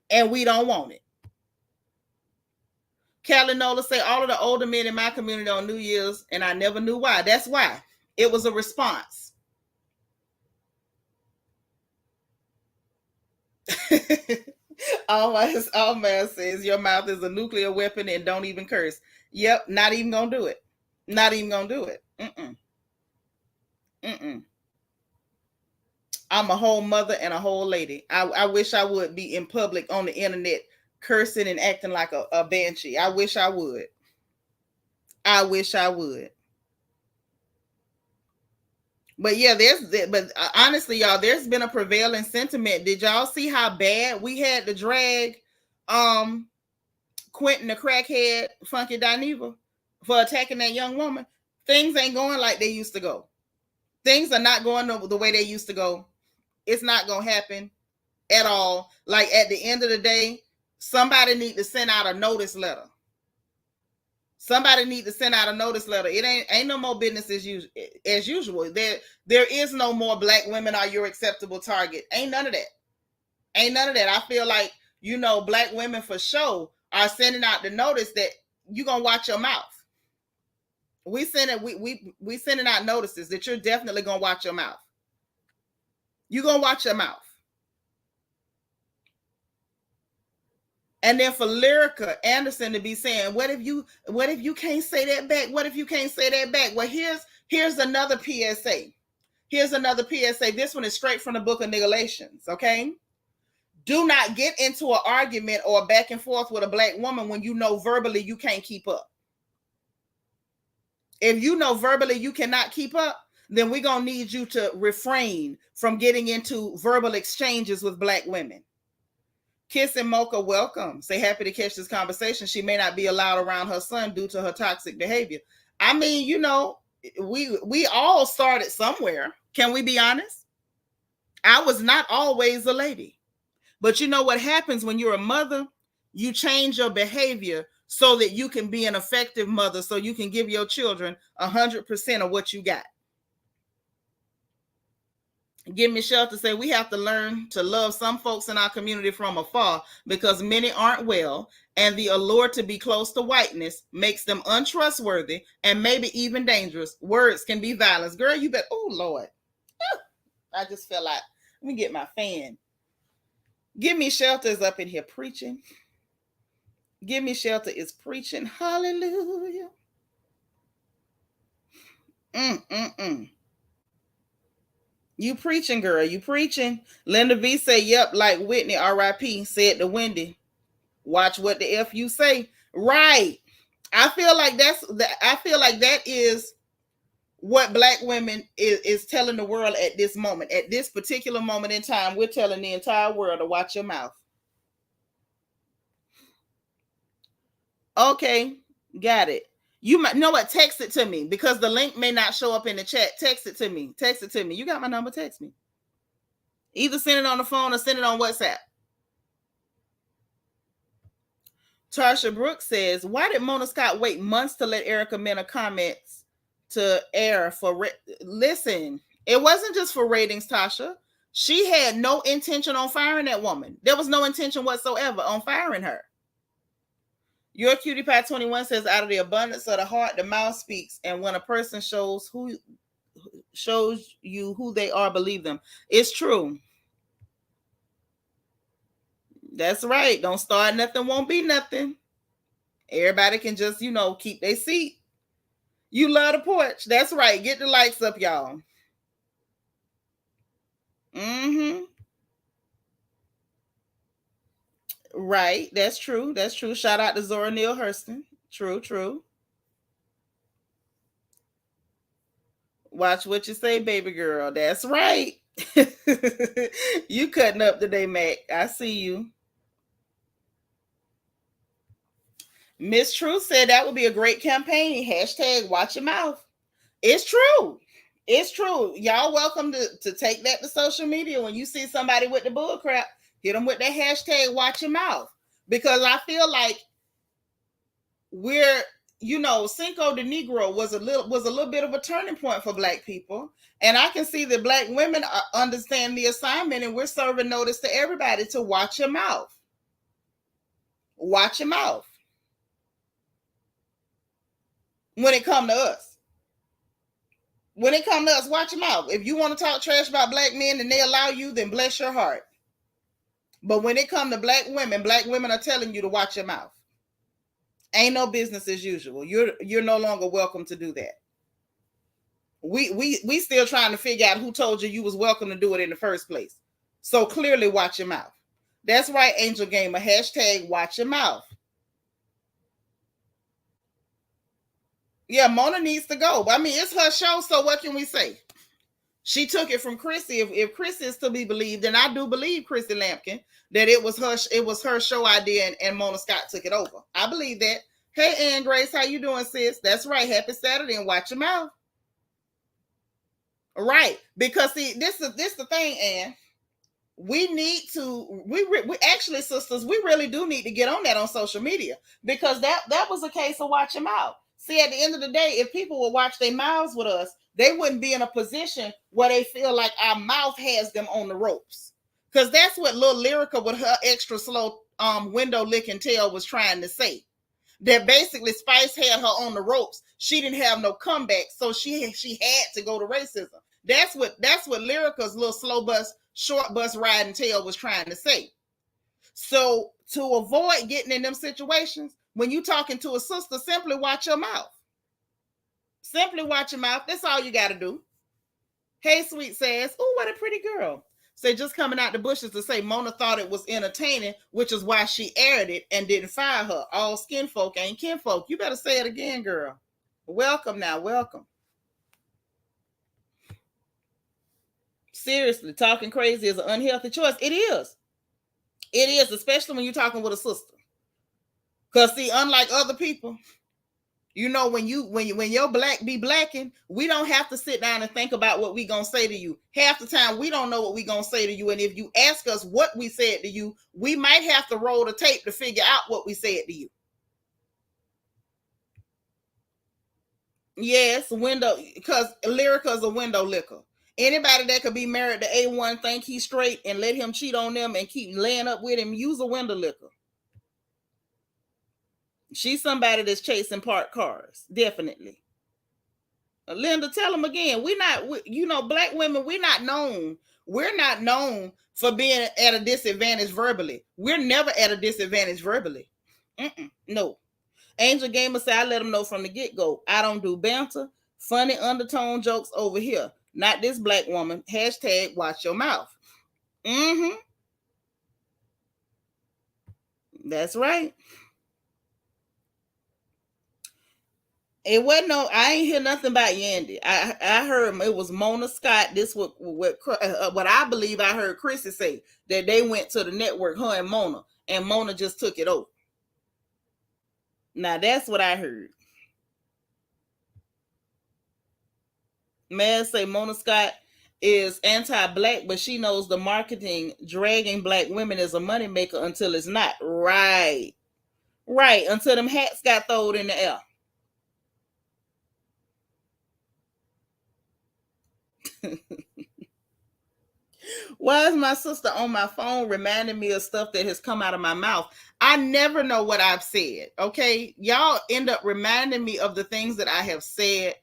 And we don't want it. Callie Nola say, all of the older men in my community on New Year's, and I never knew why. That's why. It was a response. All man says, your mouth is a nuclear weapon and don't even curse. Yep, not even gonna do it. Not even gonna do it. I'm a whole mother and a whole lady. I wish I would be in public on the internet cursing and acting like a banshee. I wish I would. I wish I would. But yeah, honestly, y'all, there's been a prevailing sentiment. Did y'all see how bad we had to drag Quentin the crackhead, Funky Dineva, for attacking that young woman? Things ain't going like they used to go. Things are not going the way they used to go. It's not going to happen at all. Like, at the end of the day, somebody need to send out a notice letter. Somebody need to send out a notice letter. It ain't no more business as usual. There is no more Black women are your acceptable target. Ain't none of that. Ain't none of that. I feel like, Black women for sure are sending out the notice that you're gonna watch your mouth. We sending out notices that you're definitely gonna watch your mouth. You're gonna watch your mouth. And then for Lyrica Anderson to be saying, what if you can't say that back? What if you can't say that back? Well, here's another PSA. Here's another PSA. This one is straight from the book of Galatians, okay? Do not get into an argument or back and forth with a black woman when you know verbally you can't keep up. If you know verbally you cannot keep up, then we're going to need you to refrain from getting into verbal exchanges with black women. Kiss and Mocha, welcome. Say happy to catch this conversation. She may not be allowed around her son due to her toxic behavior. I mean, you know, we all started somewhere. Can we be honest? I was not always a lady. But you know what happens when you're a mother? You change your behavior so that you can be an effective mother, so you can give your children 100% of what you got. Give me shelter. Say we have to learn to love some folks in our community from afar because many aren't well, and the allure to be close to whiteness makes them untrustworthy and maybe even dangerous. Words can be violence. Girl, you bet. Oh, Lord. I just feel like, let me get my fan. Give me shelter is up in here preaching. Give me shelter is preaching. Hallelujah. You preaching, girl. You preaching. Linda V say, yep, like Whitney, R.I.P. said to Wendy. Watch what the F you say. Right. I feel like that is what black women is telling the world at this moment. At this particular moment in time, we're telling the entire world to watch your mouth. Okay, got it. You might know what? Text it to me because the link may not show up in the chat. Text it to me. Text it to me. You got my number. Text me. Either send it on the phone or send it on WhatsApp. Tarsha Brooks says, why did Mona Scott wait months to let Erica Mena comments to air for... Listen, it wasn't just for ratings, Tasha. She had no intention on firing that woman. There was no intention whatsoever on firing her. Your Cutie Pie 21 says, out of the abundance of the heart, the mouth speaks. And when a person shows you who they are, believe them. It's true. That's right. Don't start nothing, won't be nothing. Everybody can just, keep their seat. You love the porch. That's right. Get the lights up, y'all. Right. That's true. That's true. Shout out to Zora Neale Hurston. True. Watch what you say, baby girl. That's right. You cutting up today, Mac. I see you. Miss Truth said that would be a great campaign. Hashtag watch your mouth. It's true. It's true. Y'all welcome to take that to social media. When you see somebody with the bull crap, hit them with that hashtag watch your mouth. Because I feel like we're, Cinco de Negro was a little bit of a turning point for black people. And I can see that black women understand the assignment, and we're serving notice to everybody to watch your mouth. Watch your mouth. When it come to us. Watch your mouth. If you want to talk trash about black men and they allow you, then bless your heart. But when it come to black women are telling you to watch your mouth. Ain't no business as usual. You're no longer welcome to do that. We still trying to figure out who told you was welcome to do it in the first place. So clearly watch your mouth. That's right, Angel Gamer. Hashtag watch your mouth. Yeah, Mona needs to go. I mean, it's her show, so what can we say? She took it from Chrissy. If Chrissy is to be believed, and I do believe Chrissy Lampkin, that it was her show idea and Mona Scott took it over. I believe that. Hey, Ann Grace, how you doing, sis? That's right. Happy Saturday and watch your mouth. Right. Because see, this the thing, Ann. We actually, sisters, we really do need to get on that on social media, because that was a case of watch your mouth. See, at the end of the day, if people would watch their mouths with us, they wouldn't be in a position where they feel like our mouth has them on the ropes. Because that's what little Lyrica with her extra slow window licking tail was trying to say. That basically Spice had her on the ropes. She didn't have no comeback, so she had to go to racism. That's what Lyrica's little short bus riding tail was trying to say. So to avoid getting in them situations, when you talking to a sister, simply watch your mouth. Simply watch your mouth. That's all you got to do. Hey, Sweet says, oh, what a pretty girl. Say, just coming out the bushes to say Mona thought it was entertaining, which is why she aired it and didn't fire her. All skin folk ain't kinfolk. You better say it again, girl. Welcome now, welcome. Seriously, talking crazy is an unhealthy choice. It is. It is, especially when you're talking with a sister. Because, see, unlike other people, you know, when your black be blacking, we don't have to sit down and think about what we gonna say to you. Half the time, we don't know what we gonna say to you, and if you ask us what we said to you, we might have to roll the tape to figure out what we said to you. Yes, window, because Lyrica's a window licker. Anybody that could be married to A1 think he's straight and let him cheat on them and keep laying up with him, use a window licker. She's somebody that's chasing parked cars, definitely. Linda, tell them again. Black women, we're not known for being at a disadvantage verbally. We're never at a disadvantage verbally. No. Angel Gamer said, I let them know from the get-go. I don't do banter, funny undertone jokes over here. Not this black woman. Hashtag watch your mouth. That's right. It wasn't I ain't hear nothing about Yandy. I heard it was Mona Scott. This what I believe I heard Chrissy say, that they went to the network, her and Mona just took it over. Now that's what I heard. Man say Mona Scott is anti-black, but she knows the marketing dragging black women is a moneymaker until it's not. Right. Until them hats got thrown in the air. Why is my sister on my phone reminding me of stuff that has come out of my mouth? I never know what I've said. Okay. Y'all end up reminding me of the things that I have said.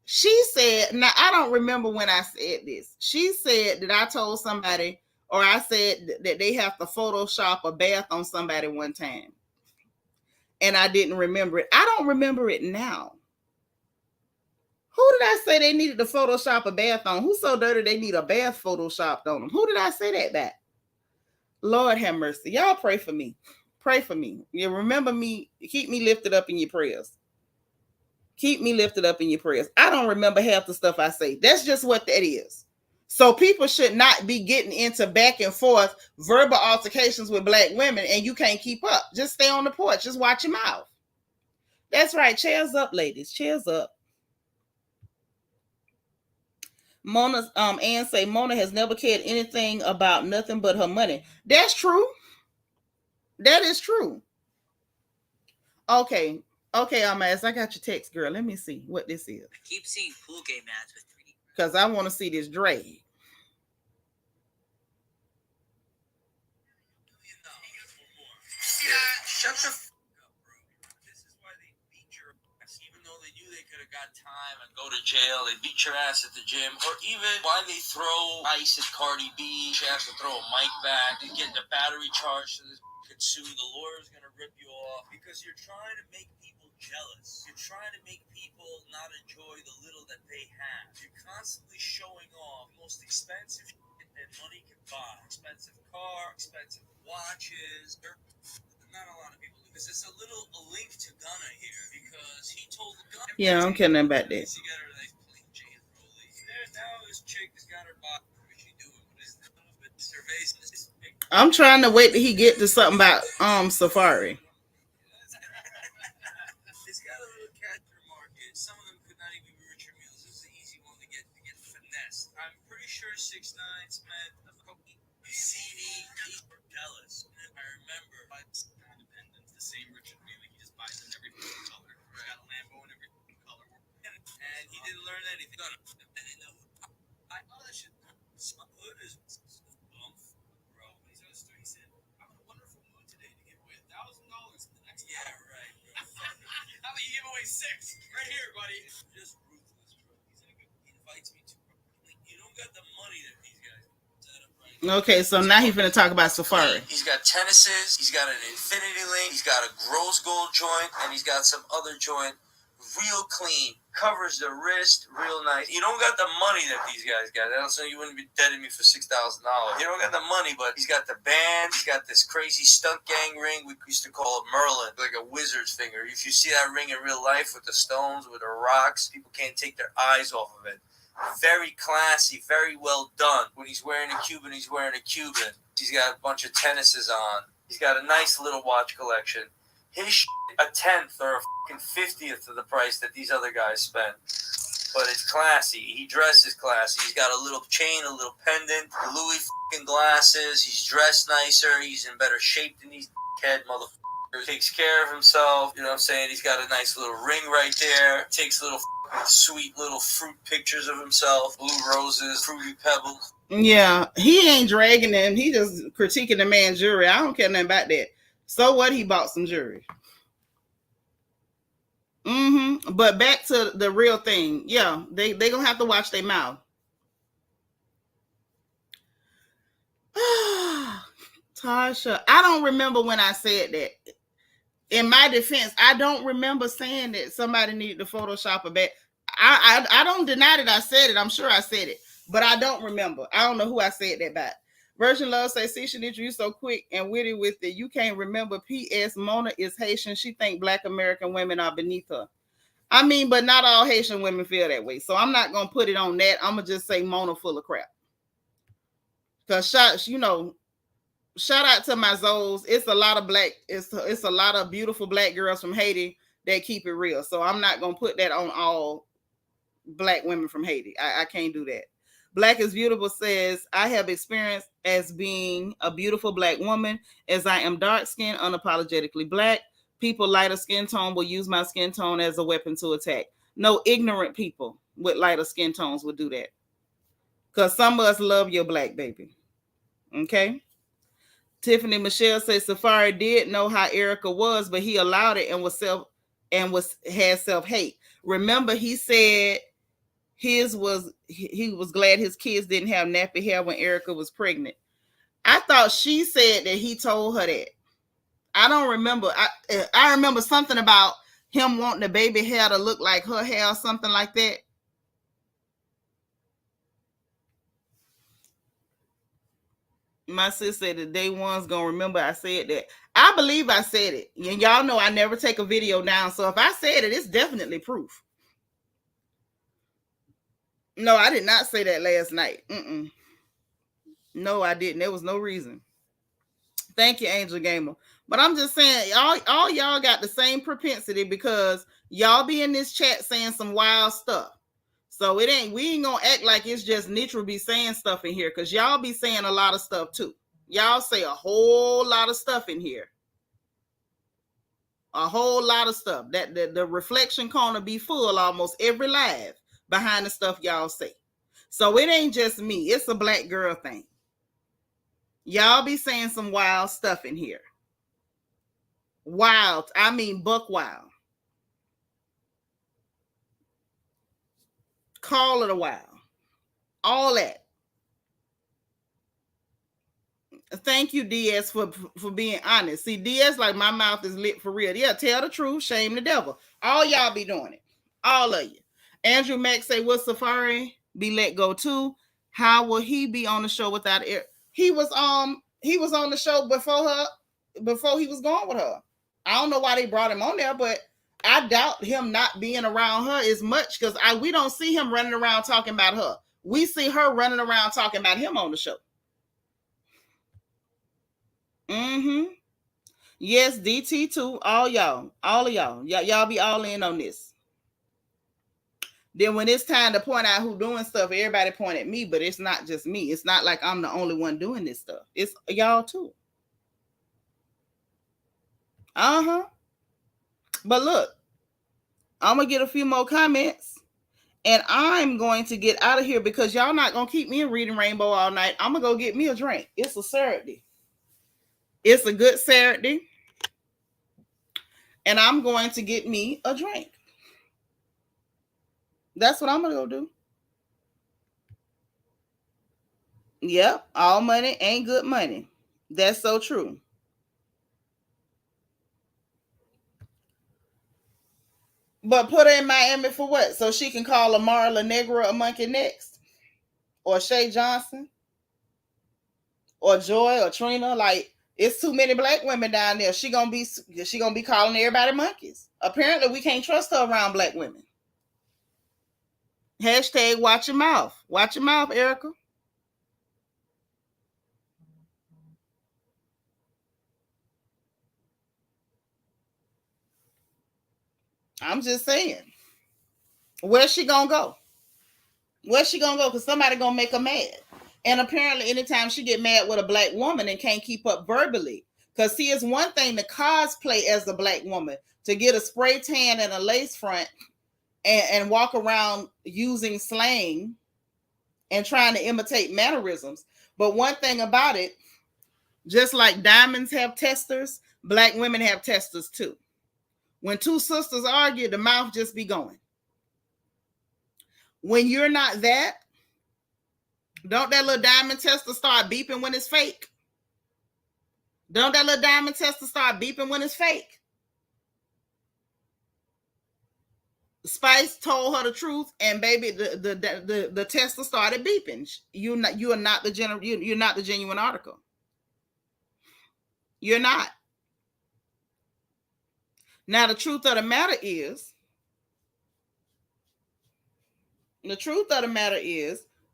She said, now I don't remember when I said this. She said that I told somebody, or I said that they have to Photoshop a bath on somebody one time. And I didn't remember it. I don't remember it now. Who did I say they needed to Photoshop a bath on? Who's so dirty they need a bath Photoshopped on them? Who did I say that back? Lord have mercy. Y'all pray for me. Pray for me. You remember me. Keep me lifted up in your prayers. Keep me lifted up in your prayers. I don't remember half the stuff I say. That's just what that is. So people should not be getting into back and forth verbal altercations with black women and you can't keep up. Just stay on the porch. Just watch your mouth. That's right. Chairs up, ladies. Chairs up. Mona, Ann say Mona has never cared anything about nothing but her money. That's true. That is true. Okay, Almaz, I got your text, girl. Let me see what this is. I keep seeing pool game ads with 3D. Because I want to see this drag. Shut the f up, bro. This is why they beat your ass. Even though they knew they could have got time and go to jail, they beat your ass at the gym. Or even why they throw Ice at Cardi B. She has to throw a mic back and get the battery charged so this could sue. The lawyer's going to rip you off because you're trying to make people jealous. You're trying to make people not enjoy the little that they have. You're constantly showing off the most expensive shit that money can buy. Expensive car, expensive watches. Not a lot of people do this. It's a link to Gunna here because he told Gunna. Yeah, I'm kidding about that. Now this chick has got her body. What is she doing? What is this? I'm trying to wait till he get to something about Safari. It's got a little catcher market. Some of them could not even be Richard Mills. This is an easy one to get finessed. I'm pretty sure 6ix9ine spent a cookie CD. He's jealous. I remember independence, the same Richard Mille. He just buys in every color. He's got a Lambo in every color. And he didn't learn anything. I didn't know. That shit. Hood is bump, bro. When he's on the street, he said, I'm in a wonderful mood today to give away $1,000 in the next. Yeah, right. How about you give away 6? Right here, buddy. Just ruthless, bro. He invites me to. You don't got the money that these guys. Okay, so now he's gonna talk about Safari. He's got tennises, he's got an infinity link, he's got a rose gold joint, and he's got some other joint. Real clean, covers the wrist, real nice. You don't got the money that these guys got. Else you wouldn't be deading me for $6,000. You don't got the money, but he's got the band. He's got this crazy stunt gang ring. We used to call it Merlin, like a wizard's finger. If you see that ring in real life with the stones, with the rocks, people can't take their eyes off of it. Very classy, very well done. When he's wearing a Cuban, he's wearing a Cuban. He's got a bunch of tennises on. He's got a nice little watch collection. His a 10th or a fucking 50th of the price that these other guys spend. But it's classy. He dresses classy. He's got a little chain, a little pendant, Louis fucking glasses. He's dressed nicer. He's in better shape than these head motherfuckers. Takes care of himself. You know what I'm saying? He's got a nice little ring right there. Takes little sweet little fruit pictures of himself. Blue roses, fruity pebbles. Yeah, he ain't dragging them. He just critiquing the man's jewelry. I don't care nothing about that. So what? He bought some jewelry. But back to the real thing. Yeah, they gonna have to watch their mouth. Tasha, I don't remember when I said that. In my defense, I don't remember saying that somebody needed to Photoshop a bag. I don't deny that I said it. I'm sure I said it, but I don't remember. I don't know who I said that about. Virgin Love says, see, Shanitra, you so quick and witty with it. You can't remember. P.S. Mona is Haitian. She think Black American women are beneath her. I mean, but not all Haitian women feel that way. So I'm not going to put it on that. I'm going to just say Mona full of crap. Because, shout out to my Zoes. It's a lot of it's a lot of beautiful Black girls from Haiti that keep it real. So I'm not going to put that on all Black women from Haiti. I can't do that. Black is Beautiful says, I have experience as being a beautiful Black woman, as I am dark-skinned, unapologetically Black. People lighter skin tone will use my skin tone as a weapon to attack. No, ignorant people with lighter skin tones would do that. Because some of us love your Black baby. Okay? Tiffany Michelle says Safari did know how Erica was, but he allowed it and had self-hate. Remember, he said he was glad his kids didn't have nappy hair when Erica was pregnant. I thought she said that he told her that. I don't remember. I remember something about him wanting the baby hair to look like her hair or something like that. My sister said the day one's gonna remember I said that. I believe I said it. And y'all know I never take a video down. So if I said it, it's definitely proof. No, I did not say that last night. No, I didn't. There was no reason. Thank you, Angel Gamer. But I'm just saying, all y'all got the same propensity because y'all be in this chat saying some wild stuff. So we ain't gonna act like it's just Nitra be saying stuff in here, because y'all be saying a lot of stuff too. Y'all say a whole lot of stuff in here. A whole lot of stuff. That the reflection corner be full almost every live behind the stuff y'all say. So it ain't just me. It's a Black girl thing. Y'all be saying some wild stuff in here. Wild. I mean buck wild. Call it a wild. All that. Thank you, DS, for being honest. See, DS, like, my mouth is lit for real. Yeah, tell the truth, shame the devil. All y'all be doing it. All of you. Andrew Mack say, will Safari be let go too? How will he be on the show without air? He was on the show before he was going with her. I don't know why they brought him on there, but I doubt him not being around her as much, because we don't see him running around talking about her. We see her running around talking about him on the show. Yes, DT too. All of y'all. Y'all be all in on this. Then when it's time to point out who doing stuff, everybody point at me, but it's not just me. It's not like I'm the only one doing this stuff. It's y'all too. But look, I'm going to get a few more comments and I'm going to get out of here, because y'all not going to keep me in Reading Rainbow all night. I'm going to go get me a drink. It's a Saturday. It's a good Saturday. And I'm going to get me a drink. That's what I'm going to go do. Yep, all money ain't good money. That's so true. But put her in Miami for what? So she can call Amara La Negra a monkey next? Or Shay Johnson? Or Joy or Trina? Like, it's too many black women down there. She gonna be calling everybody monkeys. Apparently we can't trust her around black women. Hashtag watch your mouth. Watch your mouth, Erica. I'm just saying. Where's she gonna go? Where's she gonna go? Because somebody gonna make her mad. And apparently, anytime she get mad with a black woman and can't keep up verbally, because see, it's one thing to cosplay as a black woman, to get a spray tan and a lace front and walk around using slang and trying to imitate mannerisms. But one thing about it, just like diamonds have testers, black women have testers too. When two sisters argue, the mouth just be going. When you're not that, don't that little diamond tester start beeping when it's fake? Don't that little diamond tester start beeping when it's fake? Spice told her the truth, and baby, the tester started beeping. You're not the genuine article. You're not. Now the truth of the matter is,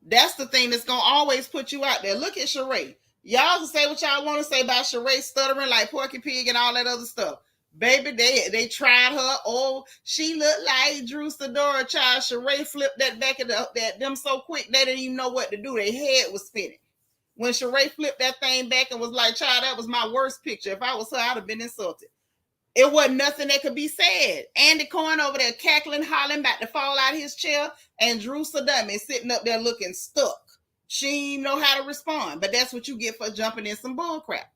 that's the thing that's gonna always put you out there. Look at Sheree. Y'all can say what y'all want to say about Sheree stuttering like Porky Pig and all that other stuff. Baby, they tried her. Oh, she looked like Drew Sidora. Child, Sheree flipped that back at them so quick they didn't even know what to do. Their head was spinning. When Sheree flipped that thing back and was like, child, that was my worst picture. If I was her, I'd have been insulted. It wasn't nothing that could be said. Andy Cohen over there cackling, hollering, about to fall out his chair, and Drew Sidami sitting up there looking stuck. She didn't know how to respond, but that's what you get for jumping in some bull crap.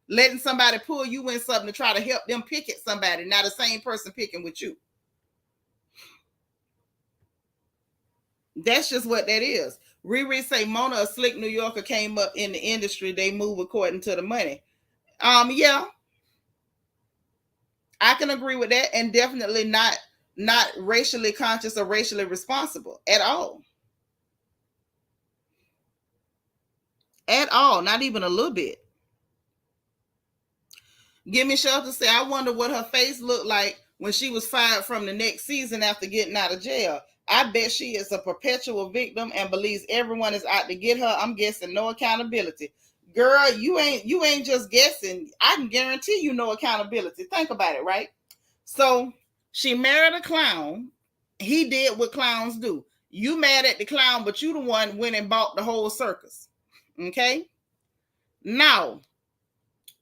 Letting somebody pull you in something to try to help them pick at somebody, not the same person picking with you. That's just what that is. Riri say Mona, a slick New Yorker, came up in the industry. They move according to the money. Yeah. I can agree with that, and definitely not racially conscious or racially responsible at all. At all, not even a little bit. Give Me Shelter say, I wonder what her face looked like when she was fired from the next season after getting out of jail. I bet she is a perpetual victim and believes everyone is out to get her. I'm guessing no accountability. Girl, you ain't just guessing. I can guarantee you no accountability. Think about it, right? So she married a clown. He did what clowns do. You mad at the clown, but you the one went and bought the whole circus. Okay? Now,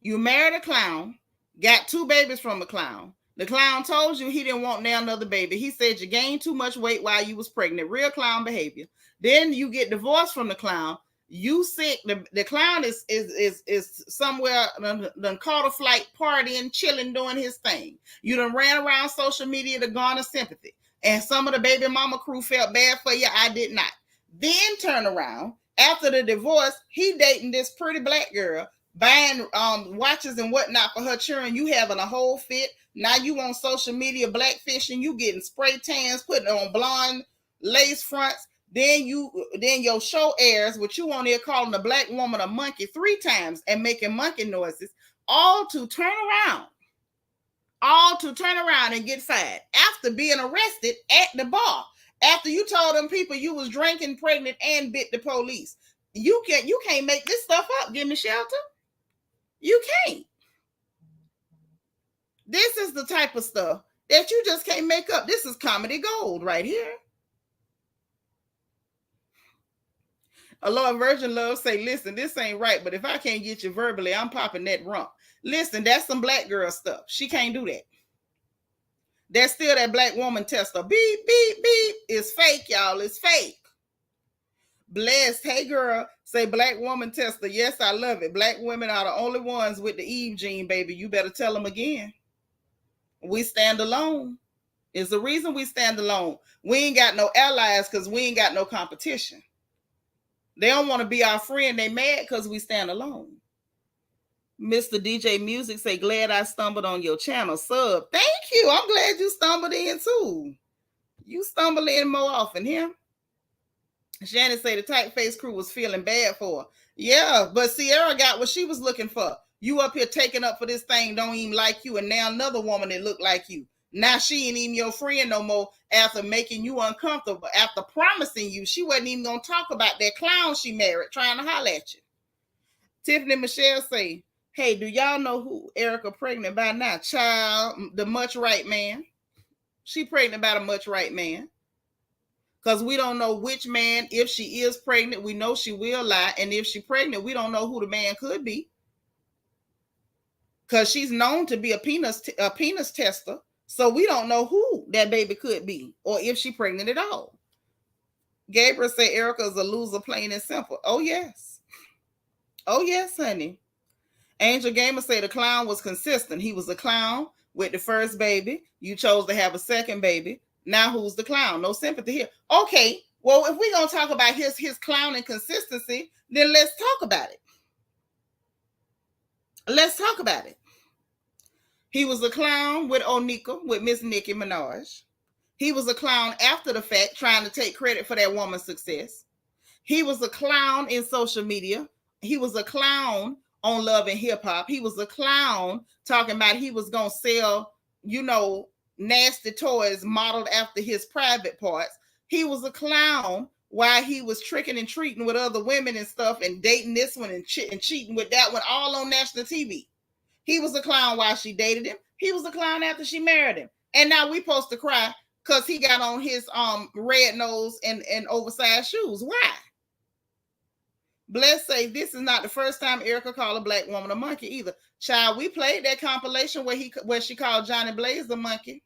you married a clown, got 2 babies from a clown. The clown told you he didn't want now another baby. He said you gained too much weight while you was pregnant. Real clown behavior. Then you get divorced from the clown. You sick. The clown is somewhere done caught a flight, partying, chilling, doing his thing. You done ran around social media to garner sympathy. And some of the baby mama crew felt bad for you. I did not. Then turn around. After the divorce, he dating this pretty black girl, buying watches and whatnot for her children. You having a whole fit. Now you on social media blackfishing. You getting spray tans, putting on blonde lace fronts. Then your show airs, with you on there calling a black woman a monkey 3 times and making monkey noises, all to turn around and get fired after being arrested at the bar. After you told them people you was drinking, pregnant, and bit the police. You can't make this stuff up. Give Me Shelter. You can't. This is the type of stuff that you just can't make up. This is comedy gold right here. A Lord Virgin Love say, listen, this ain't right, but if I can't get you verbally, I'm popping that rump. Listen, that's some black girl stuff. She can't do that. That's still that black woman tester. Beep, beep, beep. It's fake, y'all. It's fake. Blessed. Hey, girl. Say black woman tester. Yes, I love it. Black women are the only ones with the Eve gene, baby. You better tell them again. We stand alone. It's the reason we stand alone. We ain't got no allies because we ain't got no competition. They don't want to be our friend. They mad because we stand alone. Mr. DJ Music say, glad I stumbled on your channel. Sub. Thank you. I'm glad you stumbled in too. You stumble in more often here. Shannon say the Typeface crew was feeling bad for her. Yeah, but Sierra got what she was looking for. You up here taking up for this thing, don't even like you, and now another woman that look like you. Now she ain't even your friend no more after making you uncomfortable, after promising you she wasn't even going to talk about that clown she married trying to holler at you. Tiffany Michelle say, hey, do y'all know who Erica pregnant by now? Child, the much right man. She pregnant by the much right man. Because we don't know which man, if she is pregnant, we know she will lie. And if she's pregnant, we don't know who the man could be. Because she's known to be a penis tester. So we don't know who that baby could be or if she's pregnant at all. Gabriel said Erica is a loser, plain and simple. Oh, yes. Oh, yes, honey. Angel Gamer said the clown was consistent. He was a clown with the first baby. You chose to have a second baby. Now who's the clown? No sympathy here. Okay, well, if we're going to talk about his clowning consistency, then let's talk about it. Let's talk about it. He was a clown with Onika, with Miss Nicki Minaj. He was a clown after the fact, trying to take credit for that woman's success. He was a clown in social media. He was a clown on Love and Hip Hop. He was a clown talking about he was going to sell, nasty toys modeled after his private parts. He was a clown while he was tricking and treating with other women and stuff and dating this one and cheating with that one, all on national TV. He was a clown while she dated him. He was a clown after she married him. And now we supposed to cry because he got on his red nose and oversized shoes. Why? Bless say this is not the first time Erica called a black woman a monkey either. Child, we played that compilation where she called Johnny Blaze a monkey.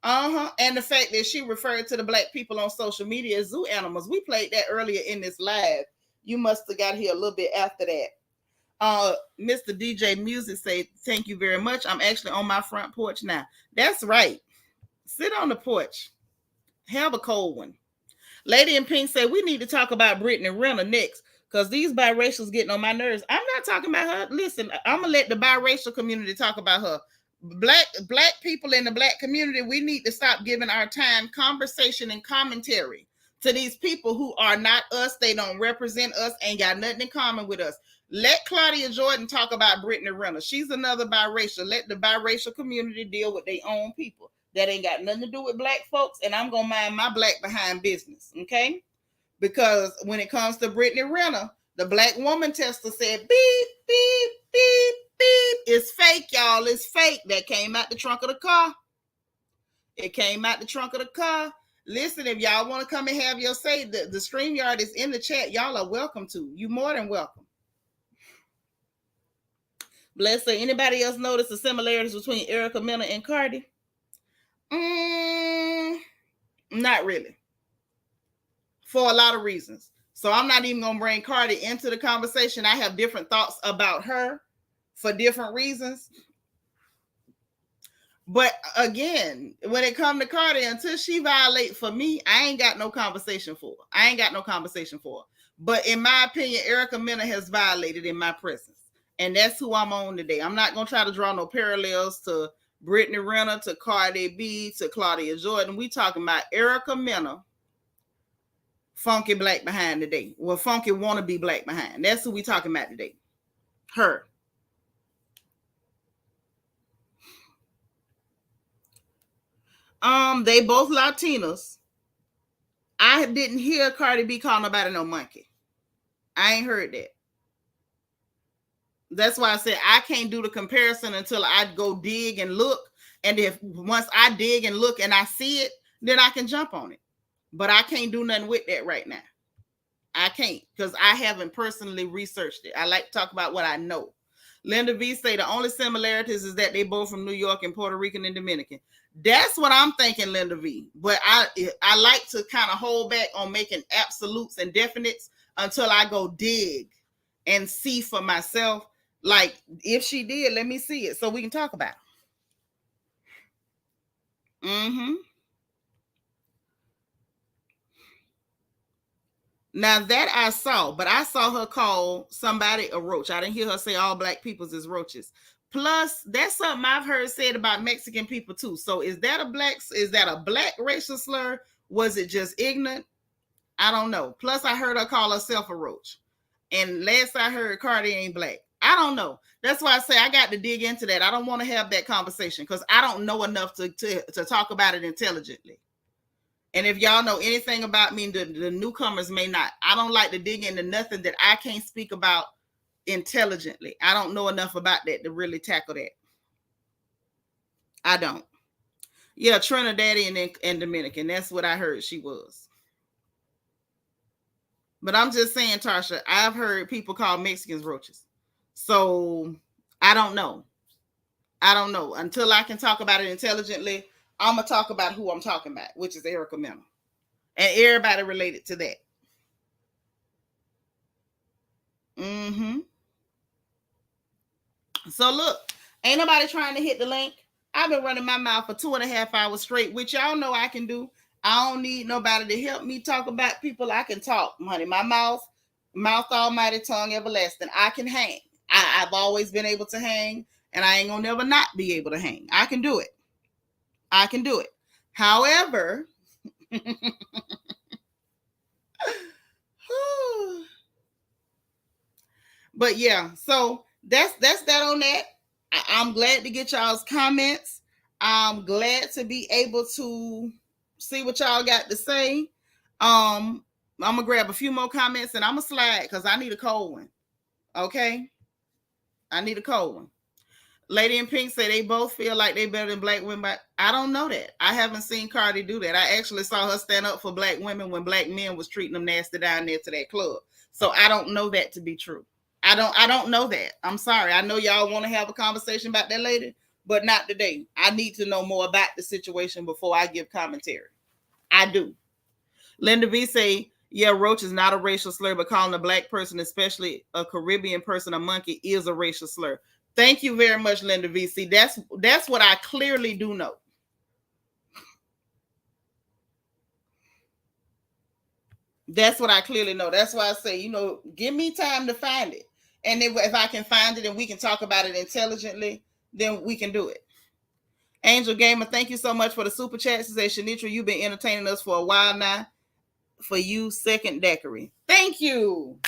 And the fact that she referred to the black people on social media as zoo animals. We played that earlier in this live. You must have got here a little bit after that. Mr. DJ Music say, thank you very much. I'm actually on my front porch now. That's right. Sit on the porch. Have a cold one. Lady in Pink say, we need to talk about Brittany Renner next because these biracials getting on my nerves. I'm not talking about her. Listen, I'm going to let the biracial community talk about her. Black people in the black community, we need to stop giving our time, conversation, and commentary to these people who are not us. They don't represent us, ain't got nothing in common with us. Let Claudia Jordan talk about Brittany Renner. She's another biracial. Let the biracial community deal with their own people. That ain't got nothing to do with black folks, and I'm going to mind my black behind business, okay? Because when it comes to Brittany Renner, the black woman tester said, beep, beep, beep, beep. It's fake, y'all. It's fake. That came out the trunk of the car. It came out the trunk of the car. Listen, if y'all want to come and have your say, the StreamYard is in the chat. Y'all are welcome to. You more than welcome. Bless her. Anybody else notice the similarities between Erica Mena and Cardi? Not really. For a lot of reasons. So I'm not even going to bring Cardi into the conversation. I have different thoughts about her for different reasons. But again, when it comes to Cardi, until she violate for me, I ain't got no conversation for her. But in my opinion, Erica Mena has violated in my presence. And that's who I'm on today. I'm not going to try to draw no parallels to Brittany Renner, to Cardi B, to Claudia Jordan. We talking about Erica Mena, funky black behind today. Well, funky wanna be black behind. That's who we talking about today. Her. They both Latinas. I didn't hear Cardi B call nobody no monkey. I ain't heard that. That's why I said I can't do the comparison until I go dig and look. And if once I dig and look and I see it, then I can jump on it. But I can't do nothing with that right now. I can't because I haven't personally researched it. I like to talk about what I know. Linda V say the only similarities is that they both from New York and Puerto Rican and Dominican. That's what I'm thinking, Linda V. But I like to kind of hold back on making absolutes and definites until I go dig and see for myself. Like if she did, let me see it so we can talk about it. Now that I saw, but I saw her call somebody a roach. I didn't hear her say all black peoples is roaches. Plus, that's something I've heard said about Mexican people too. So is that a black racial slur? Was it just ignorant? I don't know. Plus, I heard her call herself a roach. And last I heard, Cardi ain't black. I don't know. That's why I say I got to dig into that. I don't want to have that conversation because I don't know enough to talk about it intelligently. And if y'all know anything about me, the newcomers may not. I don't like to dig into nothing that I can't speak about intelligently. I don't know enough about that to really tackle that. I don't. Yeah, Trinidadian and Dominican. That's what I heard she was. But I'm just saying, Tarsha, I've heard people call Mexicans roaches. So I don't know. I don't know. Until I can talk about it intelligently, I'm going to talk about who I'm talking about, which is Erica Mena. And everybody related to that. So look, ain't nobody trying to hit the link. I've been running my mouth for 2.5 hours straight, which y'all know I can do. I don't need nobody to help me talk about people. I can talk, honey. My mouth almighty, tongue everlasting. I can hang. I've always been able to hang, and I ain't gonna never not be able to hang. I can do it. I can do it. However, but yeah, so that's that on that. I'm glad to get y'all's comments. I'm glad to be able to see what y'all got to say. I'm gonna grab a few more comments and I'm gonna slide because I need a cold one. Okay, I need a cold one. Lady in Pink say they both feel like they better than black women, but I don't know that. I haven't seen Cardi do that. I actually saw her stand up for black women when black men was treating them nasty down there to that club. So I don't know that to be true. I don't know that. I'm sorry. I know y'all want to have a conversation about that later, but not today. I need to know more about the situation before I give commentary. I do. Linda V say, yeah, roach is not a racial slur, but calling a black person, especially a Caribbean person, a monkey is a racial slur. Thank you very much, Linda V. See, that's what I clearly do know. That's what I clearly know. That's why I say, give me time to find it. And if I can find it and we can talk about it intelligently, then we can do it. Angel Gamer, thank you so much for the super chat. She says, Shanitra, you've been entertaining us for a while now. For you, second Daiquiri. Thank you.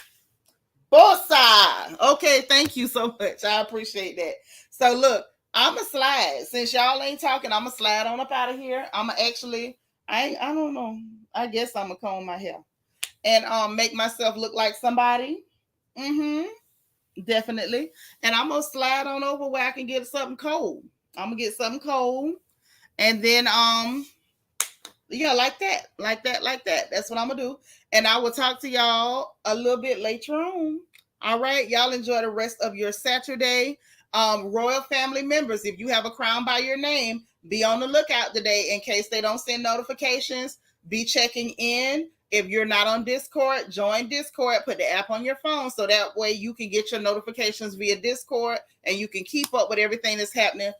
Bossa. Okay, thank you so much. I appreciate that. So look, I'm going to slide. Since y'all ain't talking, I'm going to slide on up out of here. I'm going to actually, I don't know. I guess I'm going to comb my hair. And make myself look like somebody. Definitely. And I'm gonna slide on over where I can get something cold. I'm gonna get something cold. And then yeah, like that. That's what I'm gonna do. And I will talk to y'all a little bit later on. All right. Y'all enjoy the rest of your Saturday. Royal family members, if you have a crown by your name, be on the lookout today in case they don't send notifications. Be checking in. If you're not on Discord, join Discord. Put the app on your phone so that way you can get your notifications via Discord and you can keep up with everything that's happening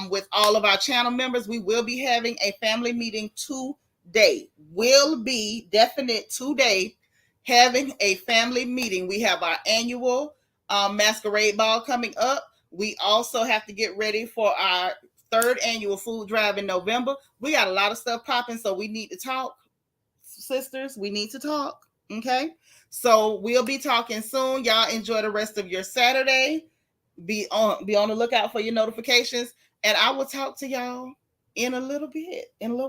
with all of our channel members. We will be having a family meeting today. Will be definite today having a family meeting. We have our annual masquerade ball coming up. We also have to get ready for our 3rd annual food drive in November. We got a lot of stuff popping, so we need to talk. Sisters, we need to talk. Okay, so we'll be talking soon. Y'all enjoy the rest of your Saturday. Be on the lookout for your notifications, and I will talk to y'all in a little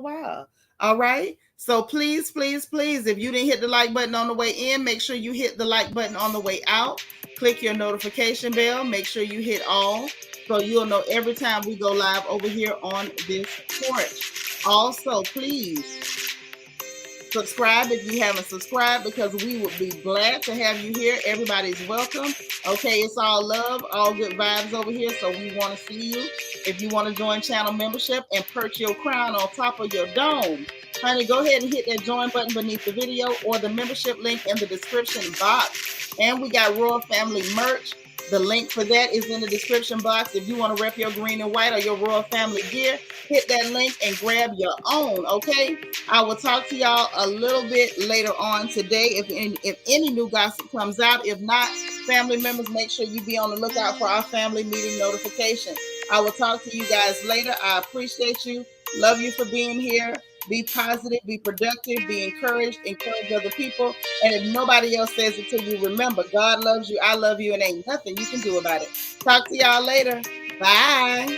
while. All right, so please, if you didn't hit the like button on the way in, make sure you hit the like button on the way out. Click your notification bell. Make sure you hit all so you'll know every time we go live over here on this porch. Also, please subscribe if you haven't subscribed, because we would be glad to have you here. Everybody's welcome. Okay, it's all love, all good vibes over here, so we want to see you. If you want to join channel membership and perch your crown on top of your dome, honey, go ahead and hit that join button beneath the video or the membership link in the description box. And we got Royal Family merch. The link for that is in the description box. If you want to rep your green and white or your royal family gear, hit that link and grab your own, okay? I will talk to y'all a little bit later on today if any new gossip comes out. If not, family members, make sure you be on the lookout for our family meeting notification. I will talk to you guys later. I appreciate you. Love you for being here. Be positive, be productive, be encouraged, encourage other people. And if nobody else says it to you, remember, God loves you, I love you, and ain't nothing you can do about it. Talk to y'all later. Bye.